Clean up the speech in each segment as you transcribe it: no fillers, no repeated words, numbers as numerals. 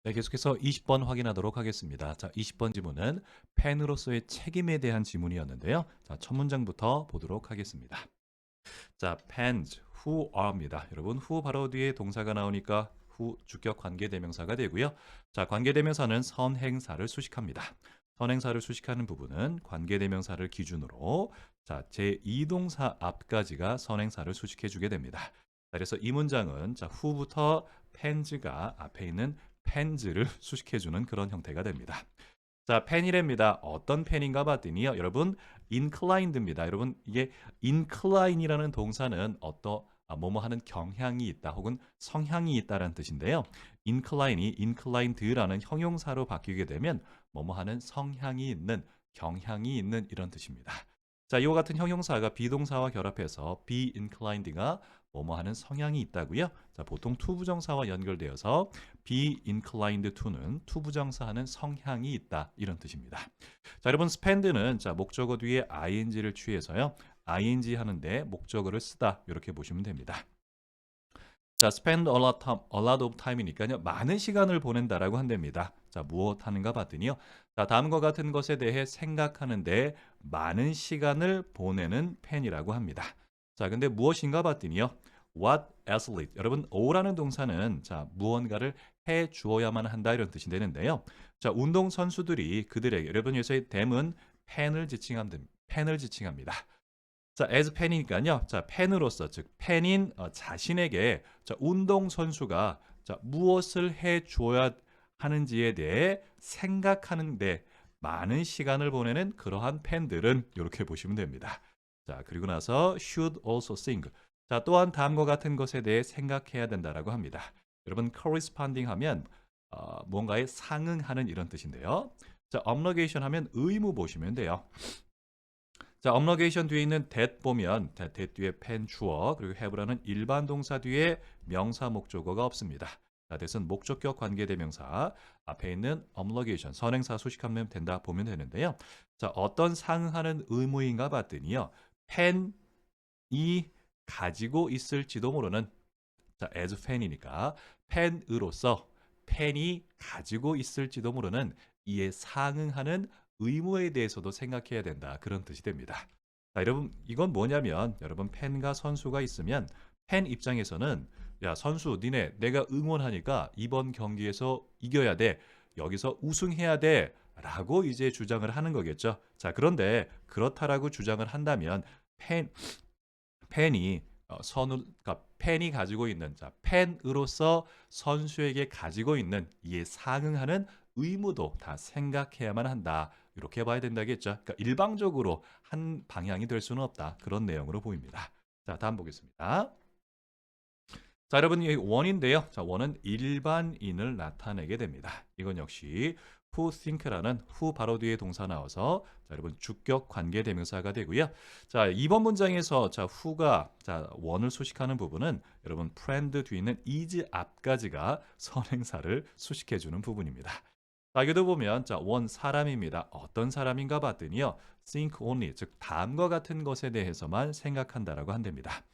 네, 계속해서 20번 확인하도록 하겠습니다. 자, 20번 지문은 팬으로서의 책임에 대한 지문이었는데요. 자, 첫 문장부터 보도록 하겠습니다. 자, pens, who are입니다. 여러분, who 바로 뒤에 동사가 나오니까 who 주격 관계대명사가 되고요. 자, 관계대명사는 선행사를 수식합니다. 선행사를 수식하는 부분은 관계대명사를 기준으로 자, 제2동사 앞까지가 선행사를 수식해 주게 됩니다. 자, 그래서 이 문장은 자, who부터 pens가 앞에 있는 pens를 수식해 주는 그런 형태가 됩니다. 자, 펜이랍니다. 어떤 펜인가 봤더니요. 여러분, inclined입니다. 여러분, 이게 incline이라는 동사는 뭐뭐 하는 경향이 있다 혹은 성향이 있다라는 뜻인데요. incline이 inclined라는 형용사로 바뀌게 되면 뭐뭐 하는 성향이 있는, 경향이 있는 이런 뜻입니다. 자, 이와 같은 형용사가 비동사와 결합해서 be inclined가 뭐뭐 하는 성향이 있다고요. 자, 보통 투부정사와 연결되어서 be inclined to는 투부정사하는 성향이 있다 이런 뜻입니다. 자, 여러분 spend는 자, 목적어 뒤에 ing를 취해서요. ing 하는데 목적어를 쓰다 이렇게 보시면 됩니다. 자, spend a lot of time이니까요. 많은 시간을 보낸다라고 한답니다. 자, 무엇 하는가 봤더니요. 자, 다음과 같은 것에 대해 생각하는데 많은 시간을 보내는 펜이라고 합니다. 자, 근데 무엇인가 봤더니요. What athlete. 여러분, O라는 동사는 자, 무언가를 해 주어야만 한다 이런 뜻이 되는데요. 자, 운동 선수들이 그들에게 여러분 여기서의 them은 펜을 지칭합니다. 자, as 팬이니까요. 자, 팬으로서 즉 팬인 자신에게 자, 운동 선수가 자, 무엇을 해 줘야 하는지에 대해 생각하는데 많은 시간을 보내는 그러한 팬들은 이렇게 보시면 됩니다. 자, 그리고 나서 should also think. 자, 또한 다음과 같은 것에 대해 생각해야 된다라고 합니다. 여러분 corresponding 하면 뭔가에 상응하는 이런 뜻인데요. 자, obligation 하면 의무 보시면 돼요. 자, obligation 뒤에 있는 that 보면 that 뒤에 pen 주어 그리고 have라는 일반 동사 뒤에 명사 목적어가 없습니다. 자, that은 목적격 관계대명사 앞에 있는 obligation 선행사 수식하면 된다 보면 되는데요. 자, 어떤 상응하는 의무인가 봤더니요. 펜이 가지고 있을지도 모르는 자, as 펜이니까 펜으로서 펜이 가지고 있을지도 모르는 이에 상응하는 의무에 대해서도 생각해야 된다. 그런 뜻이 됩니다. 자, 여러분, 이건 뭐냐면 여러분 펜과 선수가 있으면 펜 입장에서는 야, 선수 니네 내가 응원하니까 이번 경기에서 이겨야 돼. 여기서 우승해야 돼. 라고 이제 주장을 하는 거겠죠. 자, 그런데 그렇다라고 주장을 한다면 팬이 그러니까 팬이 가지고 있는 자, 팬으로서 선수에게 가지고 있는 이에 상응하는 의무도 다 생각해야만 한다. 이렇게 봐야 된다겠죠. 그러니까 일방적으로 한 방향이 될 수는 없다. 그런 내용으로 보입니다. 자, 다음 보겠습니다. 자, 여러분 이 원인데요. 자, 원은 일반인을 나타내게 됩니다. 이건 역시 who think라는 who 바로 뒤에 동사 나와서 자, 여러분 주격 관계 대명사가 되고요. 자, 이번 문장에서 자, who가 자, 원을 수식하는 부분은 여러분 friend 뒤에 있는 is 앞까지가 선행사를 수식해 주는 부분입니다. 자, 여기도 보면 자, 원 사람입니다. 어떤 사람인가 봤더니요. think only 즉 다음과 같은 것에 대해서만 생각한다라고 한답니다.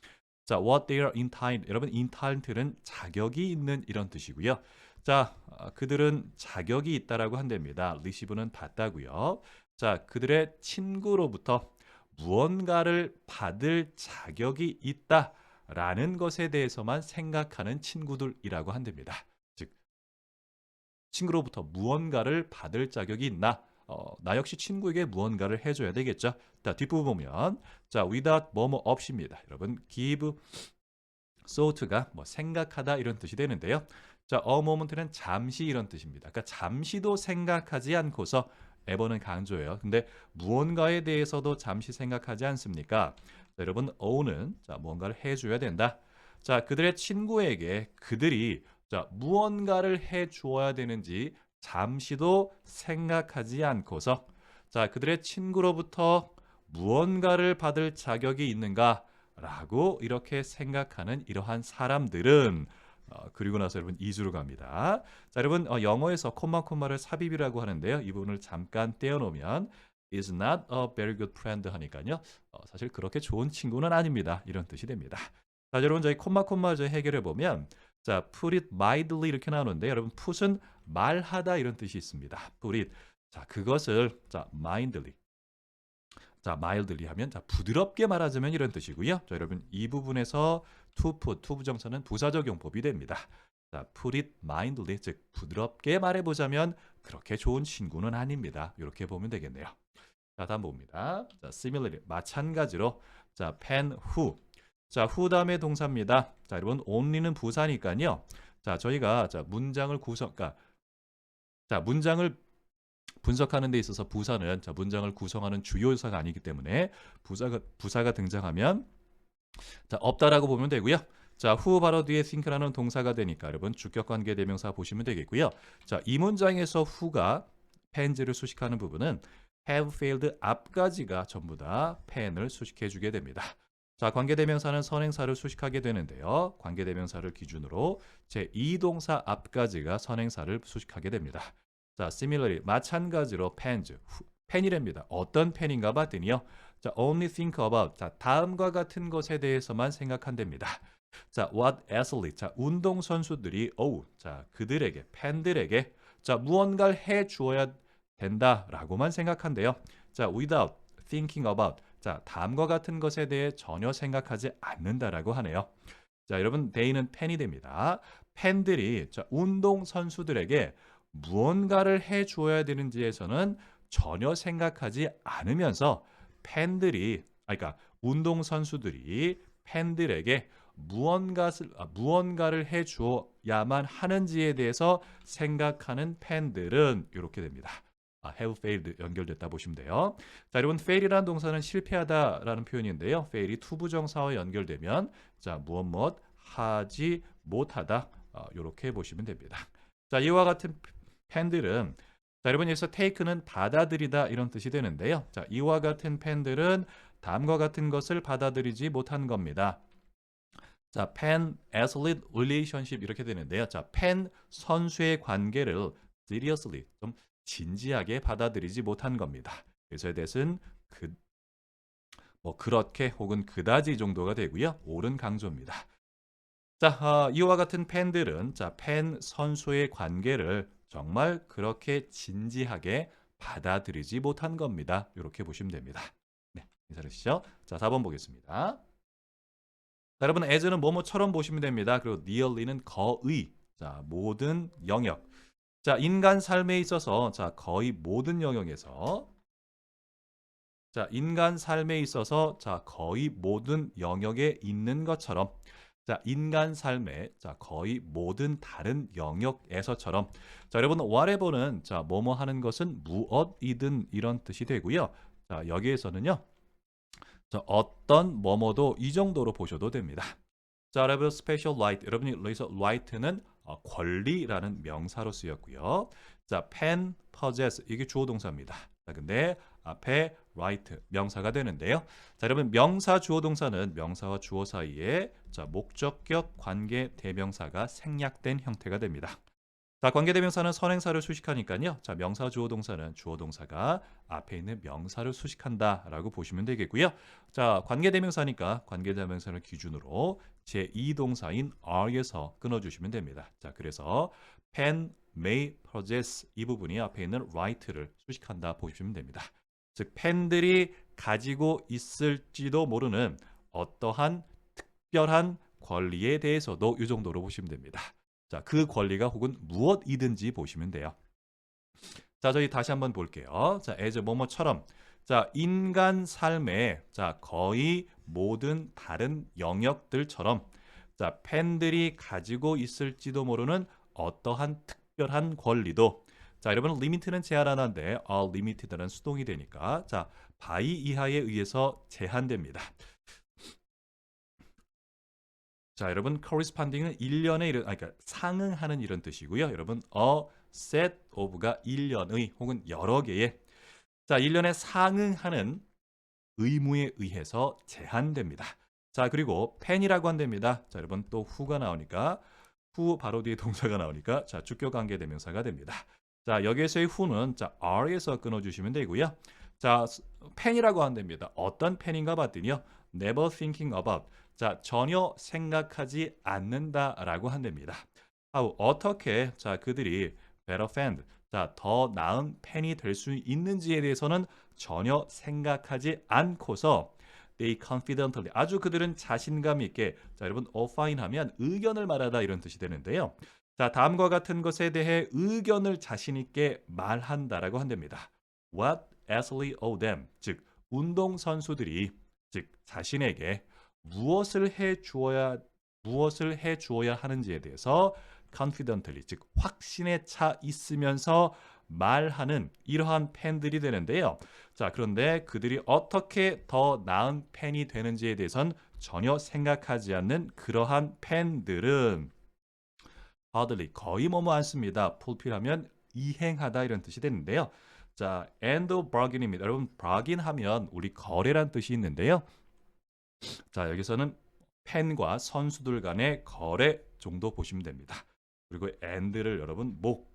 자, what they are entitled. 여러분, entitled는 자격이 있는 이런 뜻이고요. 자, 그들은 자격이 있다라고 한답니다. receive는 받다고요. 자, 그들의 친구로부터 무언가를 받을 자격이 있다라는 것에 대해서만 생각하는 친구들이라고 한답니다. 즉, 친구로부터 무언가를 받을 자격이 있나? 나 역시 친구에게 무언가를 해줘야 되겠죠. 자, 뒷부분 보면 자, without 뭐뭐 없이입니다. 여러분, give thought가 뭐 생각하다 이런 뜻이 되는데요. 자, a moment는 잠시 이런 뜻입니다. 그러니까 잠시도 생각하지 않고서 에버는 강조예요. 근데 무언가에 대해서도 잠시 생각하지 않습니까? 자, 여러분, O는 자, 무언가를 해줘야 된다. 자, 그들의 친구에게 그들이 자, 무언가를 해 주어야 되는지 잠시도 생각하지 않고서 자, 그들의 친구로부터 무언가를 받을 자격이 있는가? 라고 이렇게 생각하는 이러한 사람들은 그리고 나서 여러분 2주로 갑니다. 자, 여러분 영어에서 콤마를 삽입이라고 하는데요. 이 부분을 잠깐 떼어놓으면 is not a very good friend 하니까요. 사실 그렇게 좋은 친구는 아닙니다. 이런 뜻이 됩니다. 자, 여러분 저희 콤마 해결해 보면 자, put it mildly 이렇게 나오는데 여러분 put은 말하다 이런 뜻이 있습니다. put it. 자, 그것을 자, mildly. 자, mildly 하면 자, 부드럽게 말하자면 이런 뜻이고요. 자, 여러분 이 부분에서 to put, to 부정사는 부사적 용법이 됩니다. 자, put it mildly, 즉 부드럽게 말해보자면 그렇게 좋은 친구는 아닙니다. 이렇게 보면 되겠네요. 자, 다음 봅니다. 자, similarly, 마찬가지로 자, pen who. 자, who 다음에 동사입니다. 자, 여러분 only는 부사니까요. 자, 저희가 자, 문장을 그러니까 자, 문장을 분석하는 데 있어서 부사는 자, 문장을 구성하는 주요 요소가 아니기 때문에 부사가 등장하면 자, 없다라고 보면 되고요. 자, who 바로 뒤에 think라는 동사가 되니까 여러분 주격 관계 대명사 보시면 되겠고요. 자, 이 문장에서 who가 pen를 수식하는 부분은 have failed 앞까지가 전부 다 pen을 수식해 주게 됩니다. 자, 관계대명사는 선행사를 수식하게 되는데요. 관계대명사를 기준으로 제2동사 앞까지가 선행사를 수식하게 됩니다. 자, similarly 마찬가지로 pens, pen이랍니다. 어떤 pen인가 봤더니요. 자, only think about. 자, 다음과 같은 것에 대해서만 생각한답니다. 자, what athlete. 자, 운동선수들이 자, 그들에게 팬들에게 자, 무언가를 해 주어야 된다라고만 생각한대요. 자, without thinking about. 자, 다음과 같은 것에 대해 전혀 생각하지 않는다라고 하네요. 자, 여러분 they는 팬이 됩니다. 팬들이 자, 운동 선수들에게 무언가를 해 주어야 되는지에서는 전혀 생각하지 않으면서 팬들이 그러니까 운동 선수들이 팬들에게 무언가를 해 주어야만 하는지에 대해서 생각하는 팬들은 이렇게 됩니다. have failed 연결됐다 보시면 돼요. 자, 여러분 fail이라는 동사는 실패하다라는 표현인데요. fail이 투부정사와 연결되면 자, 무엇 하지 못하다 이렇게 보시면 됩니다. 자, 이와 같은 팬들은 자, 여러분 여기서 take는 받아들이다 이런 뜻이 되는데요. 자, 이와 같은 팬들은 다음과 같은 것을 받아들이지 못한 겁니다. 자, 팬 athlete relationship 이렇게 되는데요. 자, 팬 선수의 관계를 seriously 좀 진지하게 받아들이지 못한 겁니다. 그래서 대신 그렇게 혹은 그다지 정도가 되고요. 옳은 강조입니다. 자, 이와 같은 팬들은 자, 팬 선수의 관계를 정말 그렇게 진지하게 받아들이지 못한 겁니다. 이렇게 보시면 됩니다. 네, 괜찮으시죠? 자, 4번 보겠습니다. 자, 여러분 as는 뭐뭐처럼 보시면 됩니다. 그리고 nearly는 거의 자, 모든 영역. 자, 인간 삶에 있어서 자, 거의 모든 영역에서 자, 인간 삶에 있어서 자, 거의 모든 영역에 있는 것처럼 자, 인간 삶의 자, 거의 모든 다른 영역에서처럼 자, 여러분 whatever는 자, 뭐뭐 하는 것은 무엇이든 이런 뜻이 되고요. 자, 여기에서는요. 자, 어떤 뭐뭐도 이 정도로 보셔도 됩니다. 자, 여러분 special right. 여러분이 여기서 right는 권리라는 명사로 쓰였고요. 자, pen, possess 이게 주어 동사입니다. 자, 근데 앞에 right 명사가 되는데요. 자, 여러분 명사 주어 동사는 명사와 주어 사이에 자, 목적격 관계 대명사가 생략된 형태가 됩니다. 자, 관계대명사는 선행사를 수식하니까요. 자, 명사 주어 동사는 주어 동사가 앞에 있는 명사를 수식한다라고 보시면 되겠고요. 자, 관계대명사니까 관계대명사를 기준으로 제2동사인 are에서 끊어주시면 됩니다. 자, 그래서 pen, may, possess 이 부분이 앞에 있는 right를 수식한다 보시면 됩니다. 즉, 팬들이 가지고 있을지도 모르는 어떠한 특별한 권리에 대해서도 이 정도로 보시면 됩니다. 자, 그 권리가 혹은 무엇이든지 보시면 돼요. 자, 저희 다시 한번 볼게요. 자, as 뭐뭐처럼 자, 인간 삶의 자, 거의 모든 다른 영역들처럼 자, 팬들이 가지고 있을지도 모르는 어떠한 특별한 권리도 자, 여러분 limit는 제한하는데 limited는 수동이 되니까 자, by 이하에 의해서 제한됩니다. 자, 여러분 corresponding은 일련의 그러니까 상응하는 이런 뜻이고요. 여러분 a set of가 일련의 혹은 여러 개의 자, 일련에 상응하는 의무에 의해서 제한됩니다. 자, 그리고 pen이라고 한답니다. 자, 여러분 또 who가 나오니까 who 바로 뒤에 동사가 나오니까 자, 주격 관계 대명사가 됩니다. 자, 여기에서의 who는 자, are에서 끊어 주시면 되고요. 자, pen이라고 한답니다. 어떤 pen인가 봤더니요. never thinking about 자, 전혀 생각하지 않는다라고 한답니다. 어떻게 자, 그들이 better friend, 자, 더 나은 팬이 될 수 있는지에 대해서는 전혀 생각하지 않고서 they confidently, 아주 그들은 자신감 있게, 자, 여러분 opine 하면 의견을 말하다 이런 뜻이 되는데요. 자, 다음과 같은 것에 대해 의견을 자신 있게 말한다라고 한답니다. What Ashley owed them, 즉 운동 선수들이, 즉 자신에게 무엇을 해 주어야 하는지에 대해서 confidently, 즉 확신에 차 있으면서 말하는 이러한 팬들이 되는데요. 자, 그런데 그들이 어떻게 더 나은 팬이 되는지에 대해선 전혀 생각하지 않는 그러한 팬들은 hardly, 거의 뭐뭐 않습니다. fulfill하면 이행하다 이런 뜻이 되는데요. 자, end of bargain입니다. 여러분, bargain 하면 우리 거래란 뜻이 있는데요. 자, 여기서는 팬과 선수들 간의 거래 정도 보시면 됩니다. 그리고 and를 여러분 뭐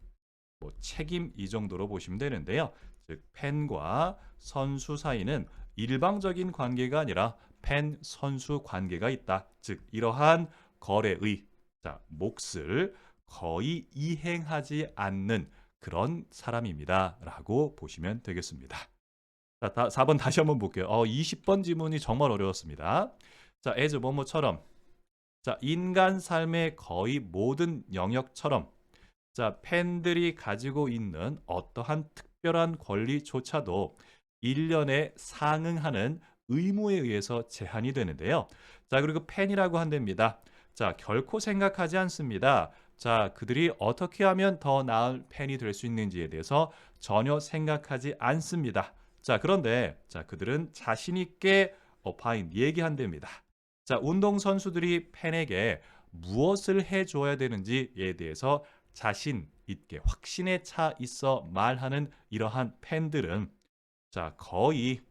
책임 이 정도로 보시면 되는데요. 즉 팬과 선수 사이는 일방적인 관계가 아니라 팬 선수 관계가 있다. 즉 이러한 거래의, 자, 몫을 거의 이행하지 않는 그런 사람입니다라고 보시면 되겠습니다. 자, 4번 다시 한번 볼게요. 20번 지문이 정말 어려웠습니다. 자, as 뭐뭐처럼, 자, 인간 삶의 거의 모든 영역처럼, 자, 팬들이 가지고 있는 어떠한 특별한 권리조차도 일련에 상응하는 의무에 의해서 제한이 되는데요. 자, 그리고 팬이라고 한답니다. 자, 결코 생각하지 않습니다. 자, 그들이 어떻게 하면 더 나은 팬이 될 수 있는지에 대해서 전혀 생각하지 않습니다. 자, 그런데 자, 그들은 자신 있게 opine, 얘기한답니다. 자, 운동선수들이 팬에게 무엇을 해줘야 되는지에 대해서 자신 있게 확신에 차 있어 말하는 이러한 팬들은 자, 거의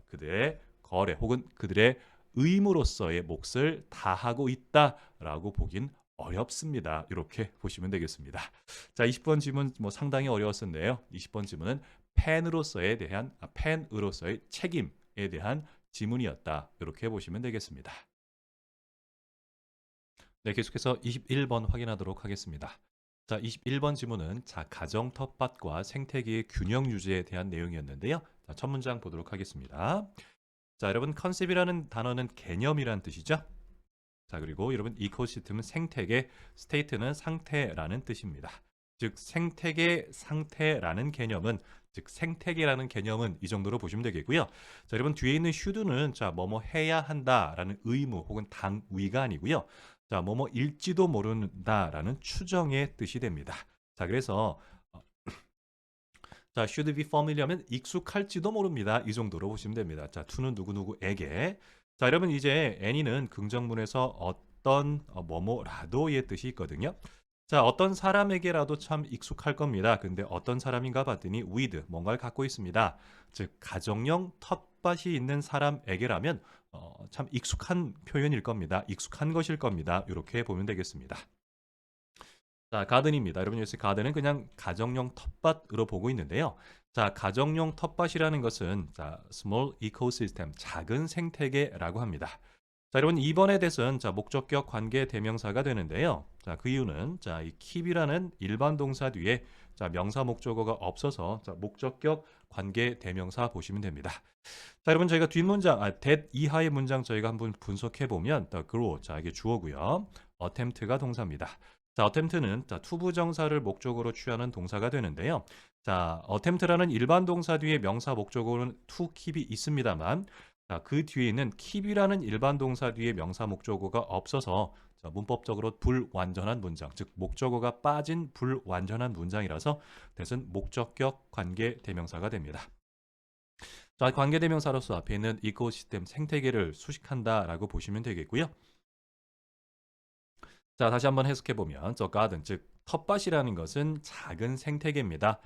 그들의 거래 혹은 그들의 의무로서의 몫을 다하고 있다라고 보긴 어렵습니다. 이렇게 보시면 되겠습니다. 자, 20번 질문 뭐 상당히 어려웠었는데요. 20번 질문은 팬으로서의 책임에 대한 지문이었다. 이렇게 보시면 되겠습니다. 네, 계속해서 21번 확인하도록 하겠습니다. 자, 21번 지문은 자, 가정 텃밭과 생태계의 균형 유지에 대한 내용이었는데요. 자, 첫 문장 보도록 하겠습니다. 자, 여러분 컨셉이라는 단어는 개념이란 뜻이죠. 자, 그리고 여러분 이코시스템은 생태계, 스테이트는 상태라는 뜻입니다. 즉 생태계 상태라는 개념은, 즉 생태계라는 개념은 이 정도로 보시면 되겠고요. 자, 여러분 뒤에 있는 should는 자, 뭐뭐 해야 한다라는 의무 혹은 당위가 아니고요. 자, 뭐뭐일지도 모른다라는 추정의 뜻이 됩니다. 자, 그래서 자, should be familiar하면 익숙할지도 모릅니다. 이 정도로 보시면 됩니다. 자, to는 누구누구에게. 자, 여러분 이제 any는 긍정문에서 어떤 뭐뭐라도의 뜻이 있거든요. 자, 어떤 사람에게라도 참 익숙할 겁니다. 근데 어떤 사람인가 봤더니 with, 뭔가를 갖고 있습니다. 즉, 가정용 텃밭이 있는 사람에게라면 참 익숙한 표현일 겁니다. 익숙한 것일 겁니다. 이렇게 보면 되겠습니다. 자, 가든입니다. 여러분 여기서 가든은 그냥 가정용 텃밭으로 보고 있는데요. 자, 가정용 텃밭이라는 것은 자, small ecosystem, 작은 생태계라고 합니다. 자, 여러분 이번에 대해서는 자, 목적격 관계 대명사가 되는데요. 자, 그 이유는 자, 이 keep이라는 일반 동사 뒤에 자, 명사 목적어가 없어서 자, 목적격 관계 대명사 보시면 됩니다. 자, 여러분 저희가 뒷문장, that 이하의 문장 저희가 한번 분석해 보면 the grow, 자, 이게 주어고요. attempt가 동사입니다. 자, attempt는 자, 투부정사를 목적으로 취하는 동사가 되는데요. 자, attempt라는 일반 동사 뒤에 명사 목적어로는 to keep이 있습니다만 자, 그 뒤에 있는 keep이라는 일반 동사 뒤에 명사 목적어가 없어서 자, 문법적으로 불완전한 문장, 즉 목적어가 빠진 불완전한 문장이라서 대신 목적격 관계 대명사가 됩니다. 자, 관계 대명사로서 앞에 있는 이코시스템 생태계를 수식한다라고 보시면 되겠고요. 자, 다시 한번 해석해 보면 저 garden, 즉 텃밭이라는 것은 작은 생태계입니다.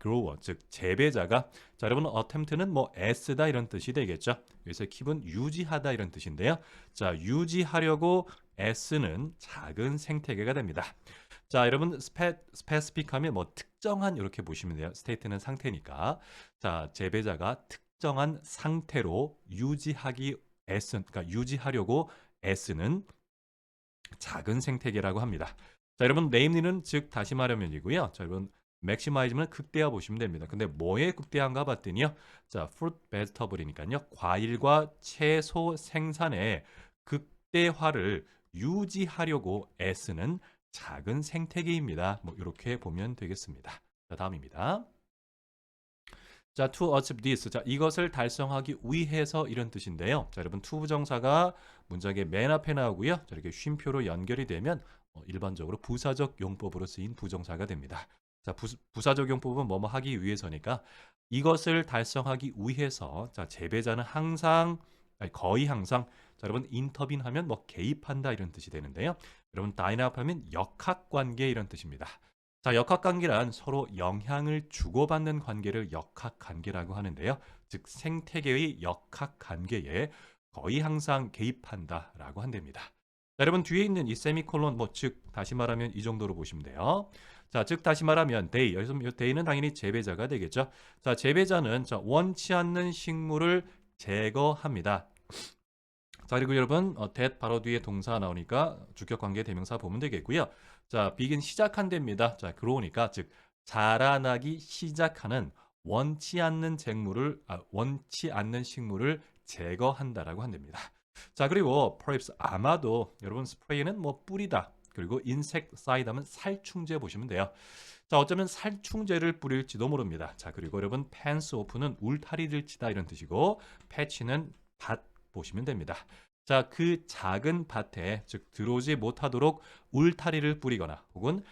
grower, 즉 재배자가, 자, 여러분 attempt는 뭐 애쓰다 이런 뜻이 되겠죠. 여기서 keep은 유지하다 이런 뜻인데요. 자, 유지하려고 애쓰는 작은 생태계가 됩니다. 자, 여러분 specific하면 뭐 특정한 이렇게 보시면 돼요. state는 상태니까. 자, 재배자가 특정한 상태로 유지하려고 s는 작은 생태계라고 합니다. 자, 여러분 namely는 즉 다시 말하면이고요. 자, 여러분 maximize는 극대화 보시면 됩니다. 근데 뭐에 극대화인가 봤더니요. 자, fruit vegetable이니까요. 과일과 채소 생산의 극대화를 유지하려고 애쓰는 작은 생태계입니다. 뭐 이렇게 보면 되겠습니다. 자, 다음입니다. 자, to achieve this. 자, 이것을 달성하기 위해서 이런 뜻인데요. 자, 여러분 to 부정사가 문장의 맨 앞에 나오고요. 자, 이렇게 쉼표로 연결이 되면 일반적으로 부사적 용법으로 쓰인 부정사가 됩니다. 자, 부사적 용법은 뭐뭐 하기 위해서니까 이것을 달성하기 위해서 자, 재배자는 항상 아니, 거의 항상 자, 여러분 인터빈 하면 뭐 개입한다 이런 뜻이 되는데요. 여러분 다이나프 하면 역학관계 이런 뜻입니다. 자, 역학관계란 서로 영향을 주고받는 관계를 역학관계라고 하는데요. 즉 생태계의 역학관계에 거의 항상 개입한다라고 한답니다. 자, 여러분 뒤에 있는 이 세미콜론 즉 다시 말하면 이 정도로 보시면 돼요. 자, 즉 다시 말하면 they 여기서 이 they는 당연히 재배자가 되겠죠. 자, 재배자는 자, 원치 않는 식물을 제거합니다. 자, 그리고 여러분 that 바로 뒤에 동사 나오니까 주격관계 대명사 보면 되겠고요. 자, begin 시작한답니다. 자, grow니까 즉 자라나기 시작하는 원치 않는 원치 않는 식물을 제거한다라고 한답니다. 자, 그리고 perhaps 아마도 여러분 스프레이는 뭐 뿌리다. 그리고 insecticide 하면 살충제 보시면 돼요. 자, 어쩌면 살충제를 뿌릴지도 모릅니다. 자, 그리고 여러분 fence off는 울타리를 치다 이런 뜻이고 patch는 밭 보시면 됩니다. 자, 그 작은 밭에 즉 들어오지 못하도록 울타리를 뿌리거나 혹은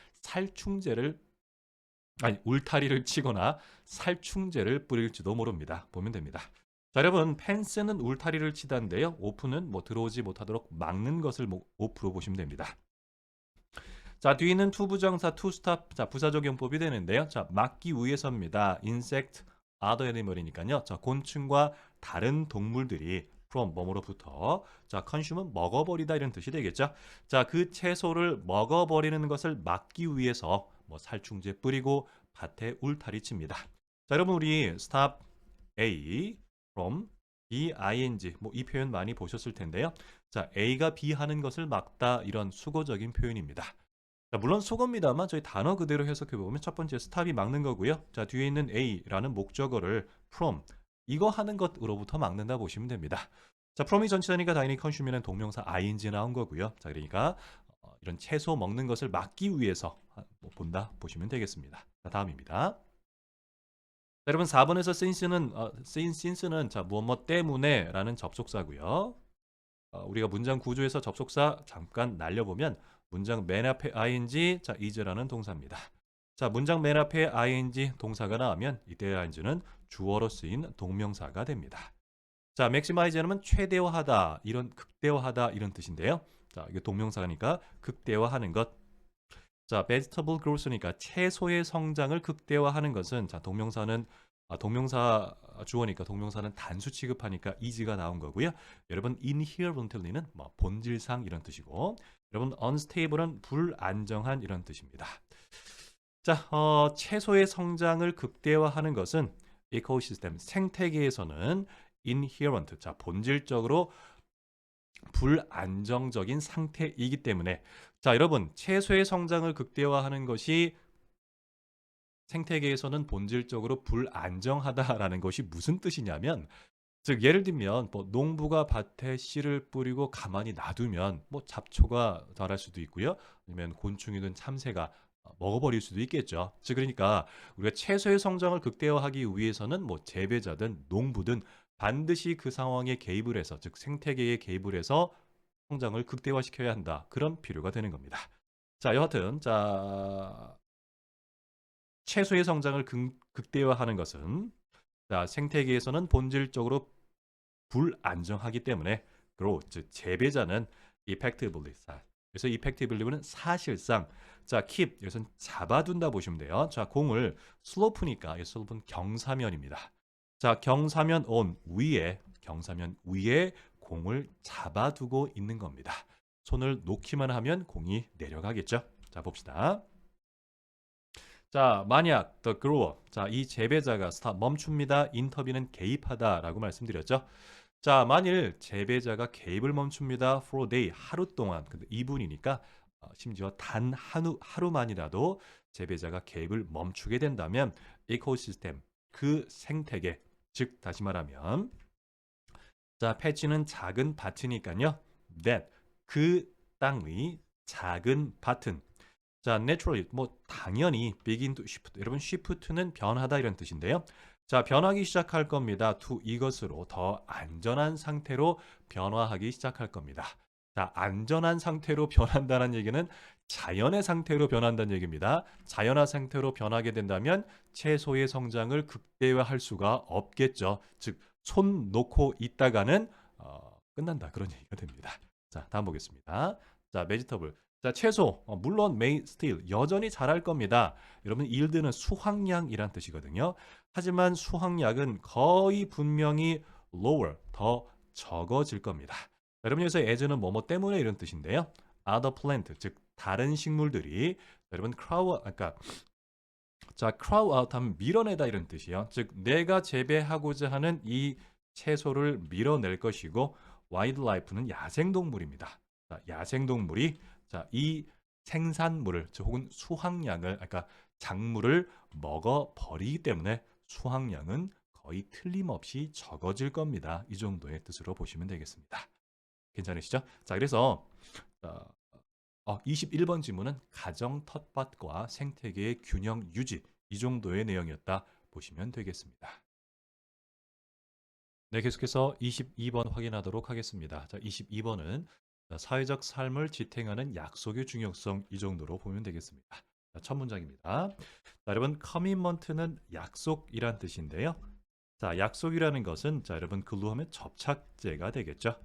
울타리를 치거나 살충제를 뿌릴지도 모릅니다. 보면 됩니다. 자, 여러분 펜스는 울타리를 치다인데요. 오프는 뭐 들어오지 못하도록 막는 것을 오프로 보시면 됩니다. 자, 뒤는 to 부정사 to stop 자, 부사적 용법이 되는데요. 자, 막기 위해서입니다. insect other animal이니까요. 자, 곤충과 다른 동물들이 from 뭐뭐로부터 자, consume은 먹어버리다 이런 뜻이 되겠죠. 자, 그 채소를 먹어버리는 것을 막기 위해서 뭐 살충제 뿌리고 밭에 울타리 칩니다. 자, 여러분 우리 stop A from B, ing 뭐 이 표현 많이 보셨을 텐데요. 자, A가 B 하는 것을 막다 이런 수거적인 표현입니다. 자, 물론 속어입니다만 저희 단어 그대로 해석해 보면 첫 번째 스탑이 막는 거고요. 자, 뒤에 있는 A라는 목적어를 from 이거 하는 것으로부터 막는다 보시면 됩니다. 자, from이 전치사니까 당연히 consume는 동명사 ing 나온 거고요. 자, 그러니까 이런 채소 먹는 것을 막기 위해서 본다 보시면 되겠습니다. 자, 다음입니다. 자, 여러분 4번에서 since는 자, 무엇 때문에라는 접속사고요. 우리가 문장 구조에서 접속사 잠깐 날려보면 문장 맨 앞에 ing, 자, is라는 동사입니다. 자, 문장 맨 앞에 ing 동사가 나오면 이때 ing는 주어로 쓰인 동명사가 됩니다. 자, maximize는 최대화하다, 이런 극대화하다 이런 뜻인데요. 자, 이게 동명사니까 극대화하는 것. 자, vegetable growth니까 채소의 성장을 극대화하는 것은 자, 동명사 주어니까 동명사는 단수 취급하니까 is가 나온 거고요. 여러분 inherently는 뭐 본질상 이런 뜻이고, 여러분 unstable은 불안정한 이런 뜻입니다. 자, 채소의 성장을 극대화하는 것은 이코시스템 생태계에서는 inherent 자, 본질적으로 불안정적인 상태이기 때문에 자, 여러분 채소의 성장을 극대화하는 것이 생태계에서는 본질적으로 불안정하다라는 것이 무슨 뜻이냐면 즉 예를 들면 뭐 농부가 밭에 씨를 뿌리고 가만히 놔두면 뭐 잡초가 자랄 수도 있고요. 아니면 곤충이든 참새가 먹어버릴 수도 있겠죠. 즉 그러니까 우리가 채소의 성장을 극대화하기 위해서는 뭐 재배자든 농부든 반드시 그 상황에 개입을 해서 즉 생태계에 개입을 해서 성장을 극대화시켜야 한다. 그런 필요가 되는 겁니다. 자, 여하튼 자 채소의 성장을 극대화하는 것은 자, 생태계에서는 본질적으로 불안정하기 때문에 grow, 즉 재배자는 effectively 그래서 effectively는 사실상 자, keep 여기서는 잡아둔다 보시면 돼요. 자, 공을 slope니까 이 slope는 경사면입니다. 자, 경사면 위에 공을 잡아두고 있는 겁니다. 손을 놓기만 하면 공이 내려가겠죠. 자, 봅시다. 자, 만약 the grower, 자, 이 재배자가 스탑 멈춥니다. 인터뷰는 개입하다라고 말씀드렸죠. 자, 만일 재배자가 개입을 멈춥니다. for a day, 하루 동안. 근데 2분이니까 심지어 단 하루만이라도 재배자가 개입을 멈추게 된다면 이코시스템, 그 생태계, 즉 다시 말하면 자, 패치는 작은 밭이니까요. that, 그 땅의 작은 밭은 자, naturally, 뭐 당연히 begin to shift. 여러분, shift는 변하다 이런 뜻인데요. 자, 변하기 시작할 겁니다. to 이것으로 더 안전한 상태로 변화하기 시작할 겁니다. 자, 안전한 상태로 변한다는 얘기는 자연의 상태로 변한다는 얘기입니다. 자연의 상태로 변하게 된다면 채소의 성장을 극대화할 수가 없겠죠. 즉, 손 놓고 있다가는 끝난다 그런 얘기가 됩니다. 자, 다음 보겠습니다. 자, 베지터블. 자, 채소. 물론 may still 여전히 자랄 겁니다. 여러분 yield는 수확량이란 뜻이거든요. 하지만 수확량은 거의 분명히 lower, 더 적어질 겁니다. 자, 여러분 여기서 as는 뭐뭐 때문에 이런 뜻인데요. other plant, 즉 다른 식물들이 여러분 crowd out 하면 밀어내다 이런 뜻이에요. 즉 내가 재배하고자 하는 이 채소를 밀어낼 것이고 wildlife는 야생동물입니다. 자, 야생동물이 자, 이 생산물을 혹은 수확량을 그러니까 작물을 먹어 버리기 때문에 수확량은 거의 틀림없이 적어질 겁니다. 이 정도의 뜻으로 보시면 되겠습니다. 괜찮으시죠? 자, 그래서 21번 지문은 가정 텃밭과 생태계의 균형 유지 이 정도의 내용이었다 보시면 되겠습니다. 네, 계속해서 22번 확인하도록 하겠습니다. 자, 22번은 사회적 삶을 지탱하는 약속의 중요성 이 정도로 보면 되겠습니다. 자, 첫 문장입니다. 자, 여러분 커미먼트는 약속이란 뜻인데요. 자, 약속이라는 것은 자, 여러분 글로 하면 접착제가 되겠죠.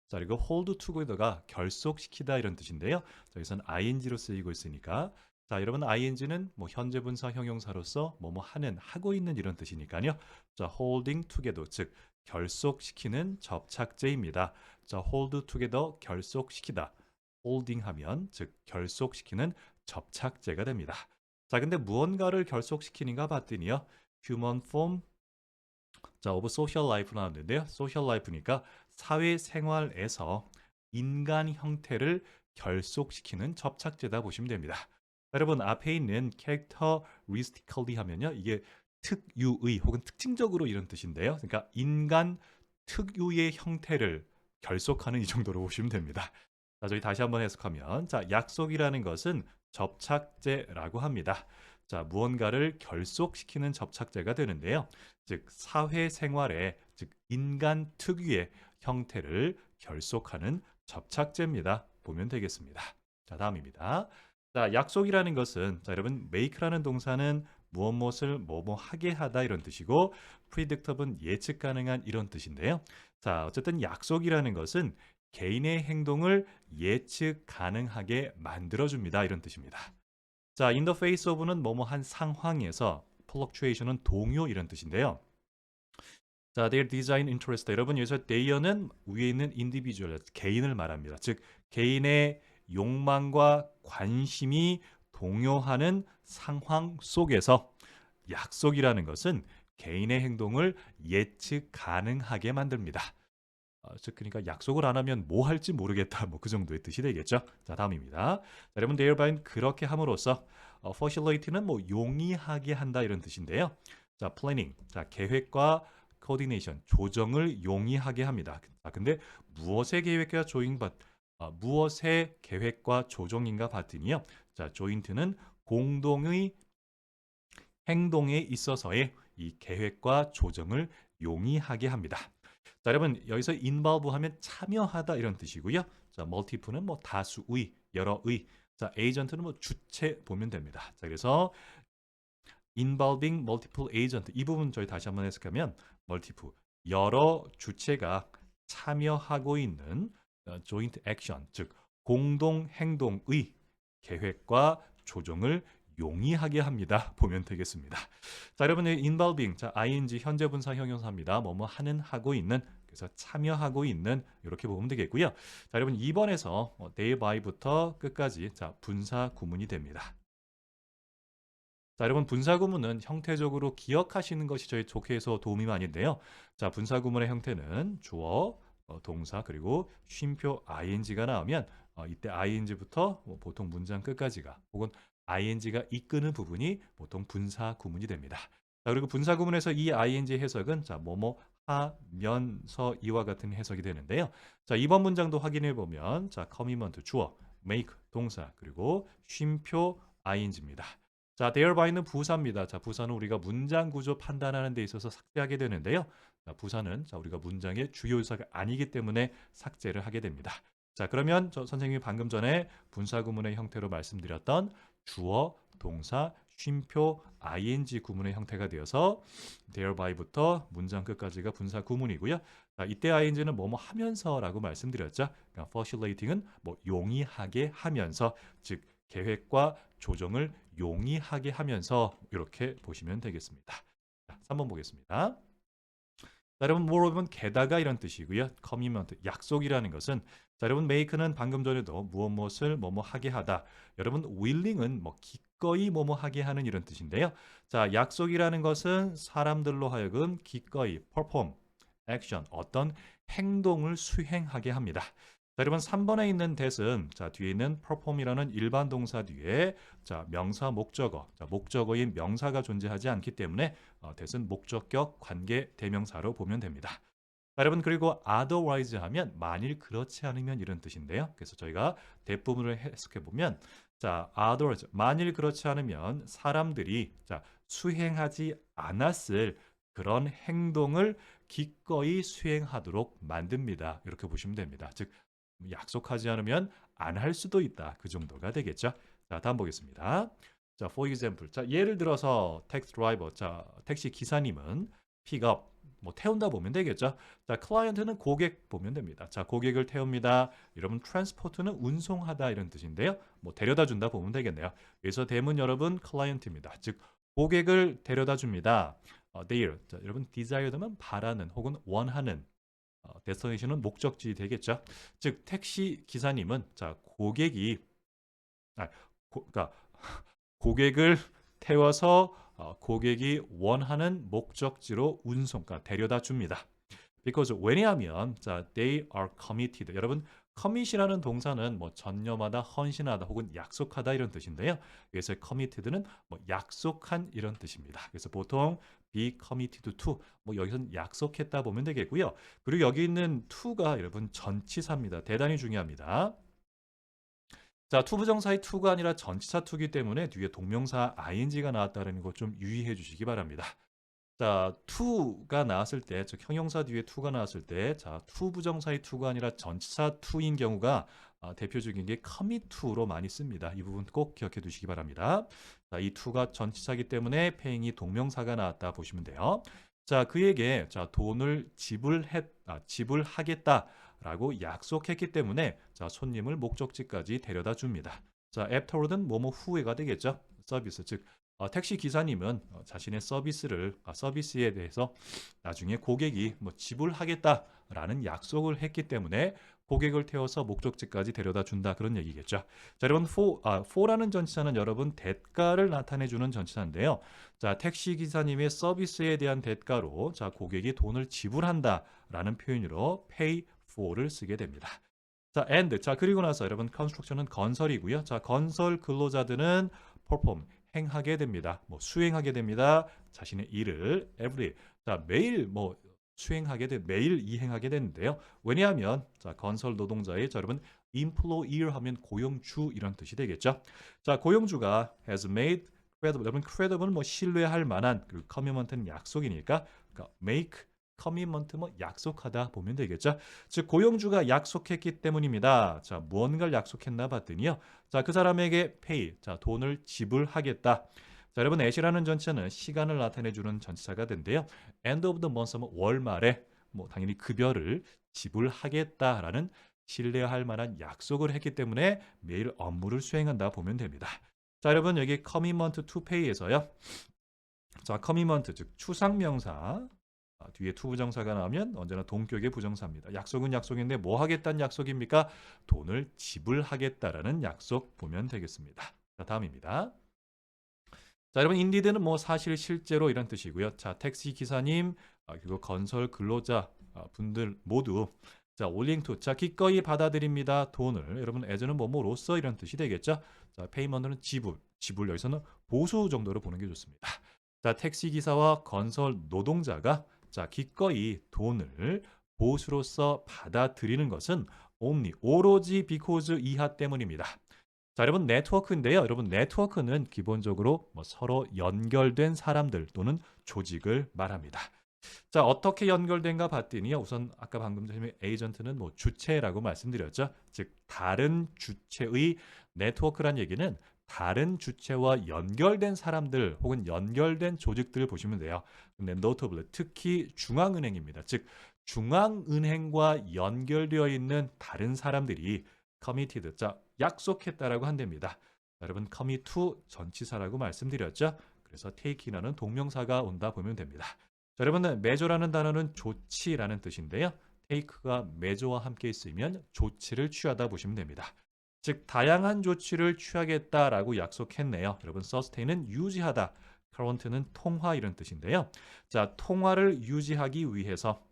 자, 그리고 hold together가 결속시키다 이런 뜻인데요. 자, 여기서는 ing로 쓰이고 있으니까 자, 여러분 ing는 뭐 현재 분사 형용사로서 뭐뭐 하는 하고 있는 이런 뜻이니까요. 자, holding together 즉 결속시키는 접착제입니다. 자, hold together 결속시키다. holding 하면 즉 결속시키는 접착제가 됩니다. 자, 근데 무언가를 결속시키는가 봤더니요. human form 자, of social life 나왔는데요. social life니까 사회생활에서 인간 형태를 결속시키는 접착제다 보시면 됩니다. 여러분 앞에 있는 characteristically 하면요. 이게 특유의 혹은 특징적으로 이런 뜻인데요. 그러니까 인간 특유의 형태를 결속하는 이 정도로 보시면 됩니다. 자, 저희 다시 한번 해석하면 자, 약속이라는 것은 접착제라고 합니다. 자, 무언가를 결속시키는 접착제가 되는데요. 즉 사회생활에 즉 인간 특유의 형태를 결속하는 접착제입니다. 보면 되겠습니다. 자, 다음입니다. 자, 약속이라는 것은 자, 여러분 make라는 동사는 무엇을 뭐뭐 하게 하다 이런 뜻이고 predictable은 예측 가능한 이런 뜻인데요. 자, 어쨌든 약속이라는 것은 개인의 행동을 예측 가능하게 만들어줍니다. 이런 뜻입니다. 자, in the face of는 뭐뭐 한 상황에서 fluctuation은 동요 이런 뜻인데요. 자, their design interest. 여러분 여기서 they는 위에 있는 individual, 개인을 말합니다. 즉 개인의 욕망과 관심이 동요하는 상황 속에서 약속이라는 것은 개인의 행동을 예측 가능하게 만듭니다. 즉 그러니까 약속을 안 하면 뭐 할지 모르겠다. 뭐 그 정도의 뜻이 되겠죠. 자, 다음입니다. 자, 여러분 thereby 그렇게 함으로써 facilitate는 뭐 용이하게 한다 이런 뜻인데요. 자, planning. 자, 계획과 coordination, 조정을 용이하게 합니다. 자, 근데 무엇의 계획과 무엇의 계획과 조정인가 봤더니요. 자, joint는 공동의 행동에 있어서의 이 계획과 조정을 용이하게 합니다. 자, 여러분 여기서 involve 하면 참여하다 이런 뜻이고요. 자, multiple는 뭐 다수의, 여러의. 자, agent는 뭐 주체 보면 됩니다. 자, 그래서 involving multiple agent 이 부분 저희 다시 한번 해석하면 multiple 여러 주체가 참여하고 있는 joint action 즉 공동 행동의 계획과 조정을 용이하게 합니다. 보면 되겠습니다. 자, 여러분의 involving 자, ing 현재 분사 형용사입니다. 뭐뭐 하는 하고 있는 그래서 참여하고 있는 이렇게 보면 되겠고요. 자, 여러분 2번에서 day by부터 끝까지 자, 분사 구문이 됩니다. 자, 여러분 분사구문은 형태적으로 기억하시는 것이 저희 독해에서 도움이 많이 돼요. 자, 분사구문의 형태는 주어, 동사 그리고 쉼표 ing가 나오면 이때 ing부터 보통 문장 끝까지가 혹은 ing가 이끄는 부분이 보통 분사구문이 됩니다. 자, 그리고 분사구문에서 이 ing 해석은 자, 뭐뭐 하면서 이와 같은 해석이 되는데요. 자, 이번 문장도 확인해 보면 자, 커미먼트 주어, make 동사 그리고 쉼표 ing입니다. 자, thereby는 부사입니다. 자, 부사는 우리가 문장 구조 판단하는 데 있어서 삭제하게 되는데요. 자, 부사는 자, 우리가 문장의 주요 요소가 아니기 때문에 삭제를 하게 됩니다. 자, 그러면 선생님이 방금 전에 분사 구문의 형태로 말씀드렸던 주어, 동사, 쉼표, ing 구문의 형태가 되어서 thereby부터 문장 끝까지가 분사 구문이고요. 자, 이때 ing는 뭐뭐 하면서라고 말씀드렸죠. 그러니까 facilitating은 뭐 용이하게 하면서 즉 계획과 조정을 용이하게 하면서 이렇게 보시면 되겠습니다. 자, 3번 보겠습니다. 자, 여러분 moreover는 게다가 이런 뜻이고요. commitment 약속이라는 것은 자, 여러분 make는 방금 전에도 무엇을 뭐뭐 하게 하다. 여러분 willing은 뭐 기꺼이 뭐뭐 하게 하는 이런 뜻인데요. 자, 약속이라는 것은 사람들로 하여금 기꺼이 perform action 어떤 행동을 수행하게 합니다. 자, 여러분 3번에 있는 that은 자, 뒤에 있는 perform이라는 일반 동사 뒤에 자, 명사 목적어, 자, 목적어인 명사가 존재하지 않기 때문에 that은 목적격 관계 대명사로 보면 됩니다. 자, 여러분 그리고 otherwise 하면 만일 그렇지 않으면 이런 뜻인데요. 그래서 저희가 대부분을 해석해 보면 자, otherwise 만일 그렇지 않으면 사람들이 자, 수행하지 않았을 그런 행동을 기꺼이 수행하도록 만듭니다. 이렇게 보시면 됩니다. 즉 약속하지 않으면 안 할 수도 있다. 그 정도가 되겠죠. 자, 다음 보겠습니다. 자, for example. 자, 예를 들어서 택시 드라이버. 자, 택시 기사님은 픽업 뭐 태운다 보면 되겠죠. 자, 클라이언트는 고객 보면 됩니다. 자, 고객을 태웁니다. 여러분 트랜스포트는 운송하다 이런 뜻인데요. 뭐 데려다 준다 보면 되겠네요. 그래서 대문 여러분 클라이언트입니다. 즉 고객을 데려다 줍니다. there. 자, 여러분 desired면 바라는 혹은 원하는 데스티네이션은 목적지 되겠죠. 즉 택시 기사님은 자 고객이 그러니까 고객을 태워서 고객이 원하는 목적지로 그러니까 데려다 줍니다. Because 왜냐하면 자 they are committed. 여러분 commit이라는 동사는 뭐 전념하다, 헌신하다 혹은 약속하다 이런 뜻인데요. 그래서 committed는 뭐 약속한 이런 뜻입니다. 그래서 보통 be committed to 뭐 여기서는 약속했다 보면 되겠고요. 그리고 여기 있는 to가 여러분 전치사입니다. 대단히 중요합니다. 자, 투부정사의 to가 아니라 전치사 to이기 때문에 뒤에 동명사 ing가 나왔다는 거 좀 유의해 주시기 바랍니다. 자, to가 나왔을 때, 즉 형용사 뒤에 to가 나왔을 때, 자, to 부정사의 to가 아니라 전치사 to인 경우가 대표적인 게 commit to로 많이 씁니다. 이 부분 꼭 기억해 두시기 바랍니다. 자, 이 to가 전치사이기 때문에 paying이 동명사가 나왔다 보시면 돼요. 자, 그에게 자, 돈을 지불하겠다라고 약속했기 때문에 자, 손님을 목적지까지 데려다 줍니다. 자, afterward는 뭐뭐 후에가 되겠죠. 서비스, 즉 택시 기사님은 자신의 서비스에 대해서 나중에 고객이 뭐 지불하겠다라는 약속을 했기 때문에 고객을 태워서 목적지까지 데려다 준다 그런 얘기겠죠. 자, 여러분 for라는 전치사는 여러분 대가를 나타내 주는 전치사인데요. 자, 택시 기사님의 서비스에 대한 대가로 자, 고객이 돈을 지불한다라는 표현으로 pay for를 쓰게 됩니다. 자, and 자, 그리고 나서 여러분 construction은 건설이고요. 자, 건설 근로자들은 perform 행하게 됩니다. 뭐 수행하게 됩니다. 자신의 일을 every 자 매일 뭐 매일 이행하게 되는데요. 왜냐하면 자 건설 노동자의 자 여러분 employer 하면 고용주 이런 뜻이 되겠죠. 자 고용주가 has made credible 여러분 credible은 뭐 신뢰할 만한 그리고 commitment는 약속이니까 그러니까 make commitment 뭐 약속하다 보면 되겠죠. 즉 고용주가 약속했기 때문입니다. 자 무언가를 약속했나 봤더니요. 자 그 사람에게 pay 자 돈을 지불하겠다. 자 여러분 at이라는 전치사는 시간을 나타내주는 전치사가 된대요. end of the month 하면 월 말에 뭐 당연히 급여를 지불하겠다라는 신뢰할 만한 약속을 했기 때문에 매일 업무를 수행한다 보면 됩니다. 자 여러분 여기 commitment to pay에서요. 자 commitment 즉 추상명사 뒤에 to 부정사가 나오면 언제나 동격의 부정사입니다. 약속은 약속인데 뭐 하겠다는 약속입니까? 돈을 지불하겠다라는 약속 보면 되겠습니다. 자, 다음입니다. 자, 여러분 indeed는 뭐 사실 실제로 이런 뜻이고요. 자, 택시 기사님 그리고 건설 근로자 분들 모두 자, willing to 자, 기꺼이 받아들입니다. 돈을 여러분 as는 뭐뭐로써 이런 뜻이 되겠죠. 자, payment는 지불 여기서는 보수 정도로 보는 게 좋습니다. 자, 택시 기사와 건설 노동자가 자, 기꺼이 돈을 보수로서 받아들이는 것은 only 오로지 because 이하 때문입니다. 자, 여러분 네트워크인데요. 여러분 네트워크는 기본적으로 뭐 서로 연결된 사람들 또는 조직을 말합니다. 자, 어떻게 연결된가 봤더니요. 우선 아까 방금 전에 에이전트는 뭐 주체라고 말씀드렸죠. 즉 다른 주체의 네트워크란 얘기는 다른 주체와 연결된 사람들 혹은 연결된 조직들을 보시면 돼요. 근데 notably 특히 중앙은행입니다. 즉 중앙은행과 연결되어 있는 다른 사람들이 committed 자 약속했다라고 한답니다. 자, 여러분 commit to 전치사라고 말씀드렸죠. 그래서 take이라는 동명사가 온다 보면 됩니다. 자, 여러분 measure라는 단어는 조치라는 뜻인데요. take가 measure와 함께 있으면 조치를 취하다 보시면 됩니다. 즉 다양한 조치를 취하겠다라고 약속했네요. 여러분 sustain은 유지하다, current는 통화 이런 뜻인데요. 자, 통화를 유지하기 위해서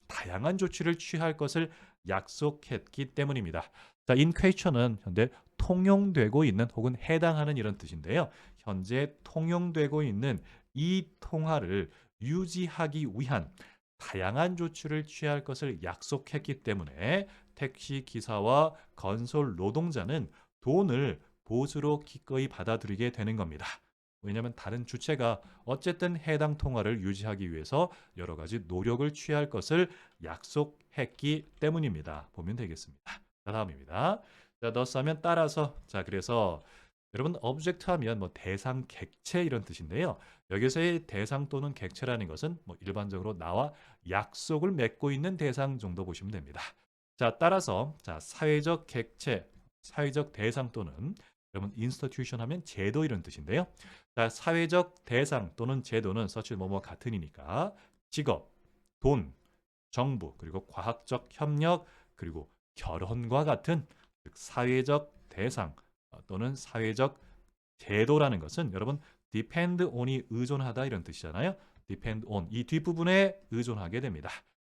다양한 조치를 취할 것을 약속했기 때문입니다. 자, in question은 현재 통용되고 있는 혹은 해당하는 이런 뜻인데요. 현재 통용되고 있는 이 통화를 유지하기 위한 다양한 조치를 취할 것을 약속했기 때문에 택시 기사와 건설 노동자는 돈을 보수로 기꺼이 받아들이게 되는 겁니다. 왜냐하면 다른 주체가 어쨌든 해당 통화를 유지하기 위해서 여러 가지 노력을 취할 것을 약속했기 때문입니다. 보면 되겠습니다. 자, 다음입니다. 자, thus 하면 따라서. 자, 그래서 여러분 object 하면 뭐 대상, 객체 이런 뜻인데요. 여기서의 대상 또는 객체라는 것은 뭐 일반적으로 나와 약속을 맺고 있는 대상 정도 보시면 됩니다. 자, 따라서 자, 사회적 객체, 사회적 대상 또는 여러분 institution 하면 제도 이런 뜻인데요. 자, 사회적 대상 또는 제도는 서치 뭐뭐 같으니까 직업, 돈, 정부, 그리고 과학적 협력, 그리고 결혼과 같은 즉 사회적 대상 또는 사회적 제도라는 것은 여러분 depend on이 의존하다 이런 뜻이잖아요. depend on 이 뒷부분에 의존하게 됩니다.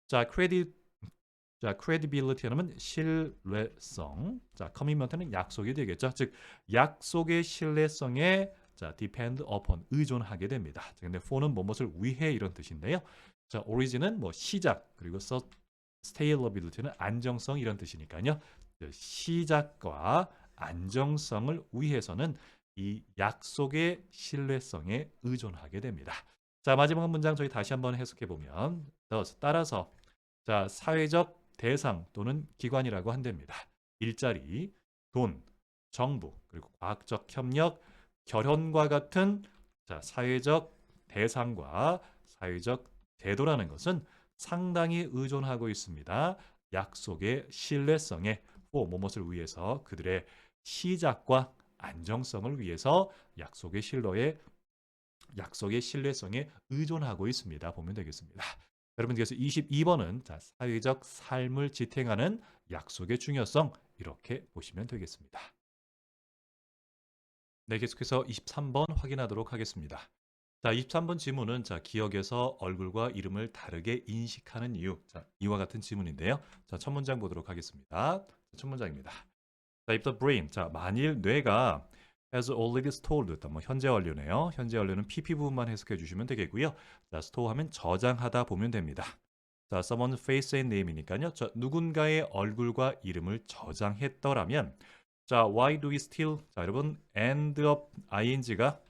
자, credibility 하면 신뢰성. 자, commitment는 약속이 되겠죠. 즉 약속의 신뢰성에 자, depend upon 의존하게 됩니다. 자, 근데 for는 뭐뭇을 위해 이런 뜻인데요. 자, origin은 뭐 시작 그리고 scalability는 안정성 이런 뜻이니까요. 시작과 안정성을 위해서는 이 약속의 신뢰성에 의존하게 됩니다. 자, 마지막 문장 저희 다시 한번 해석해 보면 thus 따라서 자, 사회적 대상 또는 기관이라고 한답니다. 일자리, 돈, 정부, 그리고 과학적 협력, 결혼과 같은 자, 사회적 대상과 사회적 제도라는 것은 상당히 의존하고 있습니다. 약속의 신뢰성에 뭐뭇을 위해서 그들의 시작과 안정성을 위해서 약속의 신뢰성에 의존하고 있습니다. 보면 되겠습니다. 여러분 그래서 22번은 자, 사회적 삶을 지탱하는 약속의 중요성 이렇게 보시면 되겠습니다. 네, 계속해서 23번 확인하도록 하겠습니다. 자, 23번 지문은 자, 기억에서 얼굴과 이름을 다르게 인식하는 이유. 자, 이와 같은 지문인데요. 자, 첫 문장 보도록 하겠습니다. 첫 문장입니다. 자, if the brain. 자, 만일 뇌가 has already stored. 뭐 현재 완료네요. 현재 완료는 PP 부분만 해석해 주시면 되겠고요. 자, store 하면 저장하다 보면 됩니다. 자, someone's face and name이니까요. 자, 누군가의 얼굴과 이름을 저장했더라면 자, why do we still 자, 여러분 end up ing가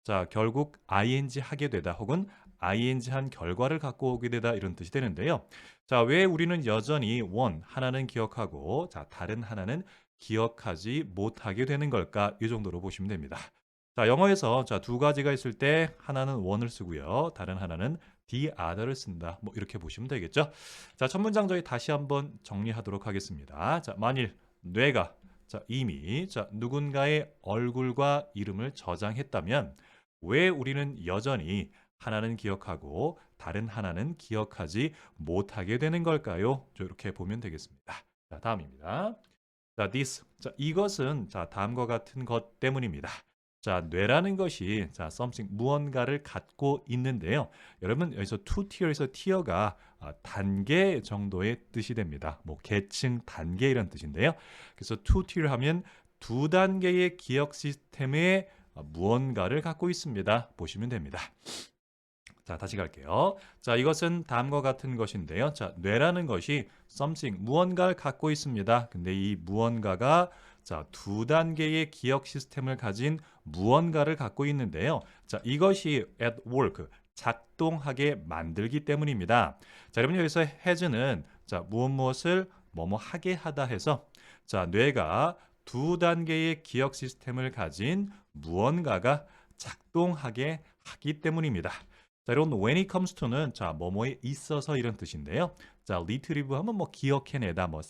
자, 결국 ing 하게 되다 혹은 ing 한 결과를 갖고 오게 되다 이런 뜻이 되는데요. 자, 왜 우리는 여전히 one 하나는 기억하고 자, 다른 하나는 기억하지 못하게 되는 걸까? 이 정도로 보시면 됩니다. 자, 영어에서 자, 두 가지가 있을 때 하나는 one을 쓰고요. 다른 하나는 the other를 쓴다. 뭐 이렇게 보시면 되겠죠? 자, 첫 문장 저희 다시 한번 정리하도록 하겠습니다. 자, 만일 뇌가 자, 이미 자, 누군가의 얼굴과 이름을 저장했다면 왜 우리는 여전히 하나는 기억하고 다른 하나는 기억하지 못하게 되는 걸까요? 이렇게 보면 되겠습니다. 자, 다음입니다. 자, this. 자, 이것은 자, 다음과 같은 것 때문입니다. 자, 뇌라는 것이 자, something 무언가를 갖고 있는데요. 여러분 여기서 two tier에서 tier가 단계 정도의 뜻이 됩니다. 뭐 계층, 단계 이런 뜻인데요. 그래서 two tier 하면 두 단계의 기억 시스템에 무언가를 갖고 있습니다. 보시면 됩니다. 자, 다시 갈게요. 자, 이것은 다음과 같은 것인데요. 자, 뇌라는 것이 something, 무언가를 갖고 있습니다. 근데 이 무언가가 자, 두 단계의 기억 시스템을 가진 무언가를 갖고 있는데요. 자, 이것이 at work, 작동하게 만들기 때문입니다. 자, 여러분 여기서 has는 자, 무엇을 뭐뭐 하게 하다 해서 자, 뇌가 두 단계의 기억 시스템을 가진 무언가가 작동하게 하기 때문입니다. 자, 이런 when it comes to는 자, 뭐뭐에 있어서 이런 뜻인데요. 자, retrieve 하면 뭐 기억해내다, 뭐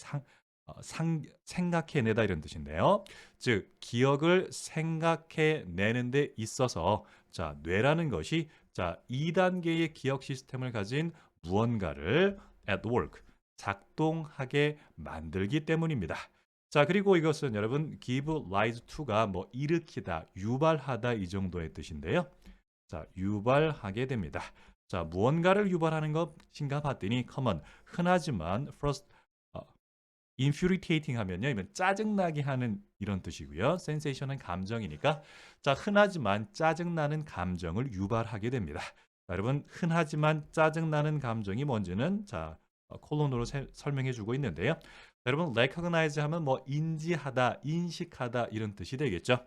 생각해내다 이런 뜻인데요. 즉, 기억을 생각해내는 데 있어서 자, 뇌라는 것이 자, 2단계의 기억 시스템을 가진 무언가를 at work, 작동하게 만들기 때문입니다. 자, 그리고 이것은 여러분 give rise to가 뭐 일으키다, 유발하다 이 정도의 뜻인데요. 자, 유발하게 됩니다. 자, 무언가를 유발하는 것인가 봤더니 common, 흔하지만 first infuriating 하면요, 이건 짜증나게 하는 이런 뜻이고요. sensation은 감정이니까 자, 흔하지만 짜증나는 감정을 유발하게 됩니다. 자, 여러분 흔하지만 짜증나는 감정이 뭔지는 자, 콜론으로 설명해 주고 있는데요. 자, 여러분 recognize 하면 뭐 인지하다, 인식하다 이런 뜻이 되겠죠.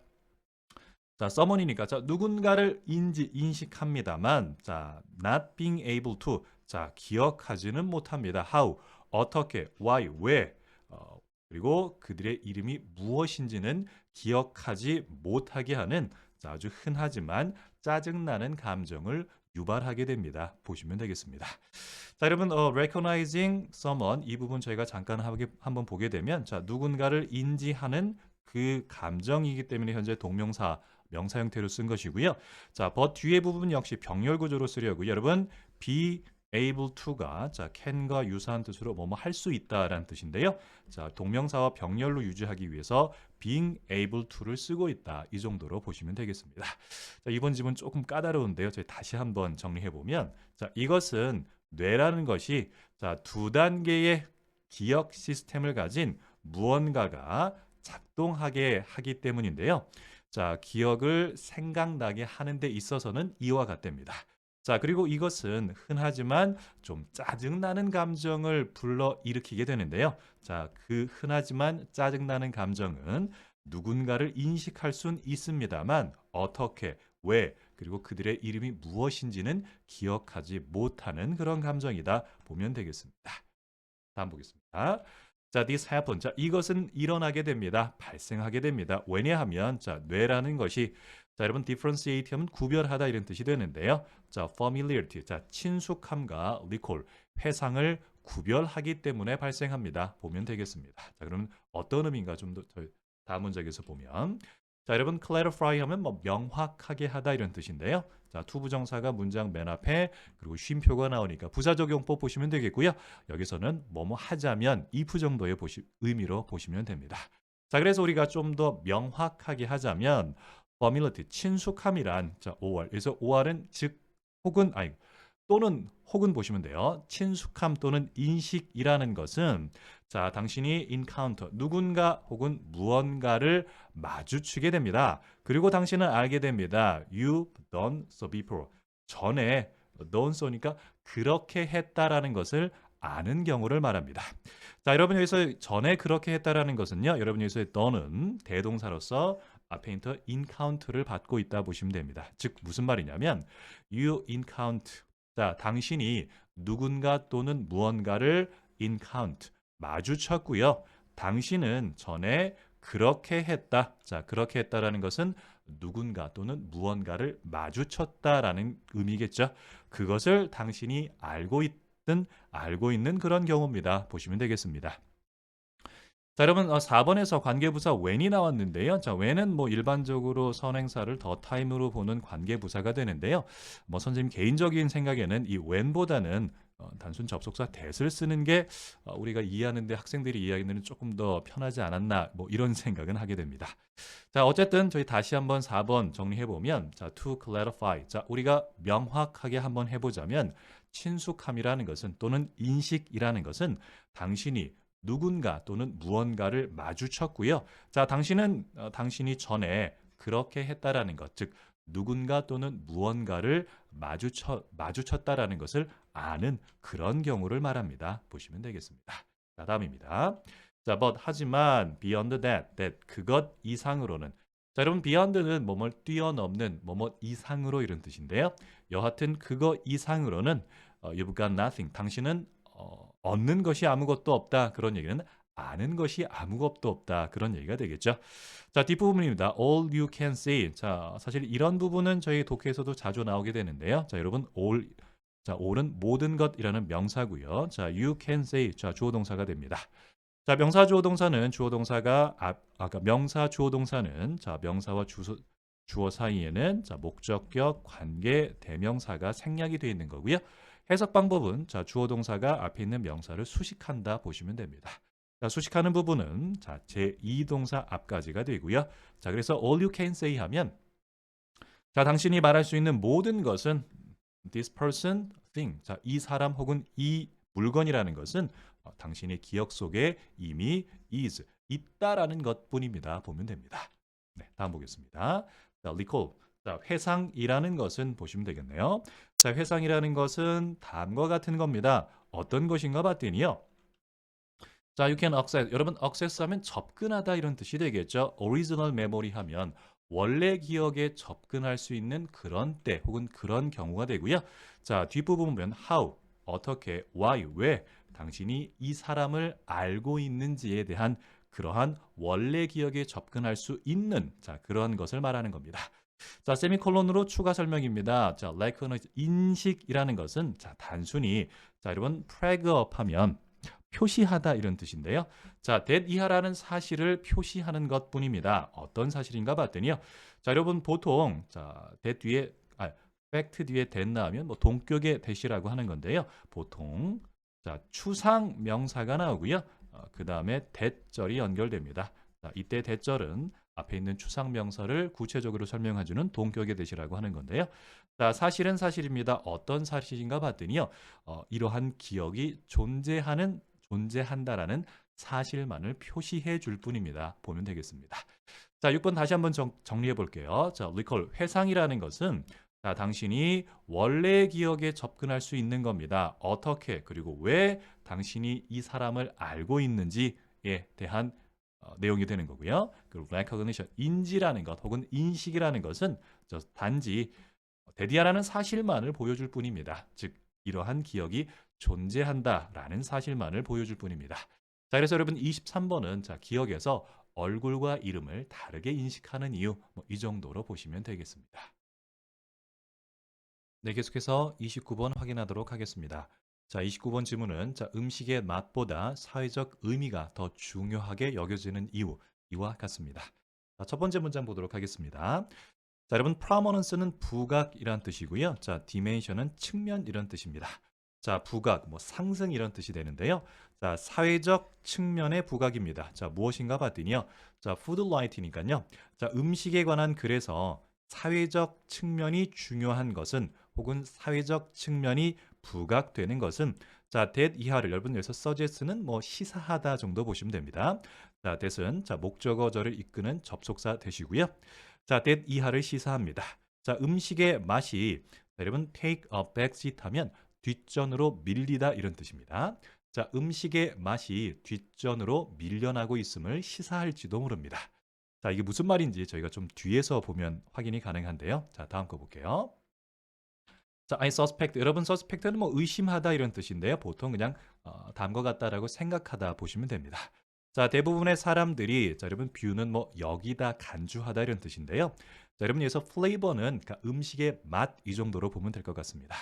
자, someone이니까 자, 누군가를 인식합니다만 자, not being able to 자, 기억하지는 못합니다. how, 어떻게, why, 왜 그리고 그들의 이름이 무엇인지는 기억하지 못하게 하는 자, 아주 흔하지만 짜증나는 감정을 유발하게 됩니다. 보시면 되겠습니다. 자, 여러분 recognizing someone 이 부분 저희가 잠깐 한번 보게 되면 자, 누군가를 인지하는 그 감정이기 때문에 현재 동명사 명사 형태로 쓴 것이고요. 자, but 뒤에 부분 역시 병렬 구조로 쓰려고 여러분 be able to가 자, can과 유사한 뜻으로 뭐뭐 할 수 있다라는 뜻인데요. 자, 동명사와 병렬로 유지하기 위해서 being able to를 쓰고 있다. 이 정도로 보시면 되겠습니다. 자, 이번 질문 조금 까다로운데요. 저희 다시 한번 정리해 보면 자, 이것은 뇌라는 것이 자, 두 단계의 기억 시스템을 가진 무언가가 작동하게 하기 때문인데요. 자, 기억을 생각나게 하는 데 있어서는 이와 같답니다. 자, 그리고 이것은 흔하지만 좀 짜증나는 감정을 불러일으키게 되는데요. 자, 그 흔하지만 짜증나는 감정은 누군가를 인식할 순 있습니다만 어떻게, 왜, 그리고 그들의 이름이 무엇인지는 기억하지 못하는 그런 감정이다 보면 되겠습니다. 다음 보겠습니다. 자, this happen. 자, 이것은 일어나게 됩니다. 발생하게 됩니다. 왜냐하면 자, 뇌라는 것이 자, 여러분 differentiate 하면 구별하다 이런 뜻이 되는데요. 자, familiarity. 자, 친숙함과 recall, 회상을 구별하기 때문에 발생합니다. 보면 되겠습니다. 자, 그러면 어떤 의미인가 좀 더 다음 문장에서 보면 자, 여러분 clarify 하면 뭐 명확하게 하다 이런 뜻인데요. 자, 투부정사가 문장 맨 앞에 그리고 쉼표가 나오니까 부사적용법 보시면 되겠고요. 여기서는 뭐뭐 하자면 if 정도의 의미로 보시면 됩니다. 자, 그래서 우리가 좀 더 명확하게 하자면 familiarity, 친숙함이란 자, OR. 그래서 OR은 즉 혹은 아니 또는 혹은 보시면 돼요. 친숙함 또는 인식이라는 것은 자, 당신이 encounter, 누군가 혹은 무언가를 마주치게 됩니다. 그리고 당신은 알게 됩니다. You've done so before. 전에 done so니까 그렇게 했다라는 것을 아는 경우를 말합니다. 자, 여러분 여기서 전에 그렇게 했다라는 것은요. 여러분 여기서의 done은 대동사로서 앞에 있는 encounter를 받고 있다 보시면 됩니다. 즉 무슨 말이냐면 you encounter. 자, 당신이 누군가 또는 무언가를 encounter, 마주쳤고요. 당신은 전에 그렇게 했다. 자, 그렇게 했다라는 것은 누군가 또는 무언가를 마주쳤다라는 의미겠죠. 그것을 당신이 알고 있는 그런 경우입니다. 보시면 되겠습니다. 자, 여러분 4번에서 관계부사 when이 나왔는데요. 자, when은 뭐 일반적으로 선행사를 더 타임으로 보는 관계부사가 되는데요. 뭐 선생님 개인적인 생각에는 이 when보다는 단순 접속사 that을 쓰는 게 우리가 이해하는데 학생들이 이해하기에는 조금 더 편하지 않았나 뭐 이런 생각은 하게 됩니다. 자, 어쨌든 저희 다시 한번 4번 정리해 보면 자, to clarify. 자, 우리가 명확하게 한번 해 보자면 친숙함이라는 것은 또는 인식이라는 것은 당신이 누군가 또는 무언가를 마주쳤고요. 자, 당신은 당신이 전에 그렇게 했다라는 것, 즉 누군가 또는 무언가를 마주쳤다라는 것을 아는 그런 경우를 말합니다. 보시면 되겠습니다. 자, 다음입니다. 자, but 하지만 beyond that 그것 이상으로는 자, 여러분 beyond는 뭐뭘 뛰어넘는 뭐뭐 이상으로 이런 뜻인데요. 여하튼 그거 이상으로는 you've got nothing. 당신은 얻는 것이 아무것도 없다. 그런 얘기는 아는 것이 아무것도 없다. 그런 얘기가 되겠죠. 자, 뒷부분입니다. All you can see. 자, 사실 이런 부분은 저희 독해에서도 자주 나오게 되는데요. 자, 여러분 all 자, all은 모든 것이라는 명사고요. 자, you can say. 자, 주어 동사가 됩니다. 자, 명사 주어 동사는 주어 동사가 아까 명사 주어 동사는 자, 명사와 주어 사이에는 자, 목적격, 관계, 대명사가 생략이 되어 있는 거고요. 해석 방법은 자, 주어 동사가 앞에 있는 명사를 수식한다 보시면 됩니다. 자, 수식하는 부분은 자, 제2동사 앞까지가 되고요. 자, 그래서 all you can say 하면 자, 당신이 말할 수 있는 모든 것은 this person, thing. 자, 이 사람 혹은 이 물건이라는 것은 당신의 기억 속에 이미 is 있다라는 것뿐입니다. 보면 됩니다. 네, 다음 보겠습니다. 자, recall. 자, 회상이라는 것은 보시면 되겠네요. 자, 회상이라는 것은 다음과 같은 겁니다. 어떤 것인가 봤더니요. 자, you can access. 여러분, access 하면 접근하다 이런 뜻이 되겠죠. original memory 하면 원래 기억에 접근할 수 있는 그런 때 혹은 그런 경우가 되고요. 자, 뒷부분 보면 how, 어떻게, why, 왜 당신이 이 사람을 알고 있는지에 대한 그러한 원래 기억에 접근할 수 있는 자, 그런 것을 말하는 겁니다. 자, 세미콜론으로 추가 설명입니다. 자, recognize, 인식이라는 것은 자, 단순히 자, 여러분 flag up 하면 표시하다 이런 뜻인데요. 자, that 이하라는 사실을 표시하는 것뿐입니다. 어떤 사실인가 봤더니요. 자, 여러분 보통 자, that 뒤에 fact 뒤에 that 나오면 뭐 동격의 that이라고 하는 건데요. 보통 자, 추상 명사가 나오고요. 그 다음에 that절이 연결됩니다. 자, 이때 that절은 앞에 있는 추상 명사를 구체적으로 설명해주는 동격의 that이라고 하는 건데요. 자, 사실은 사실입니다. 어떤 사실인가 봤더니요. 이러한 기억이 존재한다라는 사실만을 표시해 줄 뿐입니다. 보면 되겠습니다. 자, 6번 다시 한번 정리해 볼게요. 자, recall, 회상이라는 것은 자, 당신이 원래 기억에 접근할 수 있는 겁니다. 어떻게 그리고 왜 당신이 이 사람을 알고 있는지에 대한 내용이 되는 거고요. 그리고 recognition, 인지라는 것 혹은 인식이라는 것은 단지 데디아라는 사실만을 보여줄 뿐입니다. 즉 이러한 기억이 존재한다라는 사실만을 보여줄 뿐입니다. 자, 그래서 여러분 23번은 자, 기억에서 얼굴과 이름을 다르게 인식하는 이유 이 정도로 보시면 되겠습니다. 네, 계속해서 29번 확인하도록 하겠습니다. 자, 29번 질문은 자, 음식의 맛보다 사회적 의미가 더 중요하게 여겨지는 이유와 같습니다. 자, 첫 번째 문장 보도록 하겠습니다. 자, 여러분 prominence는 부각이란 뜻이고요. 자, dimension은 측면 이런 뜻입니다. 자, 부각, 뭐 상승 이런 뜻이 되는데요. 자, 사회적 측면의 부각입니다. 자, 무엇인가 봤더니요. 자, foodlight니까요. 자, 음식에 관한 글에서 사회적 측면이 중요한 것은 혹은 사회적 측면이 부각되는 것은 자, that 이하를 여러분 여기서 suggest는 뭐 시사하다 정도 보시면 됩니다. 자, that은 자, 목적어절을 이끄는 접속사 되시고요. 자, that 이하를 시사합니다. 자, 음식의 맛이 자, 여러분 take a back seat 하면 뒷전으로 밀리다 이런 뜻입니다. 자, 음식의 맛이 뒷전으로 밀려나고 있음을 시사할지도 모릅니다. 자, 이게 무슨 말인지 저희가 좀 뒤에서 보면 확인이 가능한데요. 자, 다음 거 볼게요. 자, I suspect. 여러분 suspect는 뭐 의심하다 이런 뜻인데요. 보통 그냥 다음과 같다라고 생각하다 보시면 됩니다. 자, 대부분의 사람들이 자, 여러분 view는 뭐 여기다 간주하다 이런 뜻인데요. 자, 여러분 여기서 flavor는 그러니까 음식의 맛 이 정도로 보면 될 것 같습니다.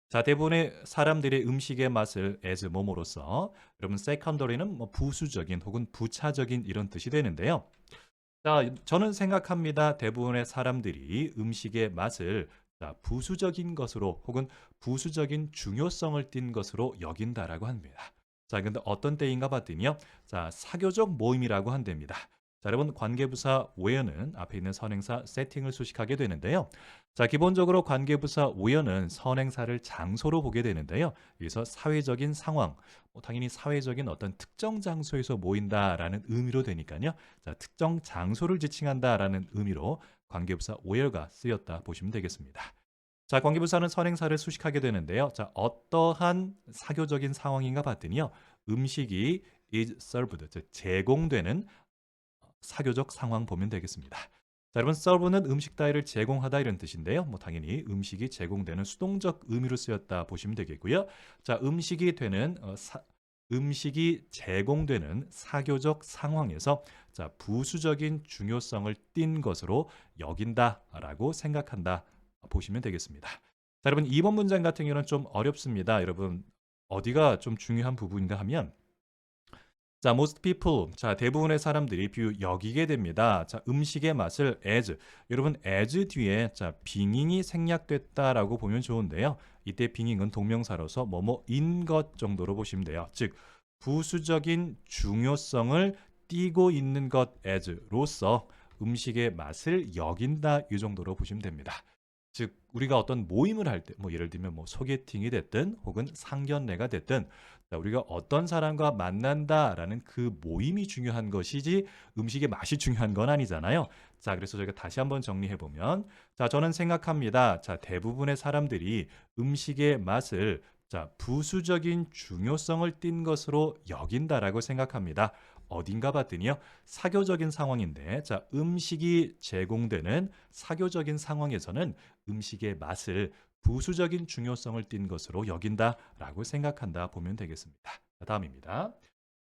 자, 대부분의 사람들의 음식의 맛을 as 뭐뭐로서 여러분 secondary는 뭐 부수적인 혹은 부차적인 이런 뜻이 되는데요. 자, 저는 생각합니다. 대부분의 사람들이 음식의 맛을 자, 부수적인 것으로 혹은 부수적인 중요성을 띈 것으로 여긴다라고 합니다. 자, 근데 어떤 때인가 봤더니요. 자, 사교적 모임이라고 한답니다. 자, 여러분 관계부사 where는 앞에 있는 선행사 setting을 수식하게 되는데요. 자, 기본적으로 관계부사 where는 선행사를 장소로 보게 되는데요. 여기서 사회적인 상황, 당연히 사회적인 어떤 특정 장소에서 모인다라는 의미로 되니까요. 자, 특정 장소를 지칭한다라는 의미로 관계부사 where가 쓰였다 보시면 되겠습니다. 자, 관계부사는 선행사를 수식하게 되는데요. 자, 어떠한 사교적인 상황인가 봤더니요. 음식이 is served, 즉 제공되는 사교적 상황 보면 되겠습니다. 자, 여러분 serve는 음식 따위를 제공하다 이런 뜻인데요. 당연히 음식이 제공되는 수동적 의미로 쓰였다 보시면 되겠고요. 자, 음식이 제공되는 사교적 상황에서 자, 부수적인 중요성을 띈 것으로 여긴다라고 생각한다 보시면 되겠습니다. 자, 여러분 2번 문장 같은 경우는 좀 어렵습니다. 여러분 어디가 좀 중요한 부분인가 하면 자, most people. 자, 대부분의 사람들이 여기게 됩니다. 자, 음식의 맛을 as. 여러분, as 뒤에 자, 빙잉이 생략됐다라고 보면 좋은데요. 이때 빙잉은 동명사로서 뭐뭐인 것 정도로 보시면 돼요. 즉, 부수적인 중요성을 띠고 있는 것 as로서 음식의 맛을 여긴다 이 정도로 보시면 됩니다. 즉 우리가 어떤 모임을 할 때 예를 들면 소개팅이 됐든 혹은 상견례가 됐든 자, 우리가 어떤 사람과 만난다라는 그 모임이 중요한 것이지 음식의 맛이 중요한 건 아니잖아요. 자, 그래서 저희가 다시 한번 정리해 보면 자, 저는 생각합니다. 자, 대부분의 사람들이 음식의 맛을 자, 부수적인 중요성을 띈 것으로 여긴다라고 생각합니다. 어딘가 봤더니요. 사교적인 상황인데 자, 음식이 제공되는 사교적인 상황에서는 음식의 맛을 부수적인 중요성을 띈 것으로 여긴다라고 생각한다 보면 되겠습니다. 다음입니다.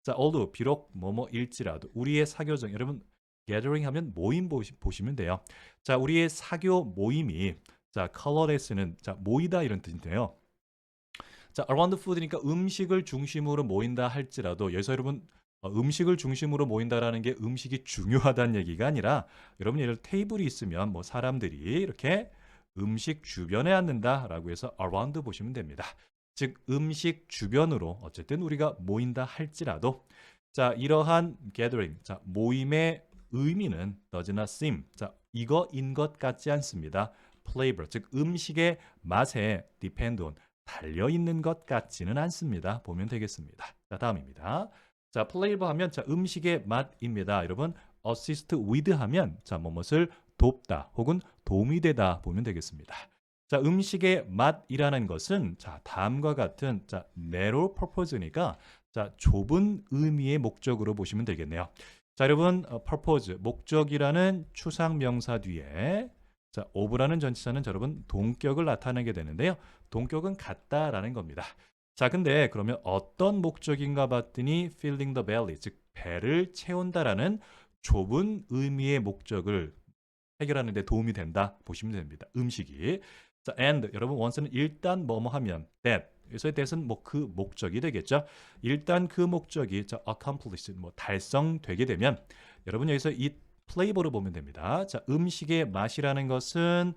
자, although 비록 뭐뭐일지라도 우리의 사교적 여러분 gathering 하면 모임 보시면 돼요. 자, 우리의 사교 모임이 자, colorless는 자, 모이다 이런 뜻인데요. 자, around food니까 음식을 중심으로 모인다 할지라도 여기서 여러분 음식을 중심으로 모인다라는 게 음식이 중요하다는 얘기가 아니라 여러분 예를 테이블이 있으면 사람들이 이렇게 음식 주변에 앉는다라고 해서 around 보시면 됩니다. 즉 음식 주변으로 어쨌든 우리가 모인다 할지라도 자 이러한 gathering 자 모임의 의미는 does not seem 자 이거인 것 같지 않습니다. flavor 즉 음식의 맛에 depend on 달려 있는 것 같지는 않습니다. 보면 되겠습니다. 자 다음입니다. 자 flavor 하면 자 음식의 맛입니다. 여러분 assist with 하면 자 무엇을 돕다 혹은 도움이 되다 보면 되겠습니다. 자, 음식의 맛이라는 것은 자, 다음과 같은 자, narrow purpose니까 자, 좁은 의미의 목적으로 보시면 되겠네요. 자, 여러분 purpose 목적이라는 추상 명사 뒤에 자, of라는 전치사는 자, 여러분 동격을 나타내게 되는데요. 동격은 같다라는 겁니다. 자, 근데 그러면 어떤 목적인가 봤더니 filling the belly 즉 배를 채운다라는 좁은 의미의 목적을 해결하는 데 도움이 된다 보시면 됩니다. 음식이. 자, and 여러분 원스는 일단 뭐뭐 하면 that. 그래서 that은 그 목적이 되겠죠. 일단 그 목적이 자, accomplish 달성되게 되면 여러분 여기서 이 플레이버를 보면 됩니다. 자, 음식의 맛이라는 것은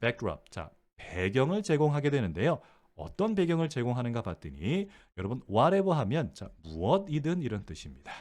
backdrop. 자, 배경을 제공하게 되는데요. 어떤 배경을 제공하는가 봤더니 여러분 whatever 하면 자, 무엇이든 이런 뜻입니다.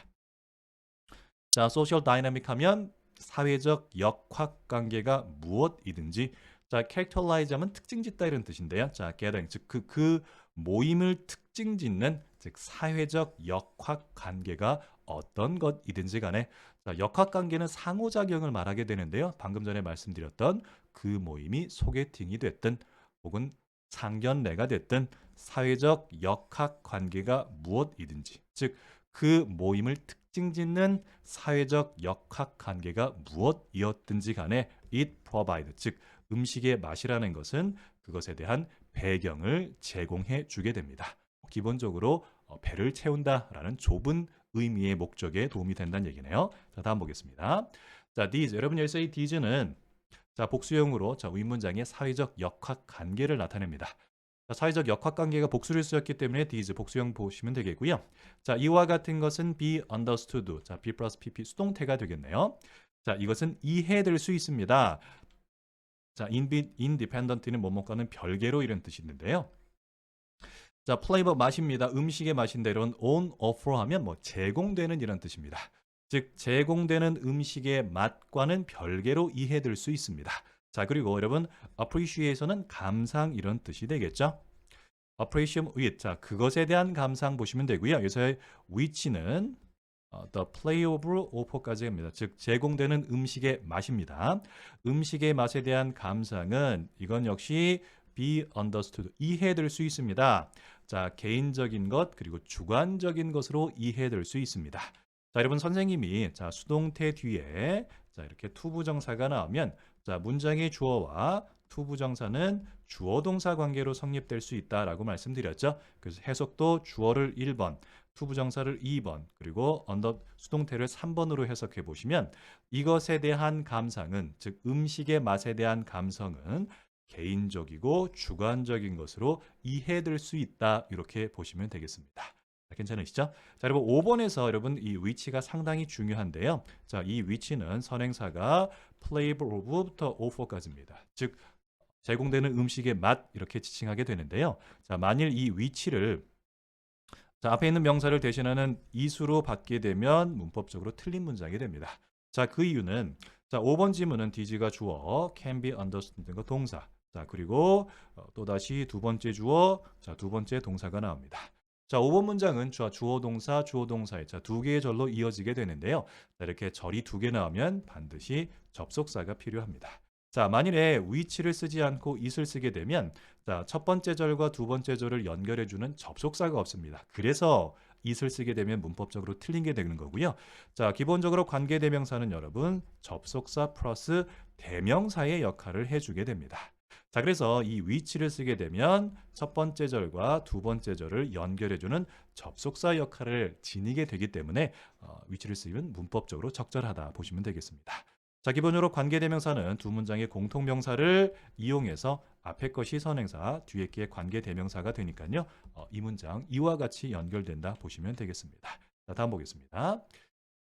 자, social dynamic 하면 사회적 역학 관계가 무엇이든지 자, characterize 하면 특징 짓다 이런 뜻인데요. 자, gathering 즉 그 모임을 특징 짓는 즉 사회적 역학 관계가 어떤 것이든지 간에 자, 역학 관계는 상호작용을 말하게 되는데요. 방금 전에 말씀드렸던 그 모임이 소개팅이 됐든 혹은 상견례가 됐든 사회적 역학 관계가 무엇이든지 즉 그 모임을 특징 짓는 사회적 역학 관계가 무엇이었든지 간에 it provide 즉 음식의 맛이라는 것은 그것에 대한 배경을 제공해 주게 됩니다. 기본적으로 배를 채운다라는 좁은 의미의 목적에 도움이 된다는 얘기네요. 자, 다음 보겠습니다. 자, these 여러분 여기서 이 these는 자, 복수형으로 자, 윗문장의 사회적 역학 관계를 나타냅니다. 자, 사회적 역학 관계가 복수를 쓰였기 때문에 these 복수형 보시면 되겠고요. 자, 이와 같은 것은 be understood. 자, be 플러스 pp 수동태가 되겠네요. 자, 이것은 이해될 수 있습니다. 자, independent는 뭐뭐과는 별개로 이런 뜻이 있는데요. 자, 플레이버 맛입니다. 음식의 맛인데 이런 on offer 하면 뭐 제공되는 이런 뜻입니다. 즉 제공되는 음식의 맛과는 별개로 이해될 수 있습니다. 자, 그리고 여러분 appreciation은 감상 이런 뜻이 되겠죠. appreciate with 자, 그것에 대한 감상 보시면 되고요. 여기서의 which는 the play over offer까지 합니다. 즉 제공되는 음식의 맛입니다. 음식의 맛에 대한 감상은 이건 역시 be understood 이해될 수 있습니다. 자, 개인적인 것 그리고 주관적인 것으로 이해될 수 있습니다. 자, 여러분 선생님이 자, 수동태 뒤에 자, 이렇게 투부정사가 나오면 자, 문장의 주어와 투부정사는 주어 동사 관계로 성립될 수 있다라고 말씀드렸죠. 그래서 해석도 주어를 1번, 투부정사를 2번, 그리고 수동태를 3번으로 해석해 보시면 이것에 대한 감상은 즉 음식의 맛에 대한 감성은 개인적이고 주관적인 것으로 이해될 수 있다. 이렇게 보시면 되겠습니다. 자, 괜찮으시죠? 자, 여러분 5번에서 여러분 이 위치가 상당히 중요한데요. 자, 이 위치는 선행사가 flavor of부터 offer까지입니다. 즉 제공되는 음식의 맛 이렇게 지칭하게 되는데요. 자, 만일 이 위치를 자, 앞에 있는 명사를 대신하는 이수로 받게 되면 문법적으로 틀린 문장이 됩니다. 자, 그 이유는 자, 5번 지문은 DG가 주어, can be understood 등과 동사. 자, 그리고 또다시 두 번째 주어, 자, 두 번째 동사가 나옵니다. 자, 5번 문장은 주어 동사, 주어 동사의 자, 두 개의 절로 이어지게 되는데요. 자, 이렇게 절이 두 개 나오면 반드시 접속사가 필요합니다. 자, 만일에 위치를 쓰지 않고 it을 쓰게 되면 자, 첫 번째 절과 두 번째 절을 연결해 주는 접속사가 없습니다. 그래서 it을 쓰게 되면 문법적으로 틀린 게 되는 거고요. 자, 기본적으로 관계대명사는 여러분 접속사 플러스 대명사의 역할을 해주게 됩니다. 자, 그래서 이 위치를 쓰게 되면 첫 번째 절과 두 번째 절을 연결해주는 접속사 역할을 지니게 되기 때문에 위치를 쓰면 문법적으로 적절하다 보시면 되겠습니다. 자, 기본적으로 관계대명사는 두 문장의 공통명사를 이용해서 앞에 것이 선행사, 뒤에 게 관계대명사가 되니까요. 이 문장 이와 같이 연결된다 보시면 되겠습니다. 자, 다음 보겠습니다. 자,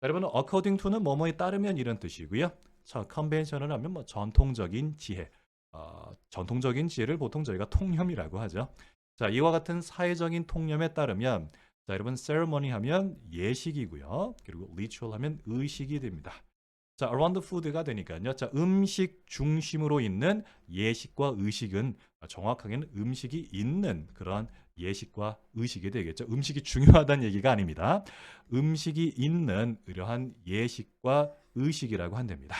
여러분 according to는 뭐뭐에 따르면 이런 뜻이고요. 자, convention을 하면 뭐 전통적인 지혜, 전통적인 지혜를 보통 저희가 통념이라고 하죠. 자, 이와 같은 사회적인 통념에 따르면 자, 여러분 ceremony 하면 예식이고요. 그리고 ritual 하면 의식이 됩니다. 자, around food가 되니까요. 자, 음식 중심으로 있는 예식과 의식은 정확하게는 음식이 있는 그런 예식과 의식이 되겠죠. 음식이 중요하다는 얘기가 아닙니다. 음식이 있는 이러한 예식과 의식이라고 한답니다.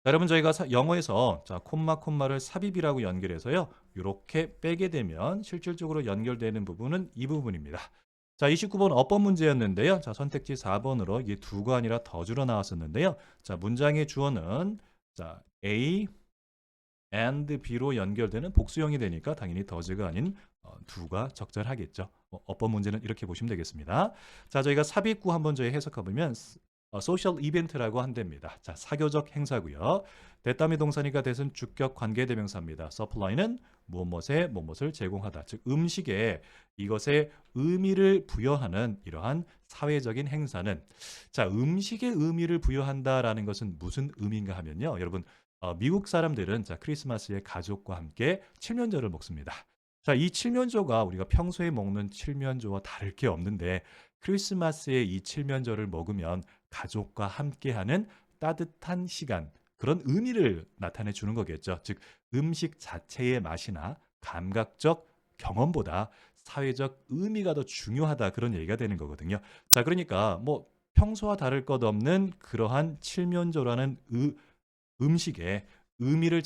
자, 여러분 저희가 영어에서 자, 콤마를 삽입이라고 연결해서요. 이렇게 빼게 되면 실질적으로 연결되는 부분은 이 부분입니다. 자, 29번 어법 문제였는데요. 자, 선택지 4번으로 이게 두가 아니라 더주로 나왔었는데요. 자, 문장의 주어는 자, A and B로 연결되는 복수형이 되니까 당연히 더즈가 아닌 두가 적절하겠죠. 어법 문제는 이렇게 보시면 되겠습니다. 자, 저희가 삽입구 한번 저희 해석해보면 소셜 이벤트라고 한답니다. 자, 사교적 행사고요. 대따미 동사니까 대신 주격 관계대명사입니다. supply는 무엇을 제공하다. 즉 음식에 이것에 의미를 부여하는 이러한 사회적인 행사는 자, 음식에 의미를 부여한다라는 것은 무슨 의미인가 하면요. 여러분 미국 사람들은 자, 크리스마스에 가족과 함께 칠면조를 먹습니다. 자, 이 칠면조가 우리가 평소에 먹는 칠면조와 다를 게 없는데 크리스마스에 이 칠면조를 먹으면 가족과 함께하는 따뜻한 시간, 그런 의미를 나타내 주는 거겠죠. 즉 음식 자체의 맛이나 감각적 경험보다 사회적 의미가 더 중요하다 그런 얘기가 되는 거거든요. 자, 그러니까 뭐 평소와 다를 것 없는 그러한 칠면조라는 음식에 의미를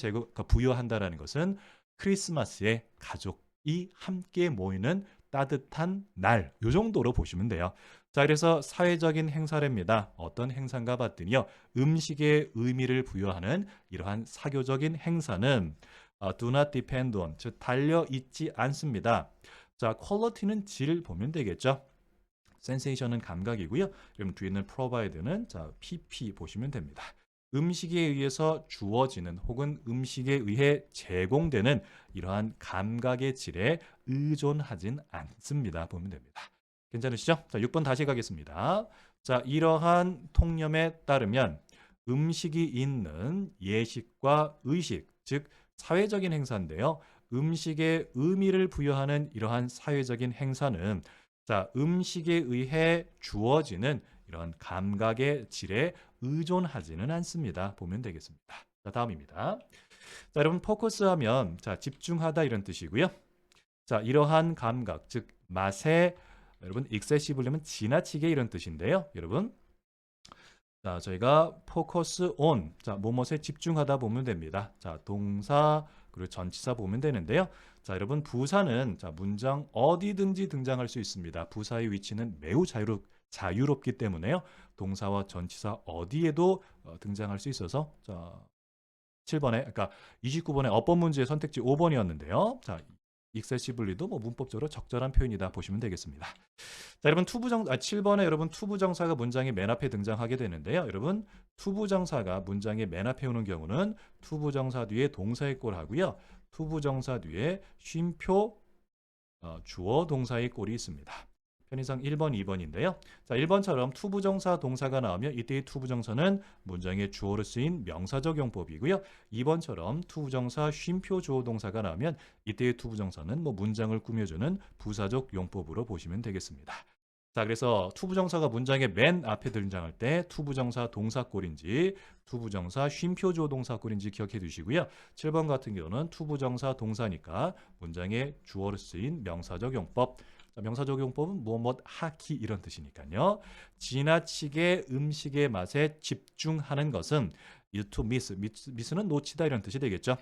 부여한다라는 것은 크리스마스에 가족이 함께 모이는 따뜻한 날, 요 정도로 보시면 돼요. 자, 그래서 사회적인 행사랍니다. 어떤 행사인가 봤더니요. 음식에 의미를 부여하는 이러한 사교적인 행사는 do not depend on, 즉 달려 있지 않습니다. 자, quality는 질 보면 되겠죠. sensation은 감각이고요. 그럼 뒤에 있는 provide는 자, pp 보시면 됩니다. 음식에 의해서 주어지는 혹은 음식에 의해 제공되는 이러한 감각의 질에 의존하진 않습니다. 보면 됩니다. 괜찮으시죠? 자, 6번 다시 가겠습니다. 자, 이러한 통념에 따르면 음식이 있는 예식과 의식, 즉 사회적인 행사인데요. 음식에 의미를 부여하는 이러한 사회적인 행사는 자, 음식에 의해 주어지는 이런 감각의 질에 의존하지는 않습니다. 보면 되겠습니다. 자, 다음입니다. 자, 여러분 포커스하면 자, 집중하다 이런 뜻이고요. 자, 이러한 감각, 즉 맛에 여러분 excessively면 지나치게 이런 뜻인데요. 여러분 자, 저희가 focus on 자, 뭐뭐에 집중하다 보면 됩니다. 자, 동사 그리고 전치사 보면 되는데요. 자, 여러분 부사는 자, 문장 어디든지 등장할 수 있습니다. 부사의 위치는 매우 자유롭기 때문에요. 동사와 전치사 어디에도 등장할 수 있어서 자, 7번에 그러니까 29번의 어법 문제의 선택지 5번이었는데요. 자, excessively도 뭐 문법적으로 적절한 표현이다 보시면 되겠습니다. 자, 여러분 7번에 여러분 투부정사가 문장의 맨 앞에 등장하게 되는데요. 여러분 투부정사가 문장의 맨 앞에 오는 경우는 투부정사 뒤에 동사의 꼴 하고요. 투부정사 뒤에 쉼표 주어 동사의 꼴이 있습니다. 편의상 1번, 2번인데요. 자, 1번처럼 투부정사 동사가 나오면 이때의 투부정사는 문장의 주어로 쓰인 명사적 용법이고요. 2번처럼 투부정사 쉼표 주어 동사가 나오면 이때의 투부정사는 뭐 문장을 꾸며주는 부사적 용법으로 보시면 되겠습니다. 자, 그래서 투부정사가 문장의 맨 앞에 등장할 때 투부정사 동사꼴인지 투부정사 쉼표 주어 동사꼴인지 기억해 두시고요. 7번 같은 경우는 투부정사 동사니까 문장의 주어로 쓰인 명사적 용법. 자, 명사적 용법은 무엇 하기 이런 뜻이니까요. 지나치게 음식의 맛에 집중하는 것은 to miss는 놓치다 이런 뜻이 되겠죠.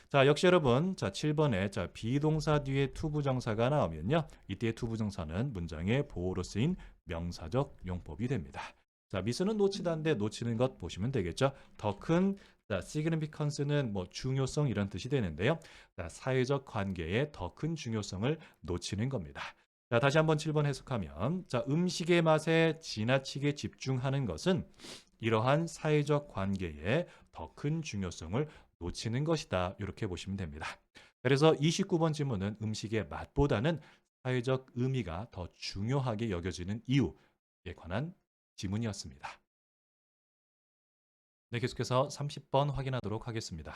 자, 역시 여러분, 자 7번에 자 비동사 뒤에 투부정사가 나오면요, 이때의 투부정사는 문장의 보호로 쓰인 명사적 용법이 됩니다. 자, miss는 놓치다인데 놓치는 것 보시면 되겠죠. 더 큰 자, significance는 뭐 중요성 이런 뜻이 되는데요. 자, 사회적 관계의 더 큰 중요성을 놓치는 겁니다. 자, 다시 한번 7번 해석하면 자, 음식의 맛에 지나치게 집중하는 것은 이러한 사회적 관계에 더 큰 중요성을 놓치는 것이다. 이렇게 보시면 됩니다. 그래서 29번 질문은 음식의 맛보다는 사회적 의미가 더 중요하게 여겨지는 이유에 관한 지문이었습니다. 네, 계속해서 30번 확인하도록 하겠습니다.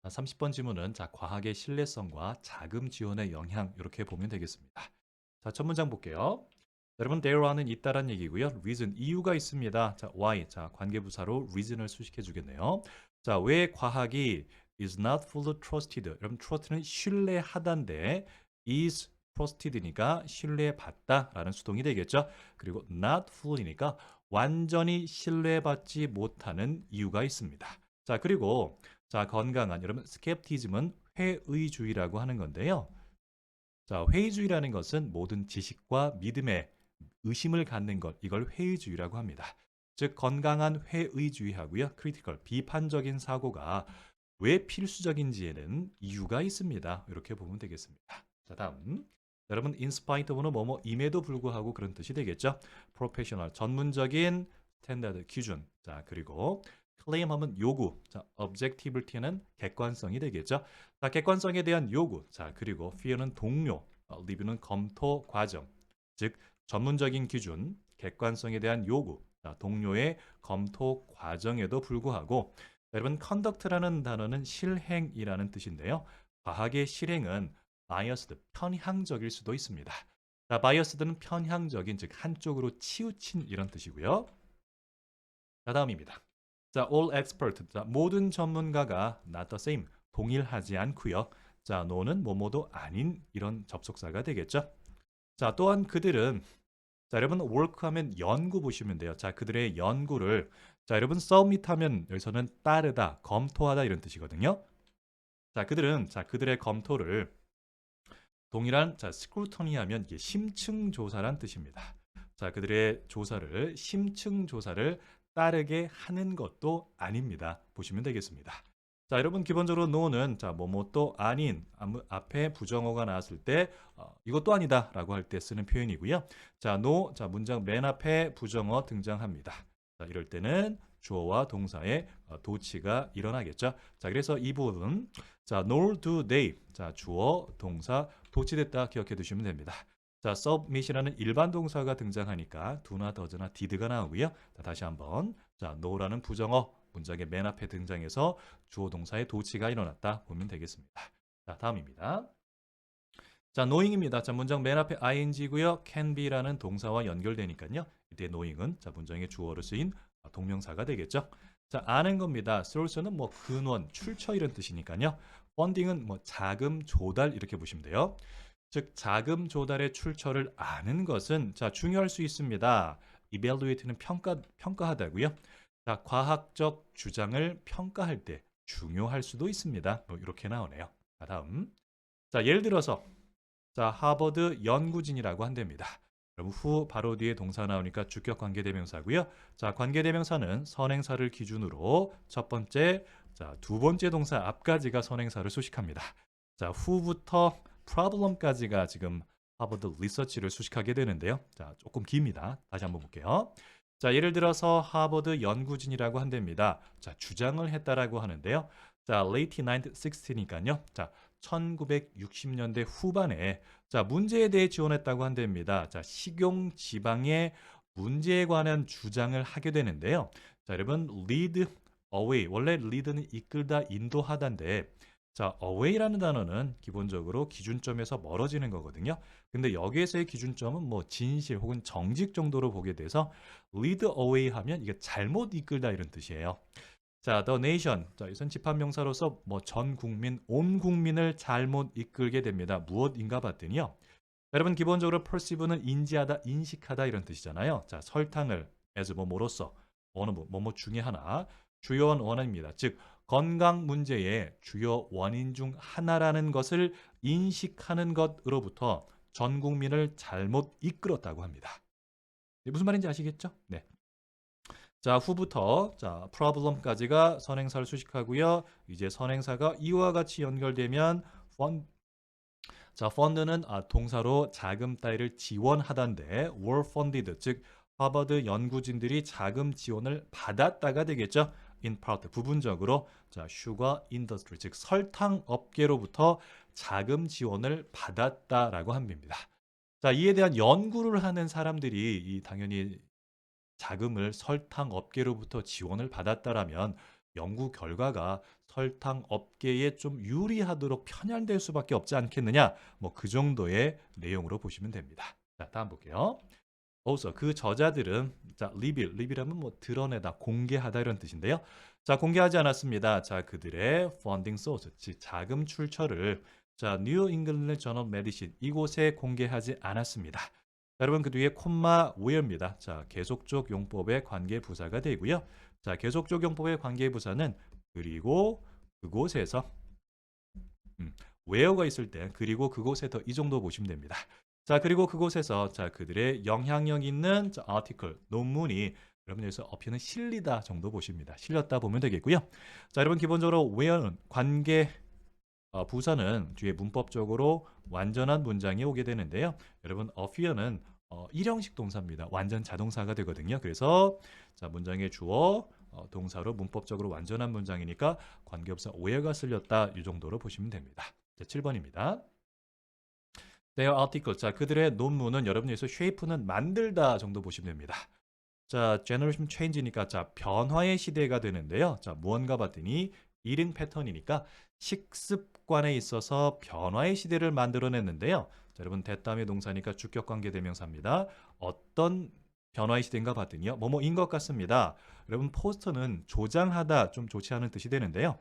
30번 질문은 자, 과학의 신뢰성과 자금 지원의 영향 이렇게 보면 되겠습니다. 자, 첫 문장 볼게요. 여러분, there는 있다란 얘기고요. reason, 이유가 있습니다. 자, why, 자, 관계부사로 reason을 수식해 주겠네요. 자, 왜 과학이 is not fully trusted. 여러분, trust는 신뢰하다인데 is trusted니까 신뢰받다라는 수동이 되겠죠. 그리고 not fully니까 완전히 신뢰받지 못하는 이유가 있습니다. 자, 그리고 자, 건강한 여러분, skepticism은 회의주의라고 하는 건데요. 자, 회의주의라는 것은 모든 지식과 믿음에 의심을 갖는 것, 이걸 회의주의라고 합니다. 즉 건강한 회의주의하고요. critical, 비판적인 사고가 왜 필수적인지에는 이유가 있습니다. 이렇게 보면 되겠습니다. 자, 다음. 여러분, in spite of는 임에도 불구하고 그런 뜻이 되겠죠. professional, 전문적인 스탠다드, 기준. 자, 그리고 claim 하면 요구. 자, objectivity는 객관성이 되겠죠. 자, 객관성에 대한 요구. 자, 그리고 fear는 동료, review는 검토 과정. 즉 전문적인 기준, 객관성에 대한 요구, 자, 동료의 검토 과정에도 불구하고 여러분 conduct라는 단어는 실행이라는 뜻인데요. 과학의 실행은 biased, 편향적일 수도 있습니다. 자, biased는 편향적인, 즉 한쪽으로 치우친 이런 뜻이고요. 자, 다음입니다. 자, all expert, 자, 모든 전문가가 not the same, 동일하지 않고요. 자, no는 뭐뭐도 아닌 이런 접속사가 되겠죠. 자, 또한 그들은 자, 여러분 work하면 연구 보시면 돼요. 자, 그들의 연구를 자, 여러분 submit 하면 여기서는 따르다, 검토하다 이런 뜻이거든요. 자, 그들의 검토를 동일한 자, scrutiny 하면 이게 심층 조사란 뜻입니다. 자, 그들의 조사를 심층 조사를 따르게 하는 것도 아닙니다. 보시면 되겠습니다. 자, 여러분 기본적으로 no는 자, 뭐뭐도 아닌 앞에 부정어가 나왔을 때 이것도 아니다라고 할 때 쓰는 표현이고요. 자, no, 자, 문장 맨 앞에 부정어 등장합니다. 자, 이럴 때는 주어와 동사의 도치가 일어나겠죠. 자, 그래서 이 부분 자, nor do they. 자, 주어, 동사 도치됐다 기억해 두시면 됩니다. 자, submit이라는 일반 동사가 등장하니까 do나 does나 did가 나오고요. 자, 다시 한번 자, no라는 부정어 문장의 맨 앞에 등장해서 주어 동사의 도치가 일어났다 보면 되겠습니다. 자, 다음입니다. 자, knowing입니다. 자, 문장 맨 앞에 ing고요. can be라는 동사와 연결되니까요. 이때 knowing은 자, 문장의 주어로 쓰인 동명사가 되겠죠. 자, 아는 겁니다. source는 뭐 근원, 출처 이런 뜻이니까요. funding은 뭐 자금 조달 이렇게 보시면 돼요. 즉 자금 조달의 출처를 아는 것은 자, 중요할 수 있습니다. evaluate는 평가하다고요. 자, 과학적 주장을 평가할 때 중요할 수도 있습니다. 뭐 이렇게 나오네요. 자, 다음. 자, 예를 들어서 자, 하버드 연구진이라고 한답니다. 그럼 후 바로 뒤에 동사 나오니까 주격 관계대명사고요. 자, 관계대명사는 선행사를 기준으로 첫 번째, 자, 두 번째 동사 앞까지가 선행사를 수식합니다. 자, 후부터 problem까지가 지금 하버드 리서치를 수식하게 되는데요. 자, 조금 깁니다. 다시 한번 볼게요. 자, 예를 들어서 하버드 연구진이라고 한답니다. 자, 주장을 했다라고 하는데요. 자, late 1960니까요. 자, 1960년대 후반에 자, 문제에 대해 지원했다고 한답니다. 자, 식용 지방의 문제에 관한 주장을 하게 되는데요. 자, 여러분 lead away 원래 lead는 이끌다 인도하다인데 자, away라는 단어는 기본적으로 기준점에서 멀어지는 거거든요. 근데 여기에서의 기준점은 뭐 진실 혹은 정직 정도로 보게 돼서 lead away 하면 이게 잘못 이끌다 이런 뜻이에요. 자, the nation. 자, 이선 집합명사로서 뭐 전 국민, 온 국민을 잘못 이끌게 됩니다. 무엇인가 봤더니요. 여러분 기본적으로 perceive는 인지하다, 인식하다 이런 뜻이잖아요. 자, 설탕을 as 뭐뭐로서 어느 뭐뭐 중에 하나 주요한 원인입니다. 즉 건강 문제의 주요 원인 중 하나라는 것을 인식하는 것으로부터 전 국민을 잘못 이끌었다고 합니다. 무슨 말인지 아시겠죠? 네. 자, 후부터 자, problem까지가 선행사를 수식하고요. 이제 선행사가 이와 같이 연결되면 fund 자, fund는 동사로 자금 따위를 지원하다인데 were funded 즉 하버드 연구진들이 자금 지원을 받았다가 되겠죠. in part 부분적으로 자, 슈거 인더스트리 즉 설탕 업계로부터 자금 지원을 받았다라고 합니다. 자, 이에 대한 연구를 하는 사람들이 당연히 자금을 설탕 업계로부터 지원을 받았다라면 연구 결과가 설탕 업계에 좀 유리하도록 편향될 수밖에 없지 않겠느냐? 뭐 그 정도의 내용으로 보시면 됩니다. 자, 다음 볼게요. also 그 저자들은 자, reveal이라면 뭐 드러내다, 공개하다 이런 뜻인데요. 자, 공개하지 않았습니다. 자, 그들의 funding source, 즉 자금 출처를 자, New England Journal of Medicine 이곳에 공개하지 않았습니다. 자, 여러분 그 뒤에 콤마 where입니다. 자, 계속적 용법의 관계 부사가 되고요. 자, 계속적 용법의 관계 부사는 그리고 그곳에서 where가 있을 때 그리고 그곳에서 이 정도 보시면 됩니다. 자, 그리고 그곳에서 자, 그들의 영향력 있는 자, article 논문이 여러분 여기서 어피는 실리다 정도 보십니다. 실렸다 보면 되겠고요. 자, 여러분 기본적으로 where는 관계 부사는 뒤에 문법적으로 완전한 문장이 오게 되는데요. 여러분 appear는 일형식 동사입니다. 완전 자동사가 되거든요. 그래서 자, 문장의 주어 동사로 문법적으로 완전한 문장이니까 관계없어 where가 쓸렸다 이 정도로 보시면 됩니다. 자, 7번입니다. Their article. 자, 그들의 논문은 여러분 여기서 shape는 만들다 정도 보시면 됩니다. 자, generation change니까 자, 변화의 시대가 되는데요. 자, 무언가 봤더니 eating 패턴이니까 식습관에 있어서 변화의 시대를 만들어냈는데요. 자, 여러분 대다음의 동사니까 주격 관계 대명사입니다. 어떤 변화의 시대인가 봤더니요. 뭐뭐인 것 같습니다. 여러분 포스터는 조장하다 좀 좋지 않은 뜻이 되는데요.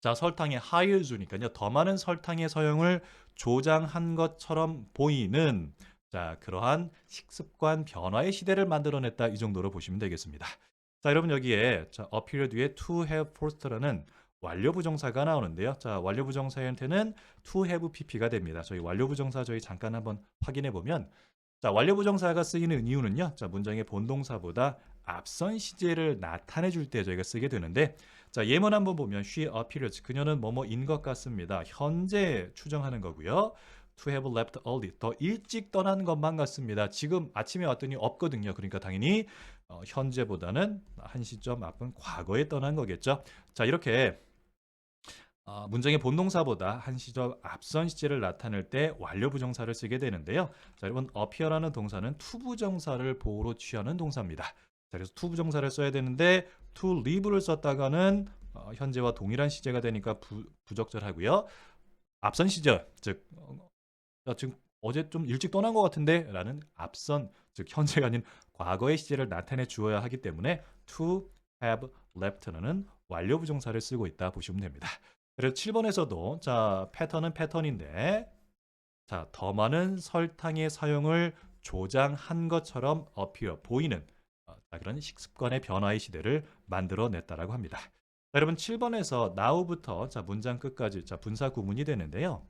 자, 설탕의 higher 주니까요. 더 많은 설탕의 사용을 조장한 것처럼 보이는 자, 그러한 식습관 변화의 시대를 만들어냈다 이 정도로 보시면 되겠습니다. 자, 여러분 여기에 자, appear 뒤에 to have post라는 완료부정사가 나오는데요. 자, 완료부정사의 형태는 to have pp가 됩니다. 저희 완료부정사 저희 잠깐 한번 확인해 보면 자, 완료부정사가 쓰이는 이유는요. 자, 문장의 본동사보다 앞선 시제를 나타내 줄 때 저희가 쓰게 되는데 자, 예문 한번 보면 she appears 그녀는 뭐뭐인 것 같습니다. 현재 추정하는 거고요. to have left early 더 일찍 떠난 것만 같습니다. 지금 아침에 왔더니 없거든요. 그러니까 당연히 현재보다는 한 시점 앞은 과거에 떠난 거겠죠. 자, 이렇게 문장의 본동사보다 한 시점 앞선 시제를 나타낼 때 완료부정사를 쓰게 되는데요. 자, 여러분 appear라는 동사는 투부정사를 보호로 취하는 동사입니다. 자, 그래서 투부정사를 써야 되는데 to live를 썼다가는 현재와 동일한 시제가 되니까 부적절하고요. 앞선 시절, 즉 지금 어제 좀 일찍 떠난 것 같은데 라는 앞선, 즉 현재가 아닌 과거의 시제를 나타내 주어야 하기 때문에 to have left는 완료 부정사를 쓰고 있다 보시면 됩니다. 그래서 7번에서도 자 패턴은 패턴인데 자 더 많은 설탕의 사용을 조장한 것처럼 보이는 그런 식습관의 변화의 시대를 만들어냈다라고 합니다. 자, 여러분 7번에서 now부터 자 문장 끝까지 자 분사 구문이 되는데요.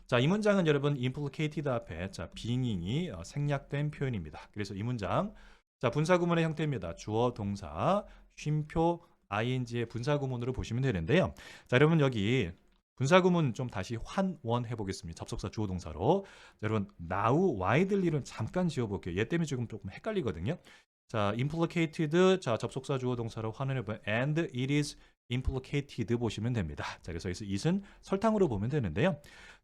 자, 이 문장은 여러분 implicated 앞에 자 being이 생략된 표현입니다. 그래서 이 문장 자 분사 구문의 형태입니다. 주어, 동사, 쉼표, ing의 분사 구문으로 보시면 되는데요. 자, 여러분 여기 분사 구문 좀 다시 환원해 보겠습니다. 접속사 주어 동사로. 자, 여러분 now widely를 잠깐 지워 볼게요. 얘 때문에 지금 조금 헷갈리거든요. 자, implicated 자 접속사 주어 동사로 환원해 보면 and it is implicated 보시면 됩니다. 자, 그래서 여기서 it은 설탕으로 보면 되는데요.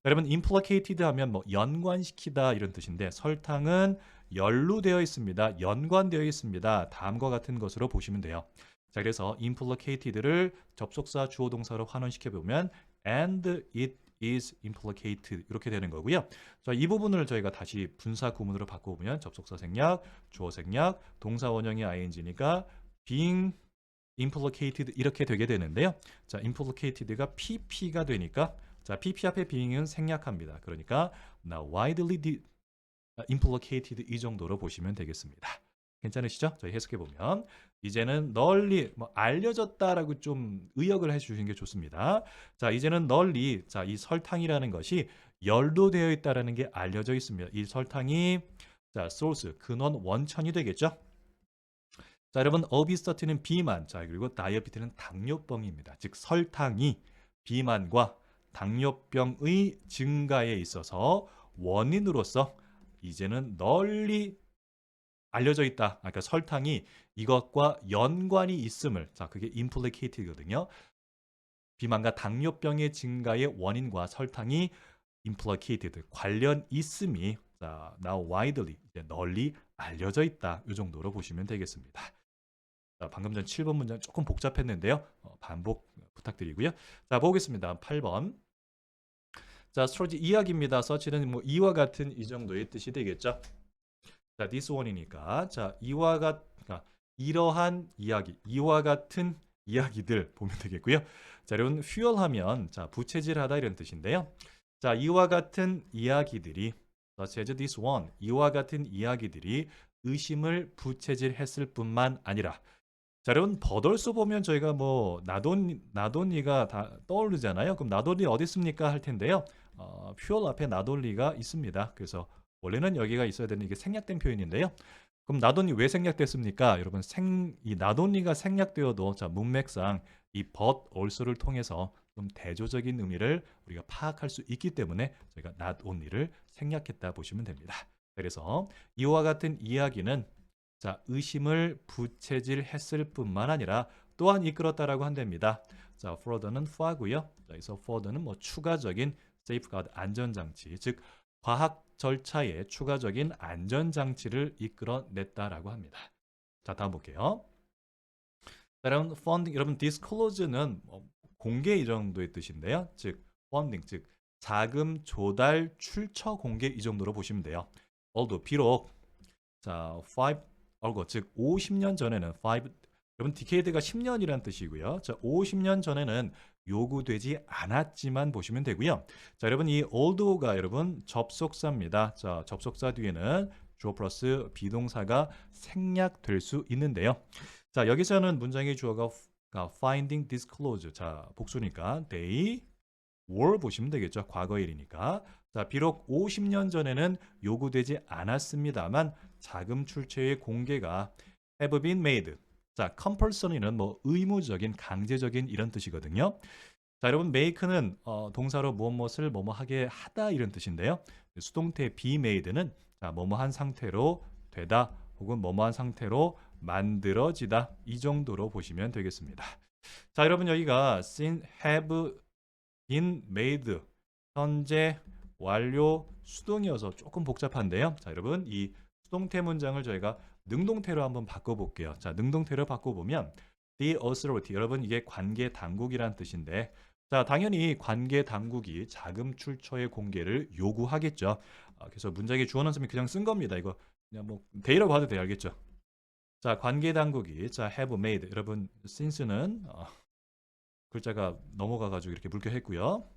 여러분 implicated 하면 뭐 연관시키다 이런 뜻인데 설탕은 연루되어 있습니다. 연관되어 있습니다. 다음과 같은 것으로 보시면 돼요. 자, 그래서 implicated를 접속사 주어 동사로 환원시켜 보면 and it is implicated 이렇게 되는 거고요. 자, 이 부분을 저희가 다시 분사 구문으로 바꿔보면 접속사 생략, 주어 생략, 동사 원형이 ing니까 being implicated 이렇게 되게 되는데요. 자, implicated가 pp가 되니까 자, pp 앞에 being은 생략합니다. 그러니까 now widely implicated 이 정도로 보시면 되겠습니다. 괜찮으시죠? 저희 해석해 보면 이제는 널리 알려졌다라고 좀 의역을 해주시는 게 좋습니다. 자, 이제는 널리 자, 이 설탕이라는 것이 연루되어 있다라는 게 알려져 있습니다. 이 설탕이 자, source 근원 원천이 되겠죠? 자, 여러분 오비스터티는 비만, 자 그리고 다이어비티는 당뇨병입니다. 즉 설탕이 비만과 당뇨병의 증가에 있어서 원인으로서 이제는 널리 알려져 있다. 그러니까 설탕이 이것과 연관이 있음을 자 그게 implicated거든요. 비만과 당뇨병의 증가의 원인과 설탕이 implicated 관련 있음이 자 now widely 이제 널리 알려져 있다. 이 정도로 보시면 되겠습니다. 자, 방금 전 7번 문장 조금 복잡했는데요. 반복 부탁드리고요. 자, 보겠습니다. 8번. 자, 스토리지 이야기입니다. 서치는 뭐 이와 같은 이 정도의 뜻이 되겠죠. 자, this one이니까 자, 그러니까 이러한 이야기, 이와 같은 이야기들 보면 되겠고요. 자, 여러분 fuel하면 자, 부채질하다 이런 뜻인데요. 자, 이와 같은 이야기들이 such as this one, 이와 같은 이야기들이 의심을 부채질했을 뿐만 아니라 자, 여러분 버덜소 보면 저희가 뭐 나돈니가 다 떠오르잖아요. 그럼 나돈니 어디 있습니까? 할 텐데요. fuel 앞에 나돈니가 있습니다. 그래서 원래는 여기가 있어야 되는 이게 생략된 표현인데요. 그럼 나돈니 왜 생략됐습니까? 여러분 이 나돈니가 생략되어도 자 문맥상 이 but also를 통해서 좀 대조적인 의미를 우리가 파악할 수 있기 때문에 저희가 not only를 생략했다 보시면 됩니다. 그래서 이와 같은 이야기는 자 의심을 부채질했을 뿐만 아니라 또한 이끌었다라고 한답니다. 자 further는 fur고요. 자, 그래서 further는 뭐 추가적인 safeguard 안전장치, 즉 과학 절차의 추가적인 안전장치를 이끌어냈다라고 합니다. 자, 다음 볼게요. 자, 여러분, funding, 여러분, disclose는 공개 이 정도의 뜻인데요. 즉, funding, 즉 자금 조달 출처 공개 이 정도로 보시면 돼요. although, 비록, 자, 즉 50년 전에는 여러분, decade가 10년이라는 뜻이고요. 자, 50년 전에는 요구되지 않았지만 보시면 되고요. 자, 여러분 이 although가 여러분 접속사입니다. 자, 접속사 뒤에는 주어 플러스 비동사가 생략될 수 있는데요. 자, 여기서는 문장의 주어가 finding disclose. 자, 복수니까 they were 보시면 되겠죠. 과거일이니까. 자, 비록 50년 전에는 요구되지 않았습니다만 자금 출처의 공개가 have been made. 자, compulsory는 뭐 의무적인, 강제적인 이런 뜻이거든요. 자, 여러분 make는 동사로 무엇을 뭐뭐하게 하다 이런 뜻인데요. 수동태 be made는 자, 뭐뭐한 상태로 되다 혹은 뭐뭐한 상태로 만들어지다 이 정도로 보시면 되겠습니다. 자, 여러분 여기가 have been made 현재 완료 수동이어서 조금 복잡한데요. 자, 여러분 이 수동태 문장을 저희가 능동태로 한번 바꿔볼게요. 자, 능동태로 바꿔보면 the authority, 여러분 이게 관계 당국이란 뜻인데, 자, 당연히 관계 당국이 자금 출처의 공개를 요구하겠죠. 그래서 문장에 주어 놨으면 그냥 쓴 겁니다. 이거 그냥 뭐 데이라고 봐도 돼요. 알겠죠? 자, 관계 당국이 자 have made, 여러분 since는 글자가 넘어가가지고 이렇게 물결했고요.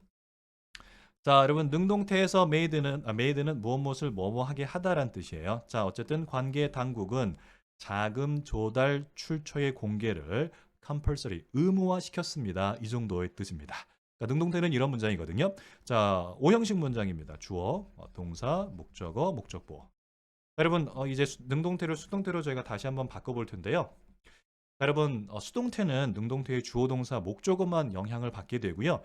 자, 여러분 능동태에서 made는 무엇을 뭐뭐하게 하다란 뜻이에요. 자, 어쨌든 관계 당국은 자금 조달 출처의 공개를 compulsory, 의무화시켰습니다. 이 정도의 뜻입니다. 그러니까 능동태는 이런 문장이거든요. 자, 오형식 문장입니다. 주어, 동사, 목적어, 목적보. 여러분 이제 능동태를 수동태로 저희가 다시 한번 바꿔볼 텐데요. 여러분 수동태는 능동태의 주어, 동사, 목적어만 영향을 받게 되고요.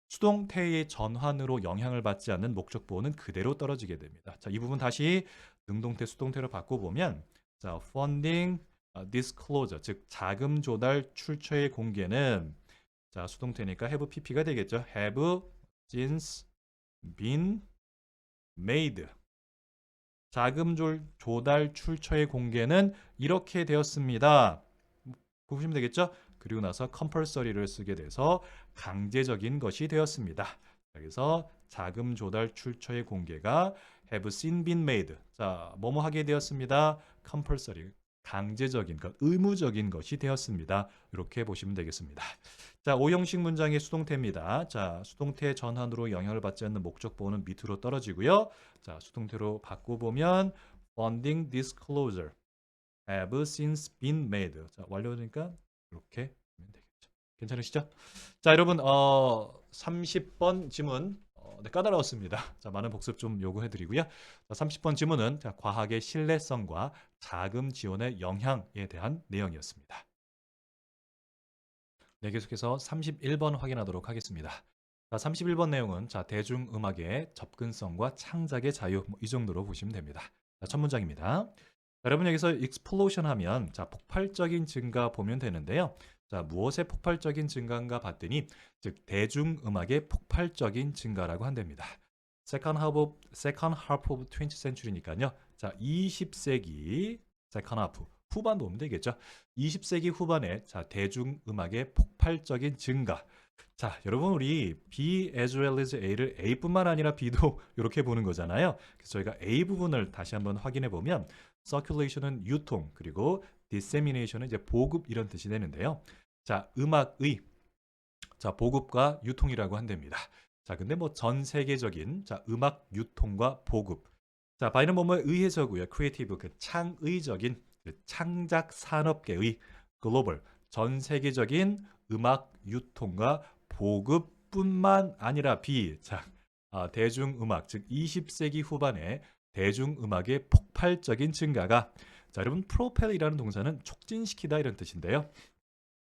수동태의 전환으로 영향을 받지 않는 목적보호는 그대로 떨어지게 됩니다. 자, 이 부분 다시 능동태, 수동태로 바꿔보면 자, funding disclosure, 즉 자금 조달 출처의 공개는 자, 수동태니까 have pp가 되겠죠. have since been made. 자금 조달 출처의 공개는 이렇게 되었습니다. 보시면 되겠죠? 그리고 나서 compulsory를 쓰게 돼서 강제적인 것이 되었습니다. 그래서 자금 조달 출처의 공개가 have been made. 자, 뭐뭐 하게 되었습니다. compulsory, 강제적인 것, 의무적인 것이 되었습니다. 이렇게 보시면 되겠습니다. 자, 오형식 문장의 수동태입니다. 자, 수동태 전환으로 영향을 받지 않는 목적보호는 밑으로 떨어지고요. 자, 수동태로 바꿔보면 funding disclosure have since been made. 자, 완료되니까 이렇게 하면 되겠죠. 괜찮으시죠? 자, 여러분 30번 지문 네, 까다로웠습니다. 자, 많은 복습 좀 요구해 드리고요. 자, 30번 지문은 자, 과학의 신뢰성과 자금 지원의 영향에 대한 내용이었습니다. 네, 계속해서 31번 확인하도록 하겠습니다. 자, 31번 내용은 자, 대중음악의 접근성과 창작의 자유, 이 정도로 보시면 됩니다. 자, 첫 문장입니다. 여러분 여기서 explosion 하면 자, 폭발적인 증가 보면 되는데요. 자, 무엇의 폭발적인 증가인가 봤더니 즉 대중음악의 폭발적인 증가라고 한답니다. Second half of 20th century니까요. 자, 20세기 second half 후반 보면 되겠죠. 20세기 후반에 자, 대중음악의 폭발적인 증가. 자, 여러분 우리 B as well as A를 A뿐만 아니라 B도 이렇게 보는 거잖아요. 그래서 저희가 A 부분을 다시 한번 확인해 보면 circulation은 유통, 그리고 dissemination은 이제 보급 이런 뜻이 되는데요. 자, 음악의 자, 보급과 유통이라고 한답니다. 자, 근데 뭐 전 세계적인 자, 음악 유통과 보급. 자, 바이는 뭐뭐에 의해서고요. 크리에이티브 그 창의적인 그 창작 산업계의 글로벌 전 세계적인 음악 유통과 보급뿐만 아니라 대중음악 즉 20세기 후반에 대중음악의 폭발적인 증가가 자, 여러분 프로펠이라는 동사는 촉진시키다 이런 뜻인데요.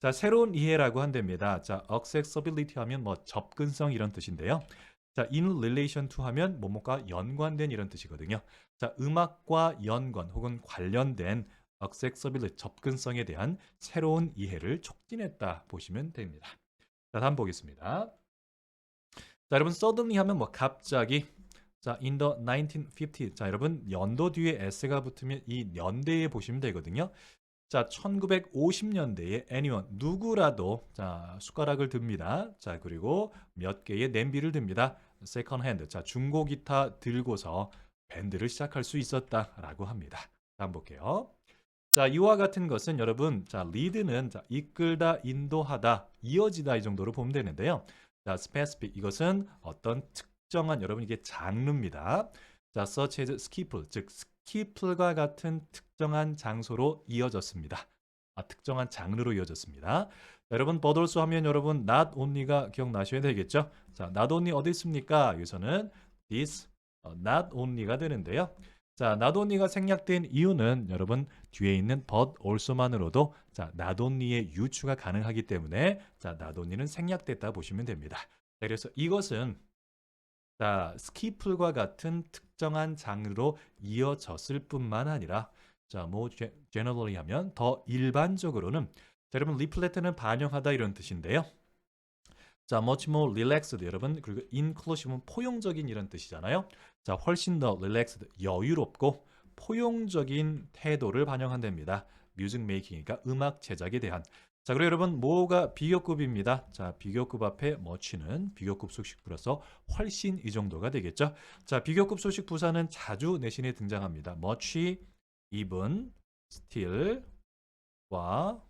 자, 새로운 이해라고 한답니다. 자, accessibility 하면 뭐 접근성 이런 뜻인데요. 자, in relation to 하면 뭐뭐가 연관된 이런 뜻이거든요. 자, 음악과 연관 혹은 관련된 accessibility 접근성에 대한 새로운 이해를 촉진했다 보시면 됩니다. 자, 다음 보겠습니다. 자, 여러분 suddenly 하면 뭐 갑자기 자, in the 1950. 자, 여러분 연도 뒤에 s가 붙으면 이 연대에 보시면 되거든요. 자, 1950년대에 anyone 누구라도 자, 숟가락을 듭니다. 자, 그리고 몇 개의 냄비를 듭니다. second hand. 자, 중고 기타 들고서 밴드를 시작할 수 있었다라고 합니다. 다음 볼게요. 자, 이와 같은 것은 여러분 자, lead는 자, 이끌다, 인도하다, 이어지다 이 정도로 보면 되는데요. 자, specific 이것은 어떤 특정한 여러분 이게 장르입니다. 자, such as skipple 즉 스키플과 같은 특정한 장소로 이어졌습니다. 특정한 장르로 이어졌습니다. 자, 여러분 but also 하면 여러분 not only가 기억나셔야 되겠죠? 자, not only 어디 있습니까? 여기서는 this not only가 되는데요. 자, not only가 생략된 이유는 여러분 뒤에 있는 but also만으로도 자, not only의 유추가 가능하기 때문에 자, not only는 생략됐다 보시면 됩니다. 자, 그래서 이것은 자, 스키플과 같은 특정한 장르로 이어졌을 뿐만 아니라 자, 뭐 generally 하면 더 일반적으로는 자, 여러분 리플레트는 반영하다 이런 뜻인데요. 자, much more relaxed 여러분 그리고 inclusive는 포용적인 이런 뜻이잖아요. 자, 훨씬 더 relaxed 여유롭고 포용적인 태도를 반영한답니다. 뮤직 메이킹이니까 음악 제작에 대한. 자, 그리고 여러분 뭐가 비교급입니다. 자, 비교급 앞에 much는 비교급 수식 플러스 훨씬 이 정도가 되겠죠. 자, 비교급 수식 부사는 자주 내신에 등장합니다. much, even, still 와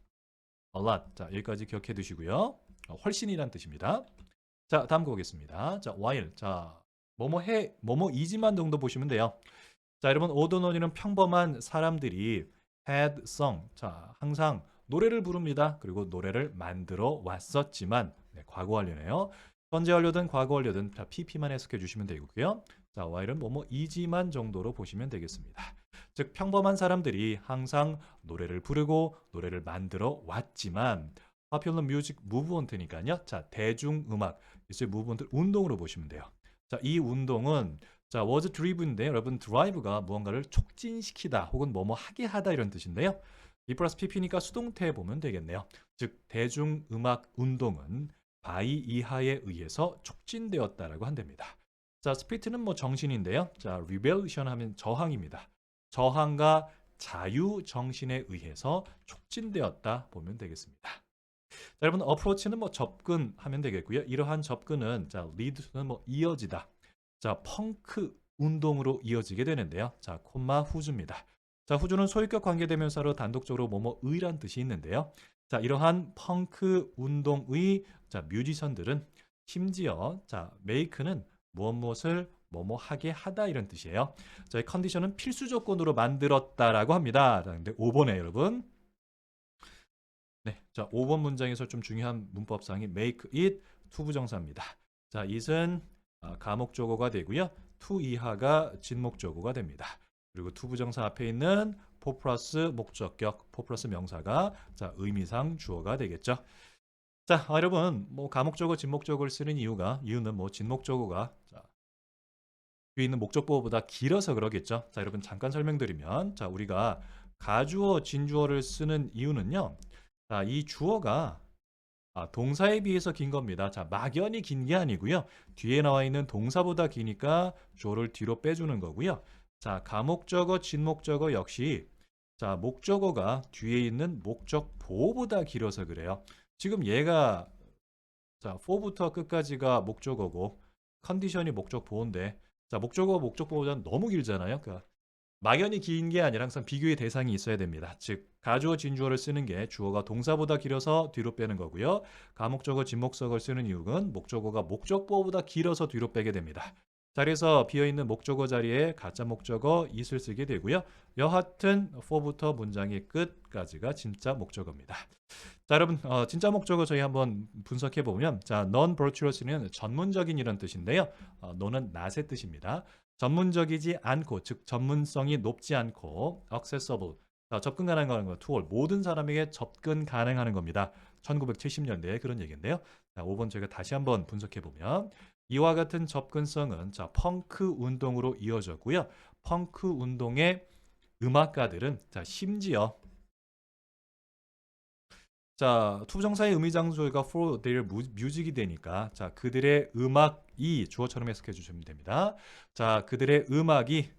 a lot. 자, 여기까지 기억해 두시고요. 훨씬이란 뜻입니다. 자, 다음 거 보겠습니다. 자, while. 자, 뭐뭐이지만 정도 보시면 돼요. 자, 여러분 오도노니는 평범한 사람들이 had sung. 자, 항상 노래를 부릅니다. 그리고 노래를 만들어 왔었지만 네, 과거 완료네요. 현재 완료든 과거 완료든 자, pp만 해석해 주시면 되고요. 자, while은 뭐뭐이지만 정도로 보시면 되겠습니다. 즉 평범한 사람들이 항상 노래를 부르고 노래를 만들어 왔지만 popular music movement니까요. 자, 대중음악 이제 movement를 운동으로 보시면 돼요. 자, 이 운동은 자, was driven인데 여러분 drive가 무언가를 촉진시키다 혹은 뭐뭐 하게 하다 이런 뜻인데요. E 플러스 pp니까 수동태 보면 되겠네요. 즉 대중음악 운동은 by 이하에 의해서 촉진되었다라고 한답니다. 자, 스피릿은 뭐 정신인데요. 자, rebellion 하면 저항입니다. 저항과 자유 정신에 의해서 촉진되었다 보면 되겠습니다. 자, 여러분 approach는 뭐 접근하면 되겠고요. 이러한 접근은 자, lead는 뭐 이어지다. 자, 펑크 운동으로 이어지게 되는데요. 자, 콤마 후주입니다. 자, 후주는 소유격 관계대명사로 단독적으로 뭐뭐의란 뜻이 있는데요. 자, 이러한 펑크 운동의 자, 뮤지션들은 심지어 자, make는 무엇을 뭐뭐 하게 하다 이런 뜻이에요. 자, 이 컨디션은 필수 조건으로 만들었다라고 합니다. 자, 근데 5번에 여러분. 네. 자, 5번 문장에서 좀 중요한 문법상이 make it 투부정사입니다. 자, it은 가목조고가 되고요. to 이하가 진목조고가 됩니다. 그리고 투부정사 앞에 있는 for 플러스 목적격, for 플러스 명사가 자, 의미상 주어가 되겠죠. 자, 여러분 뭐 가목조고 진목조고를 쓰는 이유는 뭐 진목조고가 자, 뒤에 있는 목적보호보다 길어서 그러겠죠. 자, 여러분 잠깐 설명드리면 자, 우리가 가주어, 진주어를 쓰는 이유는요. 자, 이 주어가 동사에 비해서 긴 겁니다. 자, 막연히 긴 게 아니고요. 뒤에 나와 있는 동사보다 기니까 주어를 뒤로 빼주는 거고요. 자, 가목적어, 진목적어 역시 자, 목적어가 뒤에 있는 목적 보호보다 길어서 그래요. 지금 얘가 자, for부터 끝까지가 목적어고 컨디션이 목적 보호인데 자, 목적어, 목적 보호는 너무 길잖아요. 그러니까 막연히 긴 게 아니라 항상 비교의 대상이 있어야 됩니다. 즉 가주어 진주어를 쓰는 게 주어가 동사보다 길어서 뒤로 빼는 거고요. 가목적어 진목적어를 쓰는 이유는 목적어가 목적보호보다 길어서 뒤로 빼게 됩니다. 자, 그래서 비어있는 목적어 자리에 가짜 목적어 it을 쓰게 되고요. 여하튼 for부터 문장의 끝까지가 진짜 목적어입니다. 자, 여러분 진짜 목적어 저희 한번 분석해 보면 자, non-virtuous는 전문적인 이런 뜻인데요. no는 not의 뜻입니다. 전문적이지 않고 즉 전문성이 높지 않고 accessible 접근 가능한 거 to all 모든 사람에게 접근 가능하는 겁니다. 1970년대에 그런 얘기인데요. 자, 5번 저희가 다시 한번 분석해 보면 이와 같은 접근성은 자, 펑크 운동으로 이어졌고요. 펑크 운동의 음악가들은 자, 심지어 자, 투부정사의 의미장소가 for their music이 되니까 자, 그들의 음악이 주어처럼 해석해 주시면 됩니다. 자, 그들의 음악이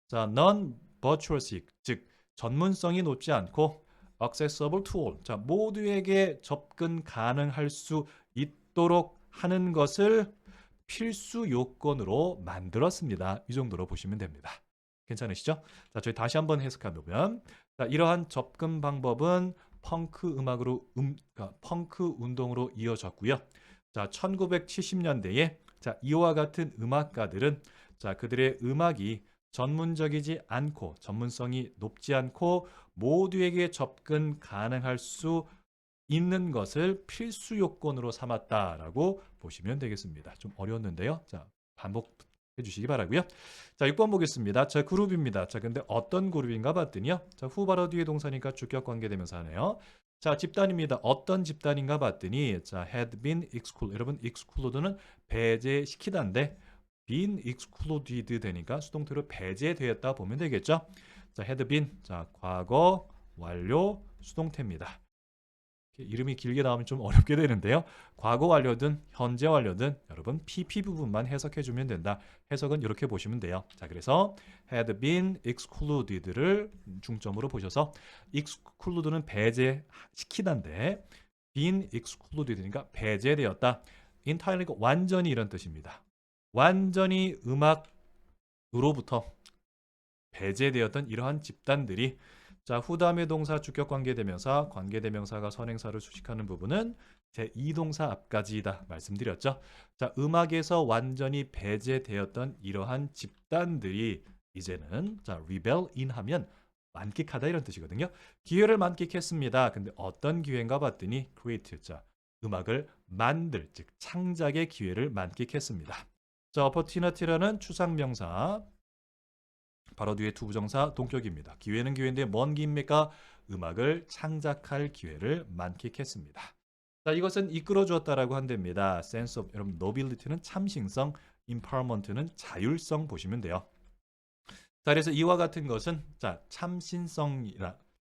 자, non-virtuosic 즉 전문성이 높지 않고 accessible to all 자, 모두에게 접근 가능할 수 있도록 하는 것을 필수 요건으로 만들었습니다. 이 정도로 보시면 됩니다. 괜찮으시죠? 자, 저희 다시 한번 해석해 보면 자, 이러한 접근 방법은 펑크 펑크 운동으로 이어졌고요. 자, 1970년대에 자, 이와 같은 음악가들은 자, 그들의 음악이 전문적이지 않고 전문성이 높지 않고 모두에게 접근 가능할 수 있는 것을 필수 요건으로 삼았다라고 보시면 되겠습니다. 좀 어려웠는데요. 자, 반복해 주시기 바라고요. 자, 6번 보겠습니다. 자, 그룹입니다. 자, 근데 어떤 그룹인가 봤더니요. 자, 후 바로 뒤에 동사니까 주격 관계대명사네요. 자, 집단입니다. 어떤 집단인가 봤더니 자, had been excluded. 여러분, excluded는 배제시키다인데 been excluded 되니까 수동태로 배제되었다 보면 되겠죠. 자, had been. 자, 과거 완료 수동태입니다. 이름이 길게 나오면 좀 어렵게 되는데요. 과거 완료든 현재 완료든 여러분 PP 부분만 해석해 주면 된다. 해석은 이렇게 보시면 돼요. 자, 그래서 had been excluded를 중점으로 보셔서 exclude는 배제시키다인데 been excluded니까 배제되었다. entirely가 완전히 이런 뜻입니다. 완전히 음악으로부터 배제되었던 이러한 집단들이 자, 후다음의 동사 주격 관계대명사, 관계대명사가 선행사를 수식하는 부분은 제2동사 앞까지이다 말씀드렸죠. 자, 음악에서 완전히 배제되었던 이러한 집단들이 이제는 자, rebel in 하면 만끽하다 이런 뜻이거든요. 기회를 만끽했습니다. 근데 어떤 기회인가 봤더니 create, 자, 음악을 만들, 즉 창작의 기회를 만끽했습니다. 자, opportunity라는 추상명사 바로 뒤에 투부정사 동격입니다. 기회는 기회인데 뭔 기회입니까? 음악을 창작할 기회를 만끽했습니다. 자, 이것은 이끌어 주었다라고 한답니다. sense of 여러분 nobility는 참신성, empowerment는 자율성 보시면 돼요. 자, 그래서 이와 같은 것은 자,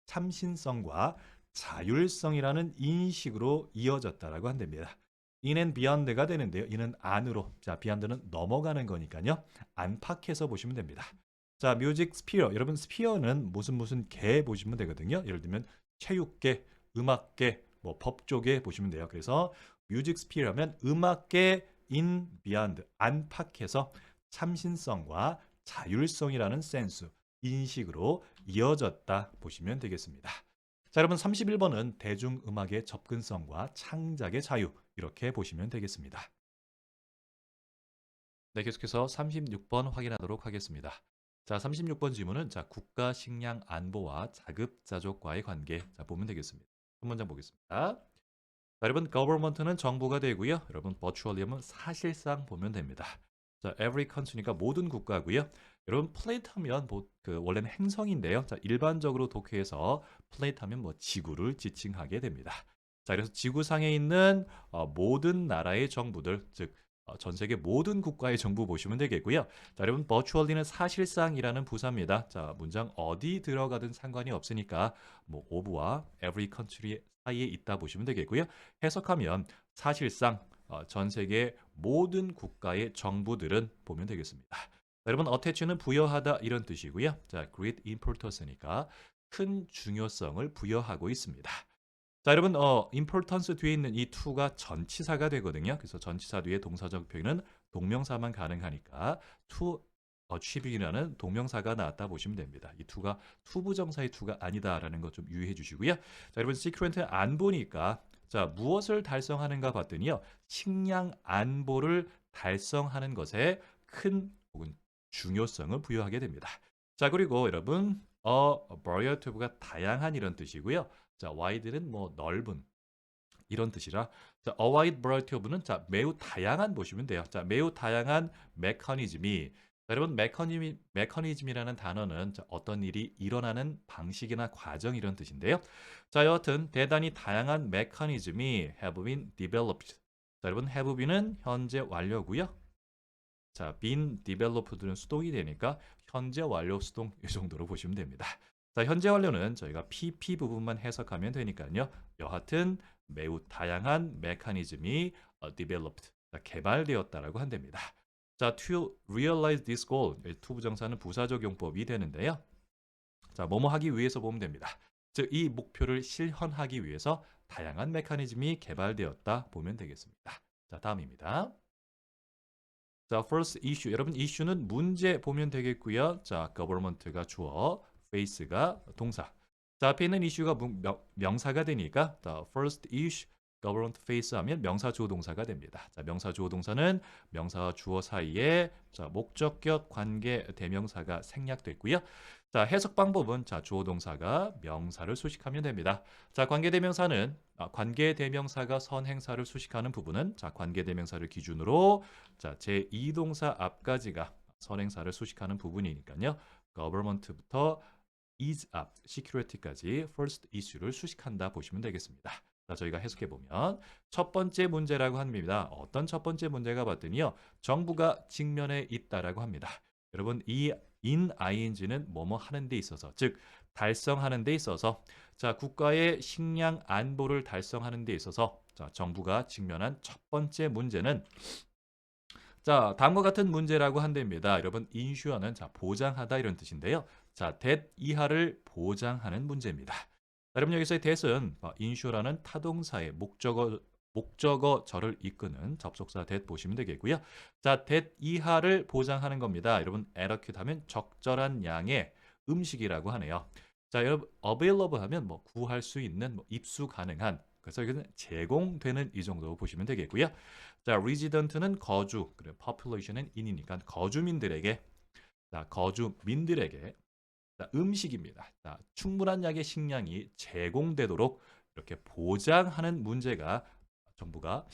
참신성과 자율성이라는 인식으로 이어졌다라고 한답니다. in and beyond가 되는데요. 이는 안으로, 자, beyond는 넘어가는 거니까요. 안팎에서 보시면 됩니다. 자, 뮤직 스피어. 여러분 스피어는 무슨 개 보시면 되거든요. 예를 들면 체육계, 음악계, 뭐 법조계 보시면 돼요. 그래서 뮤직 스피어면 음악계 in beyond 안팎에서 참신성과 자율성이라는 센스, 인식으로 이어졌다 보시면 되겠습니다. 자, 여러분 31번은 대중음악의 접근성과 창작의 자유 이렇게 보시면 되겠습니다. 네, 계속해서 36번 확인하도록 하겠습니다. 자, 36번 질문은 자, 국가 식량 안보와 자급자족과의 관계 자, 보면 되겠습니다. 한 문장 보겠습니다. 자, 여러분 government는 정부가 되고요. 여러분 virtually는 사실상 보면 됩니다. 자, every country니까 모든 국가고요. 여러분 planet 하면 그 원래는 행성인데요. 자, 일반적으로 독해에서 planet 하면 뭐 지구를 지칭하게 됩니다. 자, 그래서 지구상에 있는 모든 나라의 정부들, 즉 전 세계 모든 국가의 정부 보시면 되겠고요. 자, 여러분 virtually는 사실상이라는 부사입니다. 자, 문장 어디 들어가든 상관이 없으니까 뭐 of와 every country 사이에 있다 보시면 되겠고요. 해석하면 사실상 전 세계 모든 국가의 정부들은 보면 되겠습니다. 자, 여러분 attach는 부여하다 이런 뜻이고요. 자, great importance니까 큰 중요성을 부여하고 있습니다. 자, 여러분 importance 뒤에 있는 이 to가 전치사가 되거든요. 그래서 전치사 뒤에 동사적 표현은 동명사만 가능하니까 to attribute라는 동명사가 나왔다 보시면 됩니다. 이 to가 투부정사의 to가 아니다라는 것 좀 유의해 주시고요. 자, 여러분 secret는 안보니까 자, 무엇을 달성하는가 봤더니요. 식량 안보를 달성하는 것에 큰 혹은 중요성을 부여하게 됩니다. 자, 그리고 여러분 variety of가 다양한 이런 뜻이고요. 자, wide는 뭐 넓은 이런 뜻이라 자, a wide variety of는 자, 매우 다양한 보시면 돼요. 자, 매우 다양한 메커니즘이 자, 여러분 메커니즘이라는 단어는 자, 어떤 일이 일어나는 방식이나 과정 이런 뜻인데요. 자, 여하튼 대단히 다양한 메커니즘이 have been developed. 자, 여러분 have been은 현재 완료고요. 자, been developed는 수동이 되니까 현재 완료 수동 이 정도로 보시면 됩니다. 자, 현재 완료는 저희가 PP 부분만 해석하면 되니까요. 여하튼 매우 다양한 메커니즘이 developed, 자, 개발되었다라고 한답니다. 자, to realize this goal, 투부정사는 부사적 용법이 되는데요. 자, 뭐뭐 하기 위해서 보면 됩니다. 즉, 이 목표를 실현하기 위해서 다양한 메커니즘이 개발되었다 보면 되겠습니다. 자, 다음입니다. 자, first issue. 여러분, issue는 문제 보면 되겠고요. 자, government가 주어, face가 동사. 자, 앞에 있는 issue가 명사가 되니까 the first issue government face 하면 명사 주어 동사가 됩니다. 자, 명사 주어 동사는 명사와 주어 사이에 자, 목적격 관계 대명사가 생략됐고요. 자, 해석 방법은 자, 주어 동사가 명사를 수식하면 됩니다. 자, 관계 대명사는 관계 대명사가 선행사를 수식하는 부분은 자, 관계 대명사를 기준으로 자, 제2동사 앞까지가 선행사를 수식하는 부분이니까요. government부터 is up, security까지 first issue를 수식한다 보시면 되겠습니다. 자, 저희가 해석해 보면 첫 번째 문제라고 합니다. 어떤 첫 번째 문제가 봤더니요. 정부가 직면해 있다라고 합니다. 여러분 이 in ing는 뭐뭐 하는 데 있어서, 즉 달성하는 데 있어서, 자, 국가의 식량 안보를 달성하는 데 있어서, 자, 정부가 직면한 첫 번째 문제는, 자, 다음과 같은 문제라고 한답니다. 여러분, 인슈어는 자, 보장하다 이런 뜻인데요. 자, that 이하를 보장하는 문제입니다. 자, 여러분 여기서의 that은 인슈어라는 타동사의 목적어절을 이끄는 접속사 that 보시면 되겠고요. 자, that 이하를 보장하는 겁니다. 여러분, adequate 하면 적절한 양의 음식이라고 하네요. 자, 여러분, available 하면 뭐 구할 수 있는, 뭐 입수 가능한, 그래서 이거는 제공되는 이 정도 보시면 되겠고요. 자, resident는 거주, 그리고 population은 인이니까 거주민들에게, 자, 거주민들에게 자, 음식입니다. 자, 충분한 양의 식량이 제공되도록 이렇게 보장하는 문제가 정부가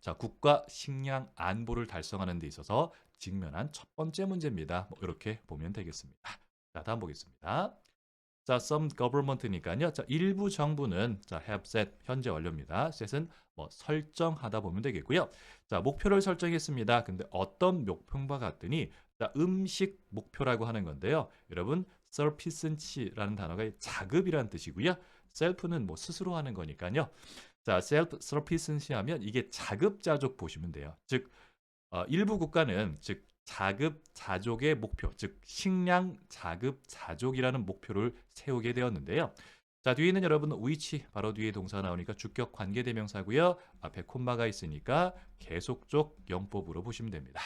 자, 국가 식량 안보를 달성하는 데 있어서 직면한 첫 번째 문제입니다. 뭐 이렇게 보면 되겠습니다. 자, 다음 보겠습니다. 자, some government니까요. 자, 일부 정부는 자, have set 현재 완료입니다. set은 뭐 설정하다 보면 되겠고요. 자, 목표를 설정했습니다. 근데 어떤 목표인가 같더니 자, 음식 목표라고 하는 건데요. 여러분, sufficiency라는 단어가 자급이라는 뜻이고요. self는 뭐 스스로 하는 거니까요. 자, self sufficiency 하면 이게 자급자족 보시면 돼요. 즉 일부 국가는 즉 자급자족의 목표, 즉 식량 자급자족이라는 목표를 세우게 되었는데요. 자, 뒤에는 여러분 which 바로 뒤에 동사 나오니까 주격 관계대명사고요. 앞에 콤마가 있으니까 계속적 용법으로 보시면 됩니다.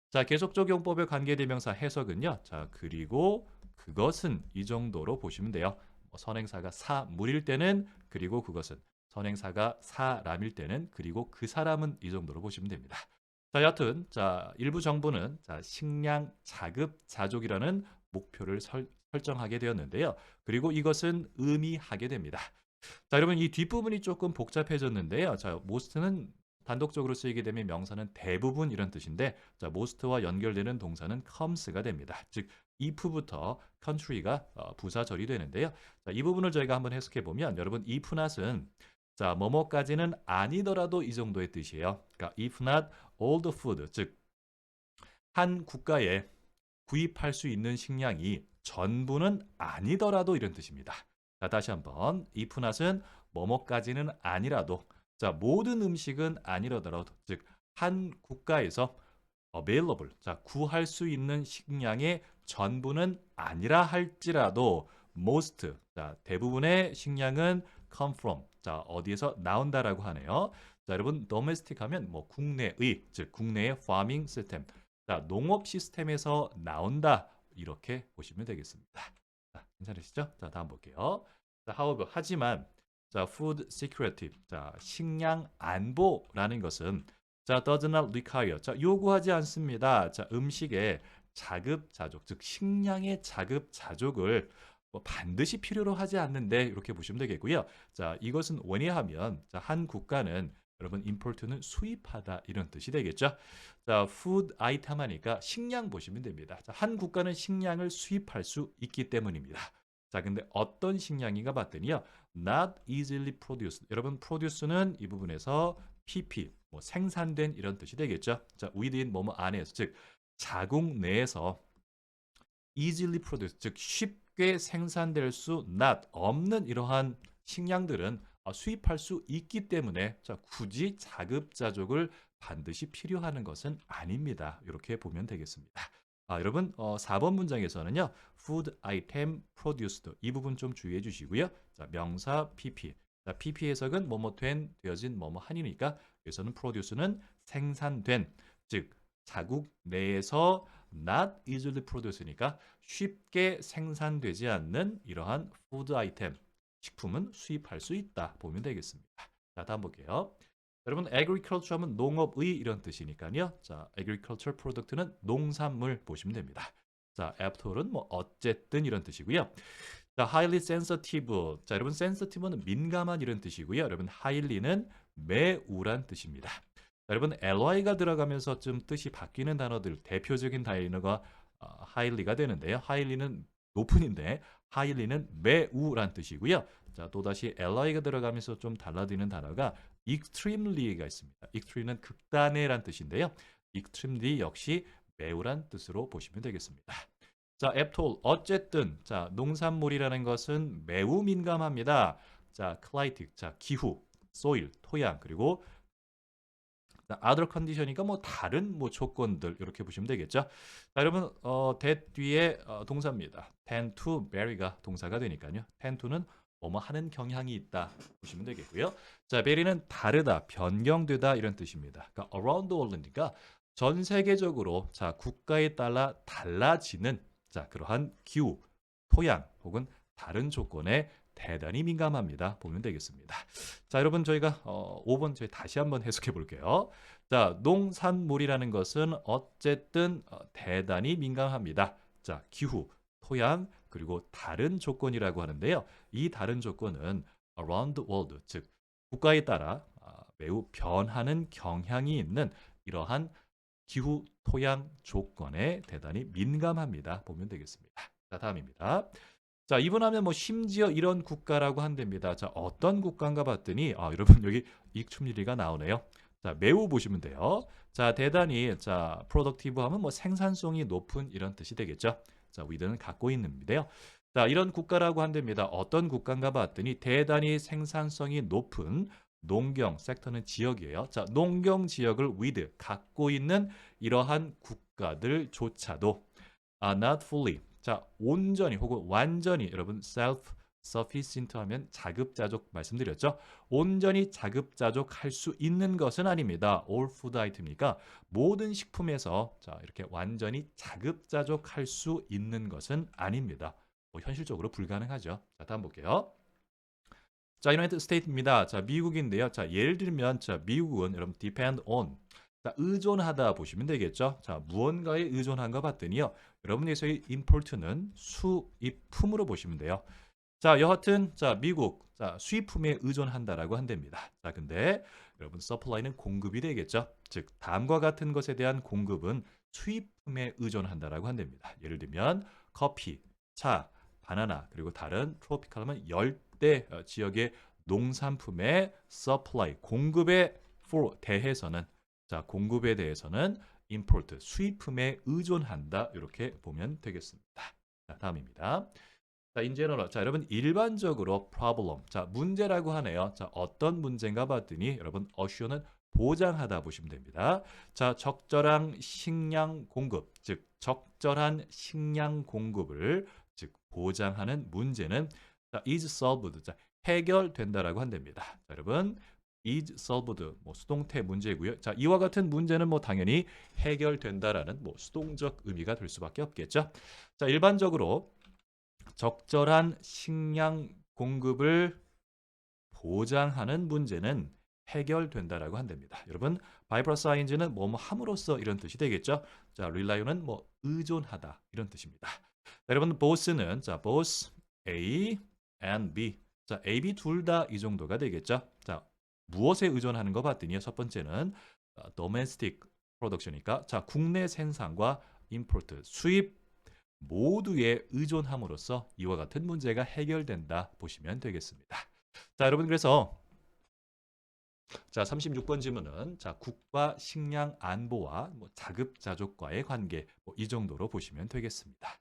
자, 계속적 용법의 관계대명사 해석은요. 자, 그리고 그것은 이 정도로 보시면 돼요. 선행사가 사물일 때는 그리고 그것은, 선행사가 사람일 때는 그리고 그 사람은 이 정도로 보시면 됩니다. 자, 여튼 자, 일부 정부는 자, 식량 자급자족이라는 목표를 설정하게 되었는데요. 그리고 이것은 의미하게 됩니다. 자, 여러분 이 뒷부분이 조금 복잡해졌는데요. 자, most는 단독적으로 쓰이게 되면 명사는 대부분 이런 뜻인데, 자, most와 연결되는 동사는 comes가 됩니다. 즉 if부터 country가 부사절이 되는데요. 자, 이 부분을 저희가 한번 해석해 보면 여러분 if not은 자, 뭐뭐까지는 아니더라도 이 정도의 뜻이에요. 그러니까 if not all the food, 즉 한 국가에 구입할 수 있는 식량이 전부는 아니더라도 이런 뜻입니다. 자, 다시 한번 if not은 뭐뭐까지는 아니라도, 자, 모든 음식은 아니더라도, 즉 한 국가에서 available, 자, 구할 수 있는 식량의 전부는 아니라 할지라도 most, 자, 대부분의 식량은 come from, 자, 어디에서 나온다라고 하네요. 자, 여러분 domestic 하면 뭐 국내의, 즉 국내의 farming system, 자, 농업 시스템에서 나온다 이렇게 보시면 되겠습니다. 자, 괜찮으시죠? 자, 다음 볼게요. 자, however, 하지만 자, food security, 자, 식량 안보라는 것은 자, does not require, 자, 요구하지 않습니다. 자, 음식의 자급자족, 즉 식량의 자급자족을 뭐 반드시 필요로 하지 않는데 이렇게 보시면 되겠고요. 자, 이것은 왜냐하면 자, 한 국가는 여러분 import는 수입하다 이런 뜻이 되겠죠. 자, food item 하니까 식량 보시면 됩니다. 자, 한 국가는 식량을 수입할 수 있기 때문입니다. 자, 근데 어떤 식량인가 봤더니요. not easily produced. 여러분 produce는 이 부분에서 PP, 뭐 생산된 이런 뜻이 되겠죠. 자, within 뭐뭐 안에서, 즉 자국 내에서 easily produced, 즉 쉽게 생산될 수 not 없는 이러한 식량들은 수입할 수 있기 때문에 자, 굳이 자급자족을 반드시 필요하는 것은 아닙니다. 이렇게 보면 되겠습니다. 여러분 4번 문장에서는요. food item produced 이 부분 좀 주의해 주시고요. 자, 명사 PP. 자, PP 해석은 뭐뭐 된, 되어진, 뭐뭐 하니니까 여기서는 produce는 생산된, 즉 자국 내에서 not easily produce니까 쉽게 생산되지 않는 이러한 food item, 식품은 수입할 수 있다 보면 되겠습니다. 자, 다음 볼게요. 여러분 agriculture 하면 농업의 이런 뜻이니까요. 자, agriculture product는 농산물 보시면 됩니다. 자, after는 뭐 어쨌든 이런 뜻이고요. 자, highly sensitive. 자, 여러분 sensitive는 민감한 이런 뜻이고요. 여러분 highly는 매우란 뜻입니다. 자, 여러분 ly가 들어가면서 좀 뜻이 바뀌는 단어들 대표적인 단어가 highly가 되는데요. highly는 높은인데 highly는 매우란 뜻이고요. 자, 또다시 ly가 들어가면서 좀 달라지는 단어가 extremely가 있습니다. extreme는 극단의란 뜻인데요. extremely 역시 매우란 뜻으로 보시면 되겠습니다. 자, after all, 어쨌든 자, 농산물이라는 것은 매우 민감합니다. 자, climatic, 자, 기후, soil, 토양, 그리고 other condition이니까 뭐 다른 뭐 조건들 이렇게 보시면 되겠죠. 자, 여러분 that 뒤에 동사입니다. tend to vary가 동사가 되니까요. tend to는 뭐뭐 하는 경향이 있다 보시면 되겠고요. 자, vary는 다르다, 변경되다 이런 뜻입니다. 그러니까 around the world니까 전 세계적으로 자, 국가에 따라 달라지는 자, 그러한 기후, 토양 혹은 다른 조건에 대단히 민감합니다. 보면 되겠습니다. 자, 여러분 저희가 5번 저희 다시 한번 해석해 볼게요. 자, 농산물이라는 것은 어쨌든 대단히 민감합니다. 자, 기후, 토양, 그리고 다른 조건이라고 하는데요. 이 다른 조건은 around the world, 즉 국가에 따라 매우 변하는 경향이 있는 이러한 기후, 토양 조건에 대단히 민감합니다. 보면 되겠습니다. 자, 다음입니다. 자, 이분하면 뭐 심지어 이런 국가라고 한답니다. 자, 어떤 국가인가 봤더니 여러분 여기 익춤리가 나오네요. 자, 매우 보시면 돼요. 자, 대단히 자, productive 하면 뭐 생산성이 높은 이런 뜻이 되겠죠. 자, with는 갖고 있는데요. 자, 이런 국가라고 한답니다. 어떤 국가인가 봤더니 대단히 생산성이 높은 농경 섹터는 지역이에요. 자, 농경 지역을 with 갖고 있는 이러한 국가들조차도 not fully 자, 온전히 혹은 완전히 여러분 self sufficient 하면 자급자족 말씀드렸죠. 온전히 자급자족할 수 있는 것은 아닙니다. all food item이니까 모든 식품에서 자, 이렇게 완전히 자급자족할 수 있는 것은 아닙니다. 뭐 현실적으로 불가능하죠. 자, 다음 볼게요. 자, 유나이티드 스테이트입니다. 자, 미국인데요. 자, 예를 들면 자, 미국은 여러분 depend on 자, 의존하다 보시면 되겠죠. 자, 무언가에 의존한가 봤더니요. 여러분에서의 import는 수입품으로 보시면 돼요. 자, 여하튼 자, 미국 자, 수입품에 의존한다라고 한답니다. 자, 근데 여러분 supply는 공급이 되겠죠. 즉, 다음과 같은 것에 대한 공급은 수입품에 의존한다라고 한답니다. 예를 들면 커피, 차, 바나나 그리고 다른 트로피칼하면 열대 지역의 농산품의 supply 공급에 대해서는 자, 공급에 대해서는 import 수입품에 의존한다 이렇게 보면 되겠습니다. 자, 다음입니다. 자, in general. 자, 여러분 일반적으로 problem. 자, 문제라고 하네요. 자, 어떤 문제인가 봤더니 여러분 assure는 보장하다 보시면 됩니다. 자, 적절한 식량 공급, 즉 적절한 식량 공급을 즉 보장하는 문제는 자, is solved. 자, 해결된다라고 한답니다. 자, 여러분 is solved 뭐 수동태 문제고요. 자, 이와 같은 문제는 뭐 당연히 해결된다라는 뭐 수동적 의미가 될 수밖에 없겠죠. 자, 일반적으로 적절한 식량 공급을 보장하는 문제는 해결된다라고 한답니다. 여러분, by plus ing는 뭐뭐 함으로써 이런 뜻이 되겠죠. 자, rely는 뭐 의존하다 이런 뜻입니다. 자, 여러분, both는 자, both A and B. 자, A, B 둘 다 이 정도가 되겠죠. 자, 무엇에 의존하는 거 봤더니 첫 번째는 domestic production이니까 자, 국내 생산과 import 수입 모두에 의존함으로써 이와 같은 문제가 해결된다 보시면 되겠습니다. 자, 여러분 그래서 자, 36번 질문은 자, 국가 식량 안보와 뭐 자급자족과의 관계 이 정도로 보시면 되겠습니다.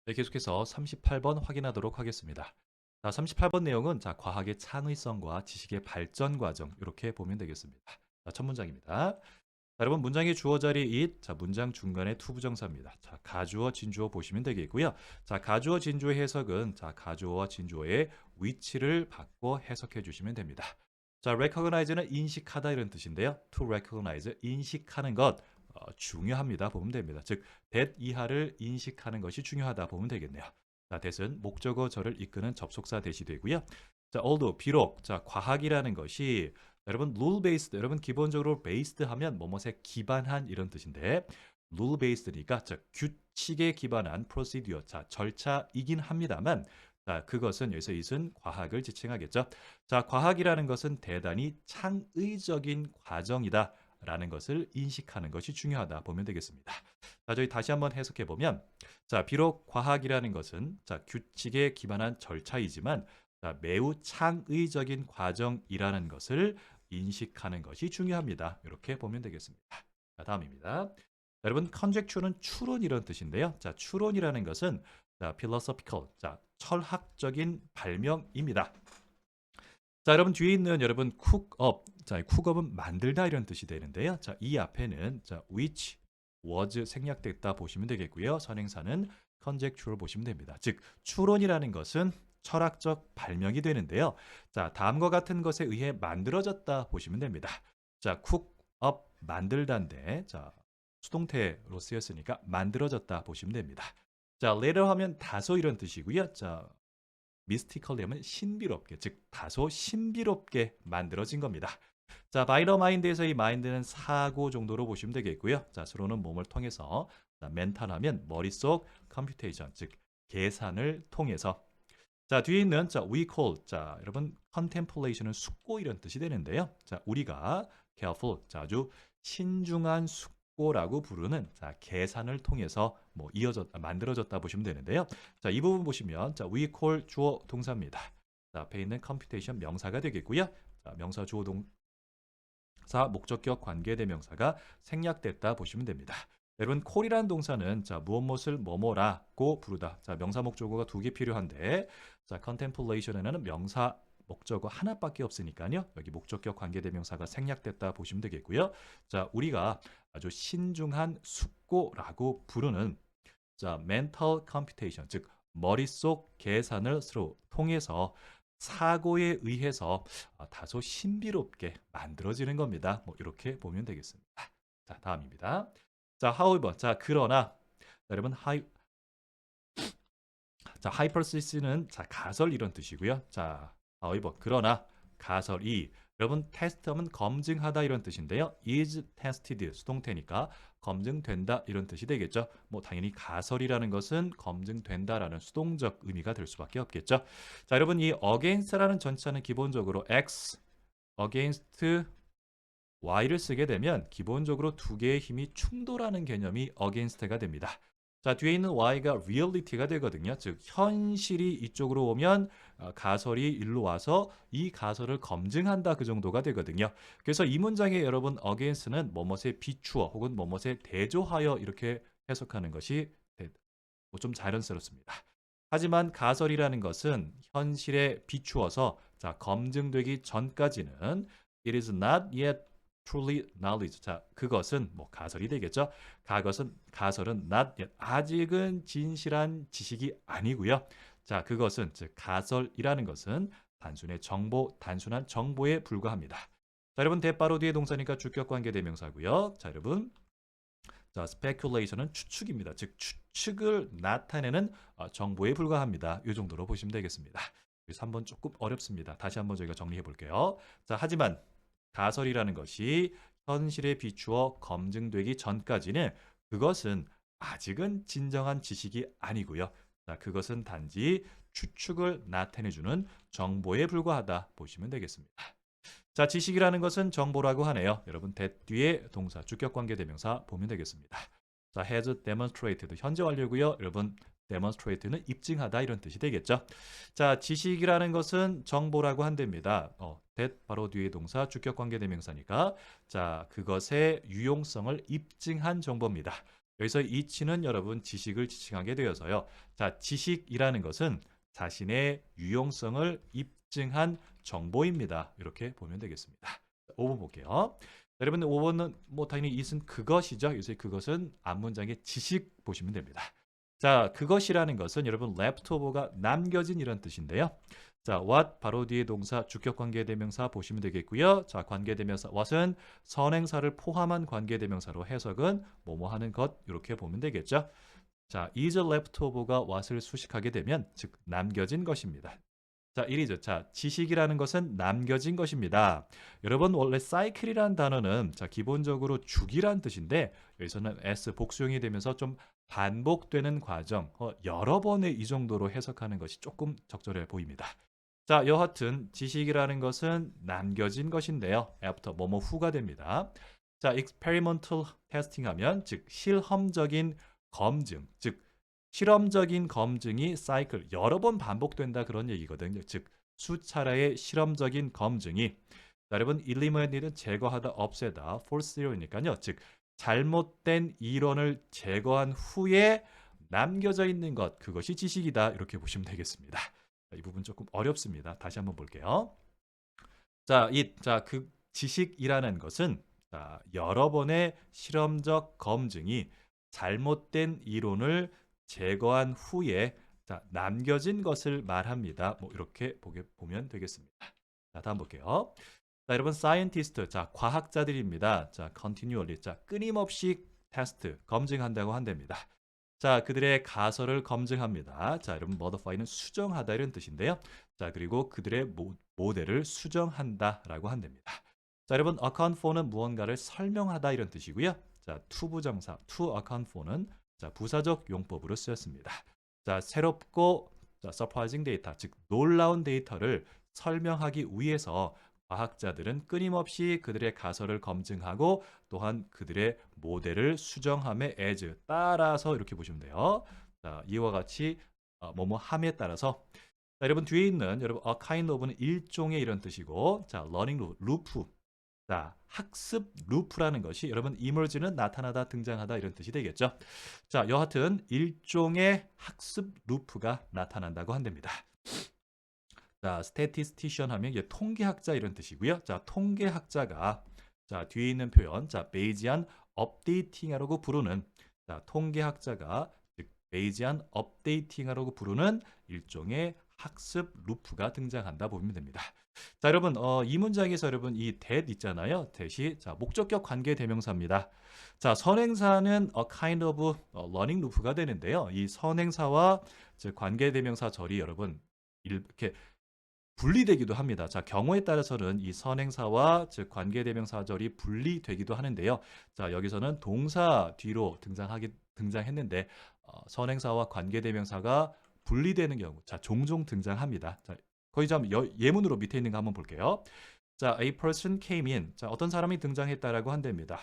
네, 계속해서 38번 확인하도록 하겠습니다. 자, 38번 내용은 자, 과학의 창의성과 지식의 발전 과정 이렇게 보면 되겠습니다. 자, 첫 문장입니다. 자, 여러분 문장의 주어 자리 it, 자 문장 중간에 투부정사입니다. 자, 가주어 진주어 보시면 되겠고요. 자, 가주어 진주어의 해석은 자, 가주어와 진주어의 위치를 바꿔 해석해 주시면 됩니다. 자, recognize는 인식하다 이런 뜻인데요. to recognize 인식하는 것 중요합니다. 보면 됩니다. 즉 that 이하를 인식하는 것이 중요하다 보면 되겠네요. 자, that은 목적어 절을 이끄는 접속사 대시 되고요. 자, although 비록 자, 과학이라는 것이 여러분 rule based 여러분 기본적으로 based 하면 뭐뭐에 기반한 이런 뜻인데 rule based니까 자, 규칙에 기반한 procedure 자, 절차이긴 합니다만 자, 그것은 여기서 이은 과학을 지칭하겠죠. 자, 과학이라는 것은 대단히 창의적인 과정이다 라는 것을 인식하는 것이 중요하다 보면 되겠습니다. 자, 저희 다시 한번 해석해 보면 자, 비록 과학이라는 것은 자, 규칙에 기반한 절차이지만 자, 매우 창의적인 과정이라는 것을 인식하는 것이 중요합니다. 이렇게 보면 되겠습니다. 자, 다음입니다. 자, 여러분 conjecture는 추론 이런 뜻인데요. 자, 추론이라는 것은 자, philosophical, 자, 철학적인 발명입니다. 자, 여러분 뒤에 있는 여러분 cook-up, 자, cook-up은 만들다 이런 뜻이 되는데요. 자, 이 앞에는 자, which was 생략됐다 보시면 되겠고요. 선행사는 conjecture 보시면 됩니다. 즉, 추론이라는 것은 철학적 발명이 되는데요. 자, 다음과 같은 것에 의해 만들어졌다 보시면 됩니다. 자, cook up 만들다인데 자, 수동태로 쓰였으니까 만들어졌다 보시면 됩니다. 자, later 하면 다소 이런 뜻이고요. 자, mystically 하면 신비롭게, 즉 다소 신비롭게 만들어진 겁니다. 자, by the mind에서 이 mind는 사고 정도로 보시면 되겠고요. 자, 서로는 몸을 통해서, 자, mental 하면 머릿속 computation, 즉 계산을 통해서. 자, 뒤에 있는 자, we call, 자, 여러분 contemplation은 숙고 이런 뜻이 되는데요. 자, 우리가 careful, 자, 아주 신중한 숙고라고 부르는 자, 계산을 통해서 뭐 만들어졌다 보시면 되는데요. 자, 이 부분 보시면 자, we call 주어 동사입니다. 자, 앞에 있는 computation 명사가 되겠고요. 자, 명사 주어 동사 목적격 관계대명사가 생략됐다 보시면 됩니다. 여러분 call이라는 동사는 자, 무엇을 뭐뭐라고 부르다. 자, 명사 목적어가 두 개 필요한데 자, contemplation에는 명사 목적어 하나밖에 없으니까요. 여기 목적격 관계대명사가 생략됐다 보시면 되겠고요. 자, 우리가 아주 신중한 숙고라고 부르는 자, mental computation, 즉 머릿속 계산을 서로 통해서 사고에 의해서 다소 신비롭게 만들어지는 겁니다. 뭐 이렇게 보면 되겠습니다. 자, 다음입니다. 자, however, 자, 그러나 여러분 자, hyperthesis 자, 가설 이런 뜻이고요. 자, however, 그러나 가설이 여러분 테스트하면 검증하다 이런 뜻인데요. is tested 수동태니까 검증된다 이런 뜻이 되겠죠. 뭐 당연히 가설이라는 것은 검증된다라는 수동적 의미가 될 수밖에 없겠죠. 자, 여러분 이 against라는 전치사는 기본적으로 x against y를 쓰게 되면 기본적으로 두 개의 힘이 충돌하는 개념이 against가 됩니다. 자, 뒤에 있는 y가 reality가 되거든요. 즉 현실이 이쪽으로 오면 가설이 일로 와서 이 가설을 검증한다 그 정도가 되거든요. 그래서 이 문장에 여러분 against는 뭐뭇에 비추어 혹은 뭐뭇에 대조하여 이렇게 해석하는 것이 좀 자연스럽습니다. 하지만 가설이라는 것은 현실에 비추어서 자, 검증되기 전까지는 it is not yet truly knowledge. 자, 그것은 뭐 가설이 되겠죠. 가설은 not yet 아직은 진실한 지식이 아니고요. 자, 그것은 즉 가설이라는 것은 단순한 정보에 불과합니다. 자, 여러분 대바로 뒤에 동사니까 주격 관계 대명사고요. 자, 여러분 자, speculation은 추측입니다. 즉 추측을 나타내는 정보에 불과합니다. 이 정도로 보시면 되겠습니다. 그래서 한번 조금 어렵습니다. 다시 한번 저희가 정리해 볼게요. 자, 하지만 가설이라는 것이 현실에 비추어 검증되기 전까지는 그것은 아직은 진정한 지식이 아니고요. 자, 그것은 단지 추측을 나타내주는 정보에 불과하다 보시면 되겠습니다. 자, 지식이라는 것은 정보라고 하네요. 여러분 뒤에 동사 주격관계대명사 보면 되겠습니다. 자, has demonstrated 현재 완료고요. 여러분 demonstrate는 입증하다 이런 뜻이 되겠죠. 자, 지식이라는 것은 정보라고 한답니다. that 바로 뒤에 동사 주격관계대명사니까 자, 그것의 유용성을 입증한 정보입니다. 여기서 이치는 여러분 지식을 지칭하게 되어서요. 자, 지식이라는 것은 자신의 유용성을 입증한 정보입니다. 이렇게 보면 되겠습니다. 5번 볼게요. 여러분 5번은 뭐 당연히 it은 그것이죠. 요새 그것은 앞문장의 지식 보시면 됩니다. 자, 그것이라는 것은 여러분 leftover가 남겨진 이런 뜻인데요. 자, what 바로 뒤에 동사 주격관계대명사 보시면 되겠고요. 자, 관계대명사 what은 선행사를 포함한 관계대명사로 해석은 뭐뭐 하는 것 이렇게 보면 되겠죠. 자, is leftover가 what을 수식하게 되면 즉 남겨진 것입니다. 자, 일이죠. 자, 지식이라는 것은 남겨진 것입니다. 여러분 원래 cycle이라는 단어는 자, 기본적으로 주기란 뜻인데 여기서는 s 복수형이 되면서 좀 반복되는 과정, 여러 번의 이 정도로 해석하는 것이 조금 적절해 보입니다. 자, 여하튼 지식이라는 것은 남겨진 것인데요. after 뭐뭐 후가 됩니다. 자, experimental testing 하면 즉 실험적인 검증, 즉 실험적인 검증이 사이클 여러 번 반복된다 그런 얘기거든요. 즉 수차례의 실험적인 검증이 자, 여러분 eliminate는 제거하다, 없애다, false zero니까요. 즉 잘못된 이론을 제거한 후에 남겨져 있는 것, 그것이 지식이다. 이렇게 보시면 되겠습니다. 이 부분 조금 어렵습니다. 다시 한번 볼게요. 그 지식이라는 것은 여러 번의 실험적 검증이 잘못된 이론을 제거한 후에 남겨진 것을 말합니다. 뭐 이렇게 보면 되겠습니다. 다음 볼게요. 여러분 scientist, 과학자들입니다. continually, 끊임없이 테스트, 검증한다고 한답니다. 그들의 가설을 검증합니다. 여러분 modify는 수정하다 이런 뜻인데요. 그리고 그들의 모델을 수정한다라고 한답니다. 여러분 account for는 무언가를 설명하다 이런 뜻이고요. to 부정사, to account for는 부사적 용법으로 쓰였습니다. 새롭고 surprising 데이터, 즉 놀라운 데이터를 설명하기 위해서 과학자들은 끊임없이 그들의 가설을 검증하고 또한 그들의 모델을 수정함에 as, 따라서 이렇게 보시면 돼요. 이와 같이 뭐뭐함에 따라서 여러분 뒤에 있는 여러분 a kind of는 일종의 이런 뜻이고 learning loop, 학습 루프라는 것이 여러분 emerge는 나타나다, 등장하다 이런 뜻이 되겠죠. 여하튼 일종의 학습 루프가 나타난다고 한답니다. statistician 하면 이게 통계학자 이런 뜻이고요. 통계학자가 뒤에 있는 표현, 베이지안 업데이팅이라고 부르는 통계학자가 즉 베이지안 업데이팅이라고 부르는 일종의 학습 루프가 등장한다 보면 됩니다. 여러분 이 문장에서 여러분 이 that 있잖아요. that이 목적격 관계 대명사입니다. 선행사는 a kind of learning loop가 되는데요. 이 선행사와 즉 관계 대명사 절이 여러분 이렇게 분리되기도 합니다. 경우에 따라서는 이 선행사와 즉 관계대명사절이 분리되기도 하는데요. 여기서는 동사 뒤로 등장했는데 선행사와 관계대명사가 분리되는 경우 종종 등장합니다. 거의 예문으로 밑에 있는 거 한번 볼게요. a person came in. 어떤 사람이 등장했다라고 한답니다.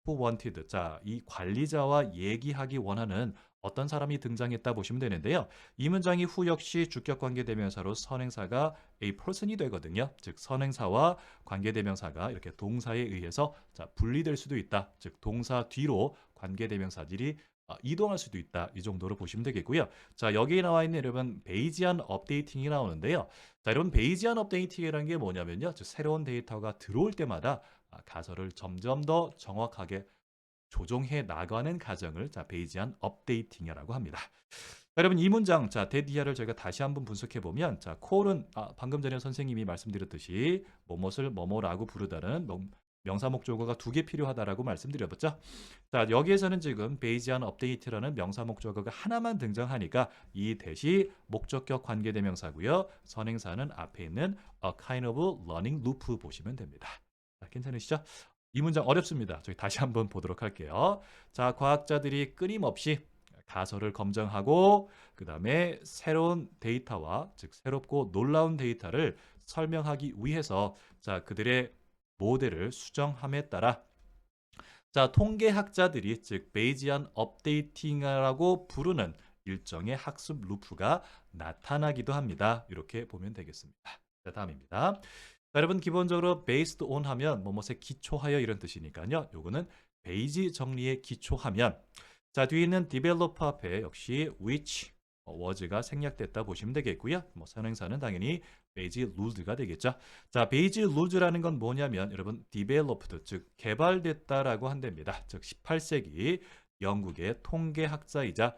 who wanted. 이 관리자와 얘기하기 원하는 어떤 사람이 등장했다 보시면 되는데요. 이 문장이 후 역시 주격관계대명사로 선행사가 a person이 되거든요. 즉 선행사와 관계대명사가 이렇게 동사에 의해서 분리될 수도 있다. 즉 동사 뒤로 관계대명사들이 이동할 수도 있다. 이 정도로 보시면 되겠고요. 여기에 나와 있는 여러분 베이지안 업데이팅이 나오는데요. 여러분 베이지안 업데이팅이라는 게 뭐냐면요. 즉 새로운 데이터가 들어올 때마다 가설을 점점 더 정확하게 조정해 나가는 과정을 베이지안 업데이팅이라고 합니다. 여러분 이 문장 데디아를 저희가 다시 한번 분석해 보면 콜은 방금 전에 선생님이 말씀드렸듯이 뭐뭇을 뭐뭐라고 부르다는 명사 목적어가 2개 필요하다라고 말씀드렸죠. 여기에서는 지금 베이지안 업데이트라는 명사 목적어가 하나만 등장하니까 이 대시 목적격 관계대명사고요. 선행사는 앞에 있는 a kind of learning loop 보시면 됩니다. 괜찮으시죠? 이 문장 어렵습니다. 저희 다시 한번 보도록 할게요. 과학자들이 끊임없이 가설을 검증하고 그 다음에 새로운 데이터와 즉 새롭고 놀라운 데이터를 설명하기 위해서 그들의 모델을 수정함에 따라 통계학자들이 즉 베이지안 업데이팅이라고 부르는 일정의 학습 루프가 나타나기도 합니다. 이렇게 보면 되겠습니다. 다음입니다. 여러분 기본적으로 based on 하면 뭐뭐에 기초하여 이런 뜻이니까요. 요거는 베이지 정리에 기초하면 뒤에 있는 developer 앞에 역시 which was가 생략됐다 보시면 되겠고요. 선행사는 당연히 베이지 루즈가 되겠죠. 베이지 루즈라는 건 뭐냐면 여러분 developed 즉 개발됐다라고 한답니다. 즉 18세기 영국의 통계학자이자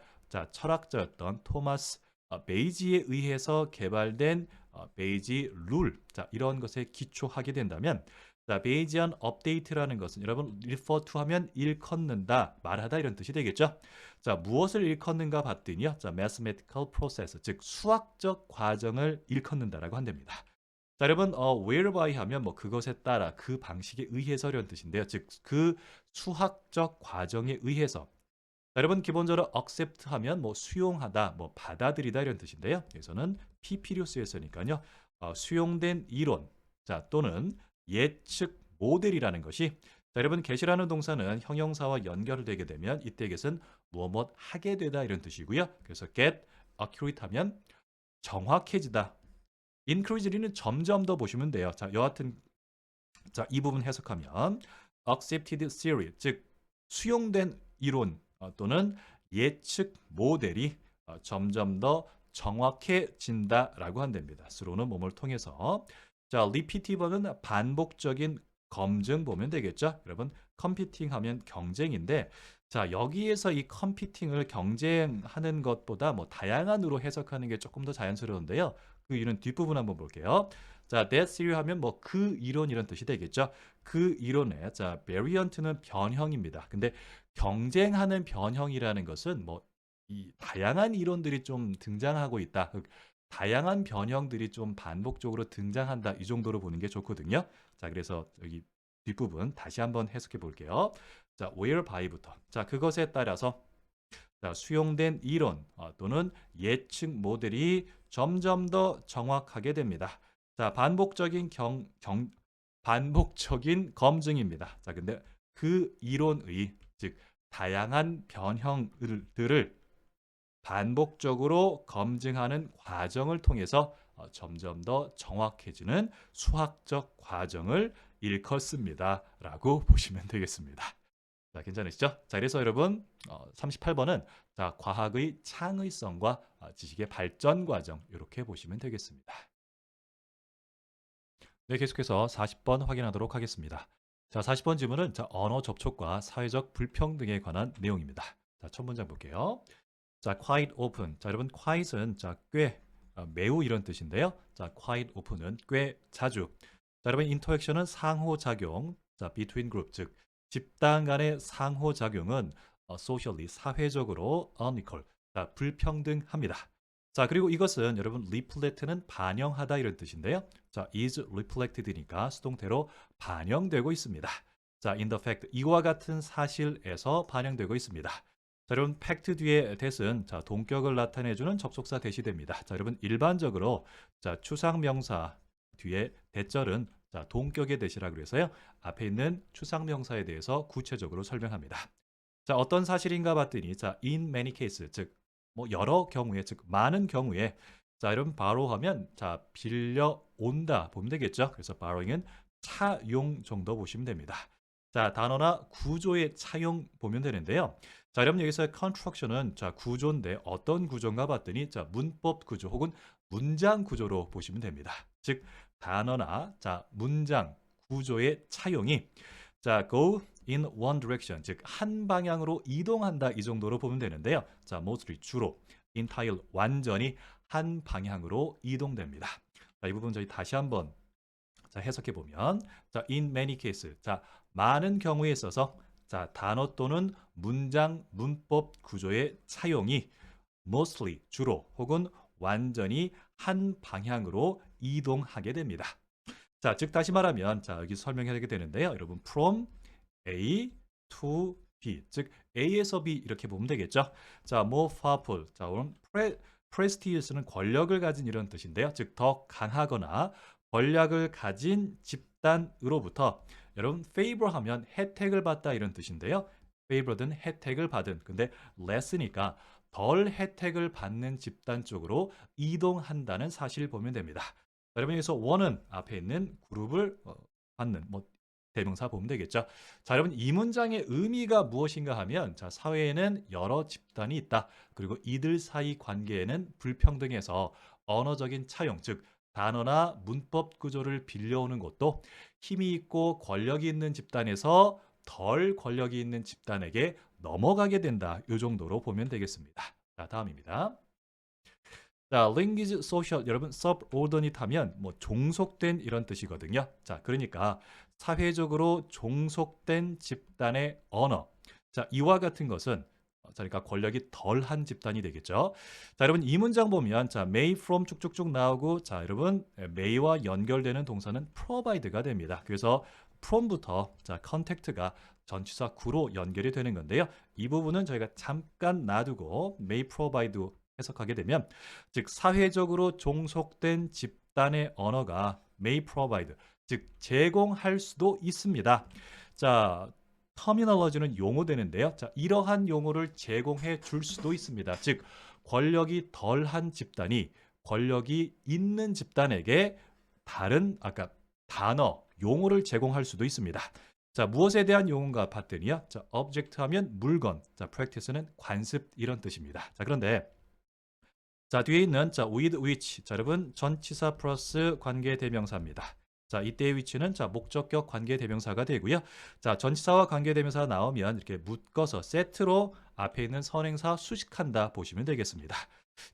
철학자였던 토마스 베이지에 의해서 개발된 베이지 룰 이런 것에 기초하게 된다면 베이지안 업데이트라는 것은 여러분 refer to 하면 일컫는다, 말하다 이런 뜻이 되겠죠. 무엇을 일컫는가 봤더니요. mathematical process 즉 수학적 과정을 일컫는다라고 한답니다. 여러분 whereby 하면 그것에 따라 그 방식에 의해서 이런 뜻인데요. 즉 그 수학적 과정에 의해서 여러분 기본적으로 accept 하면 수용하다, 받아들이다 이런 뜻인데요. 여기서는 PP로 쓰였으니까요. 수용된 이론 또는 예측 모델이라는 것이 여러분 get이라는 동사는 형용사와 연결되게 되면 이때 get은 무엇 하게 되다 이런 뜻이고요. 그래서 get accurate 하면 정확해지다. increase는 점점 더 보시면 돼요. 여하튼 이 부분 해석하면 accepted theory 즉 수용된 이론 또는 예측 모델이 점점 더 정확해진다라고 한답니다. through는 몸을 통해서. 자, repetitive는 반복적인 검증 보면 되겠죠. 여러분, 컴피팅 하면 경쟁인데, 자, 여기에서 이 컴피팅을 경쟁하는 것보다 뭐 다양한으로 해석하는 게 조금 더 자연스러운데요. 그 이유는 뒷부분 한번 볼게요. 자, that theory 하면 뭐 그 이론 이런 뜻이 되겠죠. 그 이론의 자, variant는 변형입니다. 근데 경쟁하는 변형이라는 것은 뭐 이 다양한 이론들이 좀 등장하고 있다. 다양한 변형들이 좀 반복적으로 등장한다. 이 정도로 보는 게 좋거든요. 자, 그래서 여기 뒷부분 다시 한번 해석해 볼게요. 자, whereby 부터. 자, 그것에 따라서 자, 수용된 이론 또는 예측 모델이 점점 더 정확하게 됩니다. 자, 반복적인 검증입니다. 자, 근데 그 이론의 즉 다양한 변형들을 반복적으로 검증하는 과정을 통해서 점점 더 정확해지는 수학적 과정을 일컫습니다. 라고 보시면 되겠습니다. 자, 괜찮으시죠? 자, 그래서 여러분 38번은 자, 과학의 창의성과 지식의 발전 과정 이렇게 보시면 되겠습니다. 네, 계속해서 40번 확인하도록 하겠습니다. 자, 40번 질문은 자, 언어 접촉과 사회적 불평등에 관한 내용입니다. 자, 첫 문장 볼게요. 자, quite open. 자, 여러분 quite은 자, 꽤 매우 이런 뜻인데요. 자, quite open은 꽤 자주. 자, 여러분 interaction은 상호작용. 자, between group 즉 집단 간의 상호작용은 socially 사회적으로 unequal. 자, 불평등합니다. 자, 그리고 이것은 여러분 reflect는 반영하다 이런 뜻인데요. 자, is reflected니까 수동태로 반영되고 있습니다. 자, in the fact 이와 같은 사실에서 반영되고 있습니다. 자, 여러분 팩트 뒤에 that은 자, 동격을 나타내주는 접속사 대시 됩니다. 자, 여러분 일반적으로 자, 추상명사 뒤에 대절은 자, 동격의 대시라고 그래서요. 앞에 있는 추상명사에 대해서 구체적으로 설명합니다. 자, 어떤 사실인가 봤더니 자, in many cases 즉 뭐 여러 경우에 즉 많은 경우에 자, 여러분 borrow하면 자, 빌려온다 보면 되겠죠. 그래서 borrowing은 차용 정도 보시면 됩니다. 자, 단어나 구조의 차용 보면 되는데요. 자, 여러분 여기서 construction은 자, 구조인데 어떤 구조인가 봤더니 자, 문법 구조 혹은 문장 구조로 보시면 됩니다. 즉 단어나 자, 문장 구조의 차용이 자, go in one direction 즉 한 방향으로 이동한다 이 정도로 보면 되는데요. 자, mostly 주로 entire 완전히 한 방향으로 이동됩니다. 자, 이 부분 저희 다시 한번 자, 해석해 보면 자, in many cases 자, 많은 경우에 있어서 자, 단어 또는 문장 문법 구조의 차용이 mostly 주로 혹은 완전히 한 방향으로 이동하게 됩니다. 자, 즉 다시 말하면 자, 여기 설명해야 되는데요. 여러분 from A to B 즉 A에서 B 이렇게 보면 되겠죠. 자, more powerful 자, 오늘 prestigious 권력을 가진 이런 뜻인데요. 즉 더 강하거나 권력을 가진 집단으로부터 여러분 favor 하면 혜택을 받다 이런 뜻인데요. favored는 혜택을 받은 근데 less니까 덜 혜택을 받는 집단 쪽으로 이동한다는 사실을 보면 됩니다. 여러분 여기서 one은 앞에 있는 그룹을 받는 뭐 대명사 보면 되겠죠. 자, 여러분 이 문장의 의미가 무엇인가 하면 자, 사회에는 여러 집단이 있다. 그리고 이들 사이 관계에는 불평등해서 언어적인 차용 즉 단어나 문법 구조를 빌려오는 것도 힘이 있고 권력이 있는 집단에서 덜 권력이 있는 집단에게 넘어가게 된다. 이 정도로 보면 되겠습니다. 자, 다음입니다. 자, language social 여러분 subordinate 하면 뭐 종속된 이런 뜻이거든요. 자, 그러니까 사회적으로 종속된 집단의 언어. 자, 이와 같은 것은 그러니까 권력이 덜한 집단이 되겠죠. 자, 여러분 이 문장 보면 자, may from 쭉쭉쭉 나오고 자, 여러분 may와 연결되는 동사는 provide가 됩니다. 그래서 from부터 자, contact가 전치사 구로 연결이 되는 건데요. 이 부분은 저희가 잠깐 놔두고 may provide 해석하게 되면 즉 사회적으로 종속된 집단의 언어가 may provide 즉 제공할 수도 있습니다. 자, 터미널로지는 용어되는데요. 자, 이러한 용어를 제공해 줄 수도 있습니다. 즉 권력이 덜한 집단이 권력이 있는 집단에게 다른 아까 단어, 용어를 제공할 수도 있습니다. 자, 무엇에 대한 용어인가 봤더니요. 자, object 하면 물건, 자, practice는 관습 이런 뜻입니다. 자, 그런데 자, 뒤에 있는 자, with which. 자, 여러분 전치사 플러스 관계 대명사입니다. 자, 이때의 위치는 자, 목적격 관계 대명사가 되고요. 자, 전치사와 관계 대명사가 나오면 이렇게 묶어서 세트로 앞에 있는 선행사 수식한다 보시면 되겠습니다.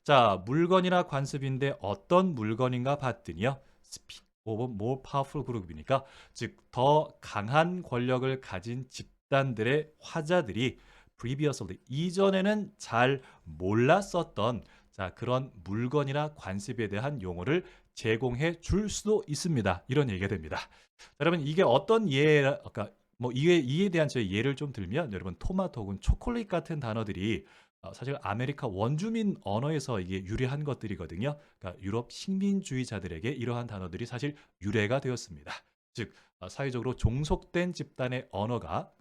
자, 물건이나 관습인데 어떤 물건인가 봤더니요. speak of more powerful group이니까 즉 더 강한 권력을 가진 집단들의 화자들이 previously 이전에는 잘 몰랐었던 자, 그런 물건이나 관습에 대한 용어를 제공해 줄 수도 있습니다. 이런 얘기가 됩니다. 자, 여러분 이게 어떤 아까 뭐 이에 대한 저희 예를 좀 들면 여러분 토마토 혹은 초콜릿 같은 단어들이 사실 아메리카 원주민 언어에서 이게 유래한 것들이거든요. 그러니까 유럽 식민주의자들에게 이러한 단어들이 사실 유래가 되었습니다. 즉 사회적으로 종속된 집단의 언어가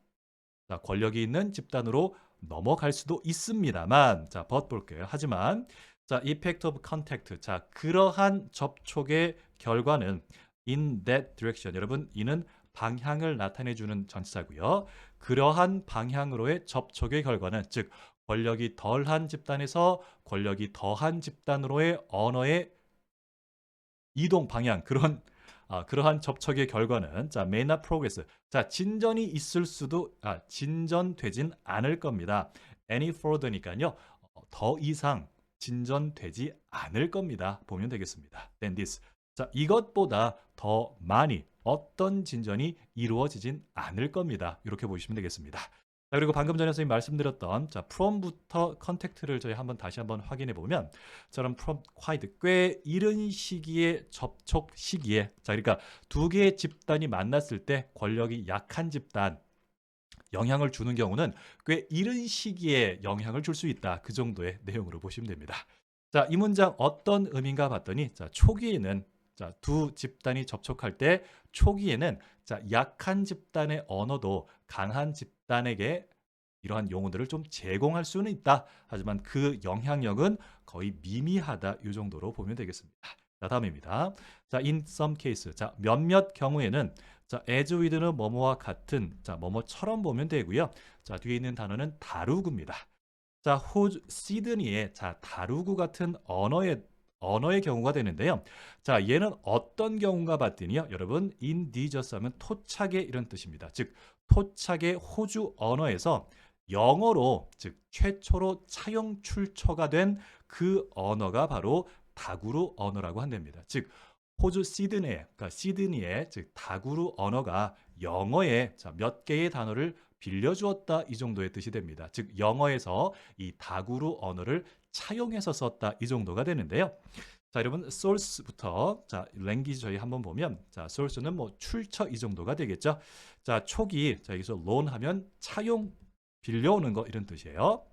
자, 권력이 있는 집단으로 넘어갈 수도 있습니다만 자, but 볼게요. 하지만 자, effect of contact. 자, 그러한 접촉의 결과는 in that direction. 여러분, 이는 방향을 나타내 주는 전치사고요. 그러한 방향으로의 접촉의 결과는 즉 권력이 덜한 집단에서 권력이 더한 집단으로의 언어의 이동 방향 그러한 접촉의 결과는 자, may not progress. 자, 진전이 있을 수도 진전되진 않을 겁니다. any further니까요. 더 이상 진전되지 않을 겁니다. 보면 되겠습니다. than this. 자, 이것보다 더 많이 어떤 진전이 이루어지진 않을 겁니다. 이렇게 보시면 되겠습니다. 자, 그리고 방금 전에 선생님 말씀드렸던 자, from부터 컨택트를 저희 다시 한번 확인해 보면 저런 from quite 꽤 이른 시기의 접촉 시기에 자, 그러니까 두 개의 집단이 만났을 때 권력이 약한 집단 영향을 주는 경우는 꽤 이른 시기에 영향을 줄 수 있다. 그 정도의 내용으로 보시면 됩니다. 자, 이 문장 어떤 의미인가 봤더니 자, 초기에는 자, 두 집단이 접촉할 때 초기에는 자, 약한 집단의 언어도 강한 집단에게 이러한 용어들을 좀 제공할 수는 있다. 하지만 그 영향력은 거의 미미하다. 이 정도로 보면 되겠습니다. 자, 다음입니다. 자, in some case. 자, 몇몇 경우에는 자, as with는 뭐뭐와 같은 자, 뭐뭐처럼 보면 되고요. 자, 뒤에 있는 단어는 다루구입니다. 자, 시드니의 자, 다루구 같은 언어의 경우가 되는데요. 자, 얘는 어떤 경우가 봤더니요. 여러분, indigenous 하면 토착의 이런 뜻입니다. 즉, 토착의 호주 언어에서 영어로 즉 최초로 차용 출처가 된 그 언어가 바로 다구루 언어라고 한답니다. 즉 호주 시드니의 즉 다구루 언어가 영어에 자, 몇 개의 단어를 빌려주었다 이 정도의 뜻이 됩니다. 즉 영어에서 이 다구루 언어를 차용해서 썼다 이 정도가 되는데요. 자, 여러분 source부터 자, language 저희 한번 보면 자, source는 뭐 출처 이 정도가 되겠죠. 자, 초기 자, 여기서 loan 하면 차용 빌려오는 거 이런 뜻이에요.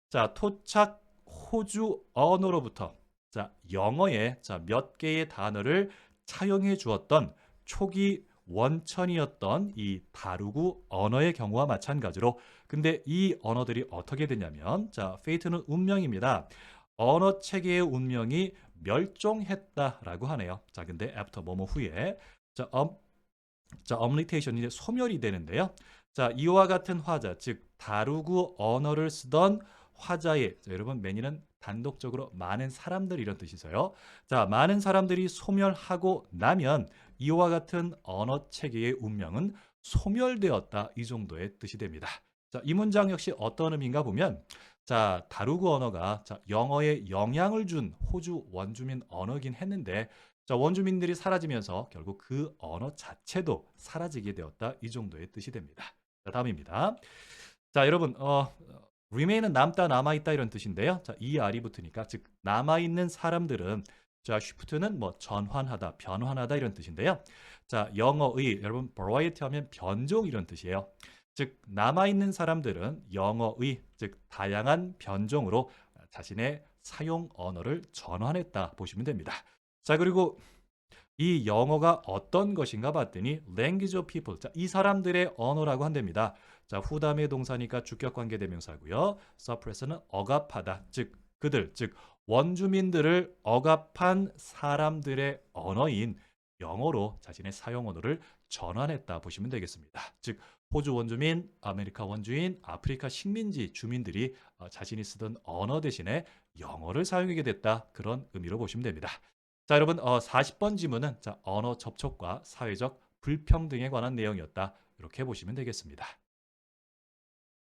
자, 토착 호주 언어로부터 자, 영어에 자, 몇 개의 단어를 차용해 주었던 초기 원천이었던 이 다루구 언어의 경우와 마찬가지로 근데 이 언어들이 어떻게 되냐면 자, fate는 운명입니다. 언어 체계의 운명이 멸종했다라고 하네요. 자, 근데 after 뭐뭐 후에 자, omnitation 이제 소멸이 되는데요. 자, 이와 같은 화자, 즉 다루구 언어를 쓰던 화자의 자, 여러분 many는 단독적으로 많은 사람들 이런 뜻이서요. 자, 많은 사람들이 소멸하고 나면 이와 같은 언어 체계의 운명은 소멸되었다 이 정도의 뜻이 됩니다. 자, 이 문장 역시 어떤 의미인가 보면 자, 다루구 언어가 자, 영어에 영향을 준 호주 원주민 언어긴 했는데 자, 원주민들이 사라지면서 결국 그 언어 자체도 사라지게 되었다 이 정도의 뜻이 됩니다. 자, 다음입니다. 자, 여러분 remain은 남다 남아있다 이런 뜻인데요. 자, ER이 붙으니까 즉 남아있는 사람들은 자, shift는 뭐 전환하다, 변환하다 이런 뜻인데요. 자, 영어의 여러분 variety 하면 변종 이런 뜻이에요. 즉 남아있는 사람들은 영어의 즉 다양한 변종으로 자신의 사용 언어를 전환했다 보시면 됩니다. 자, 그리고 이 영어가 어떤 것인가 봤더니 language of people. 자, 이 사람들의 언어라고 한답니다. 자, 후담의 동사니까 주격 관계 대명사고요. suppress는 억압하다. 즉 그들, 즉 원주민들을 억압한 사람들의 언어인 영어로 자신의 사용 언어를 전환했다 보시면 되겠습니다. 즉 호주 원주민, 아메리카 원주민, 아프리카 식민지 주민들이 자신이 쓰던 언어 대신에 영어를 사용하게 됐다. 그런 의미로 보시면 됩니다. 자, 여러분 40번 지문은 자, 언어 접촉과 사회적 불평등에 관한 내용이었다. 이렇게 보시면 되겠습니다.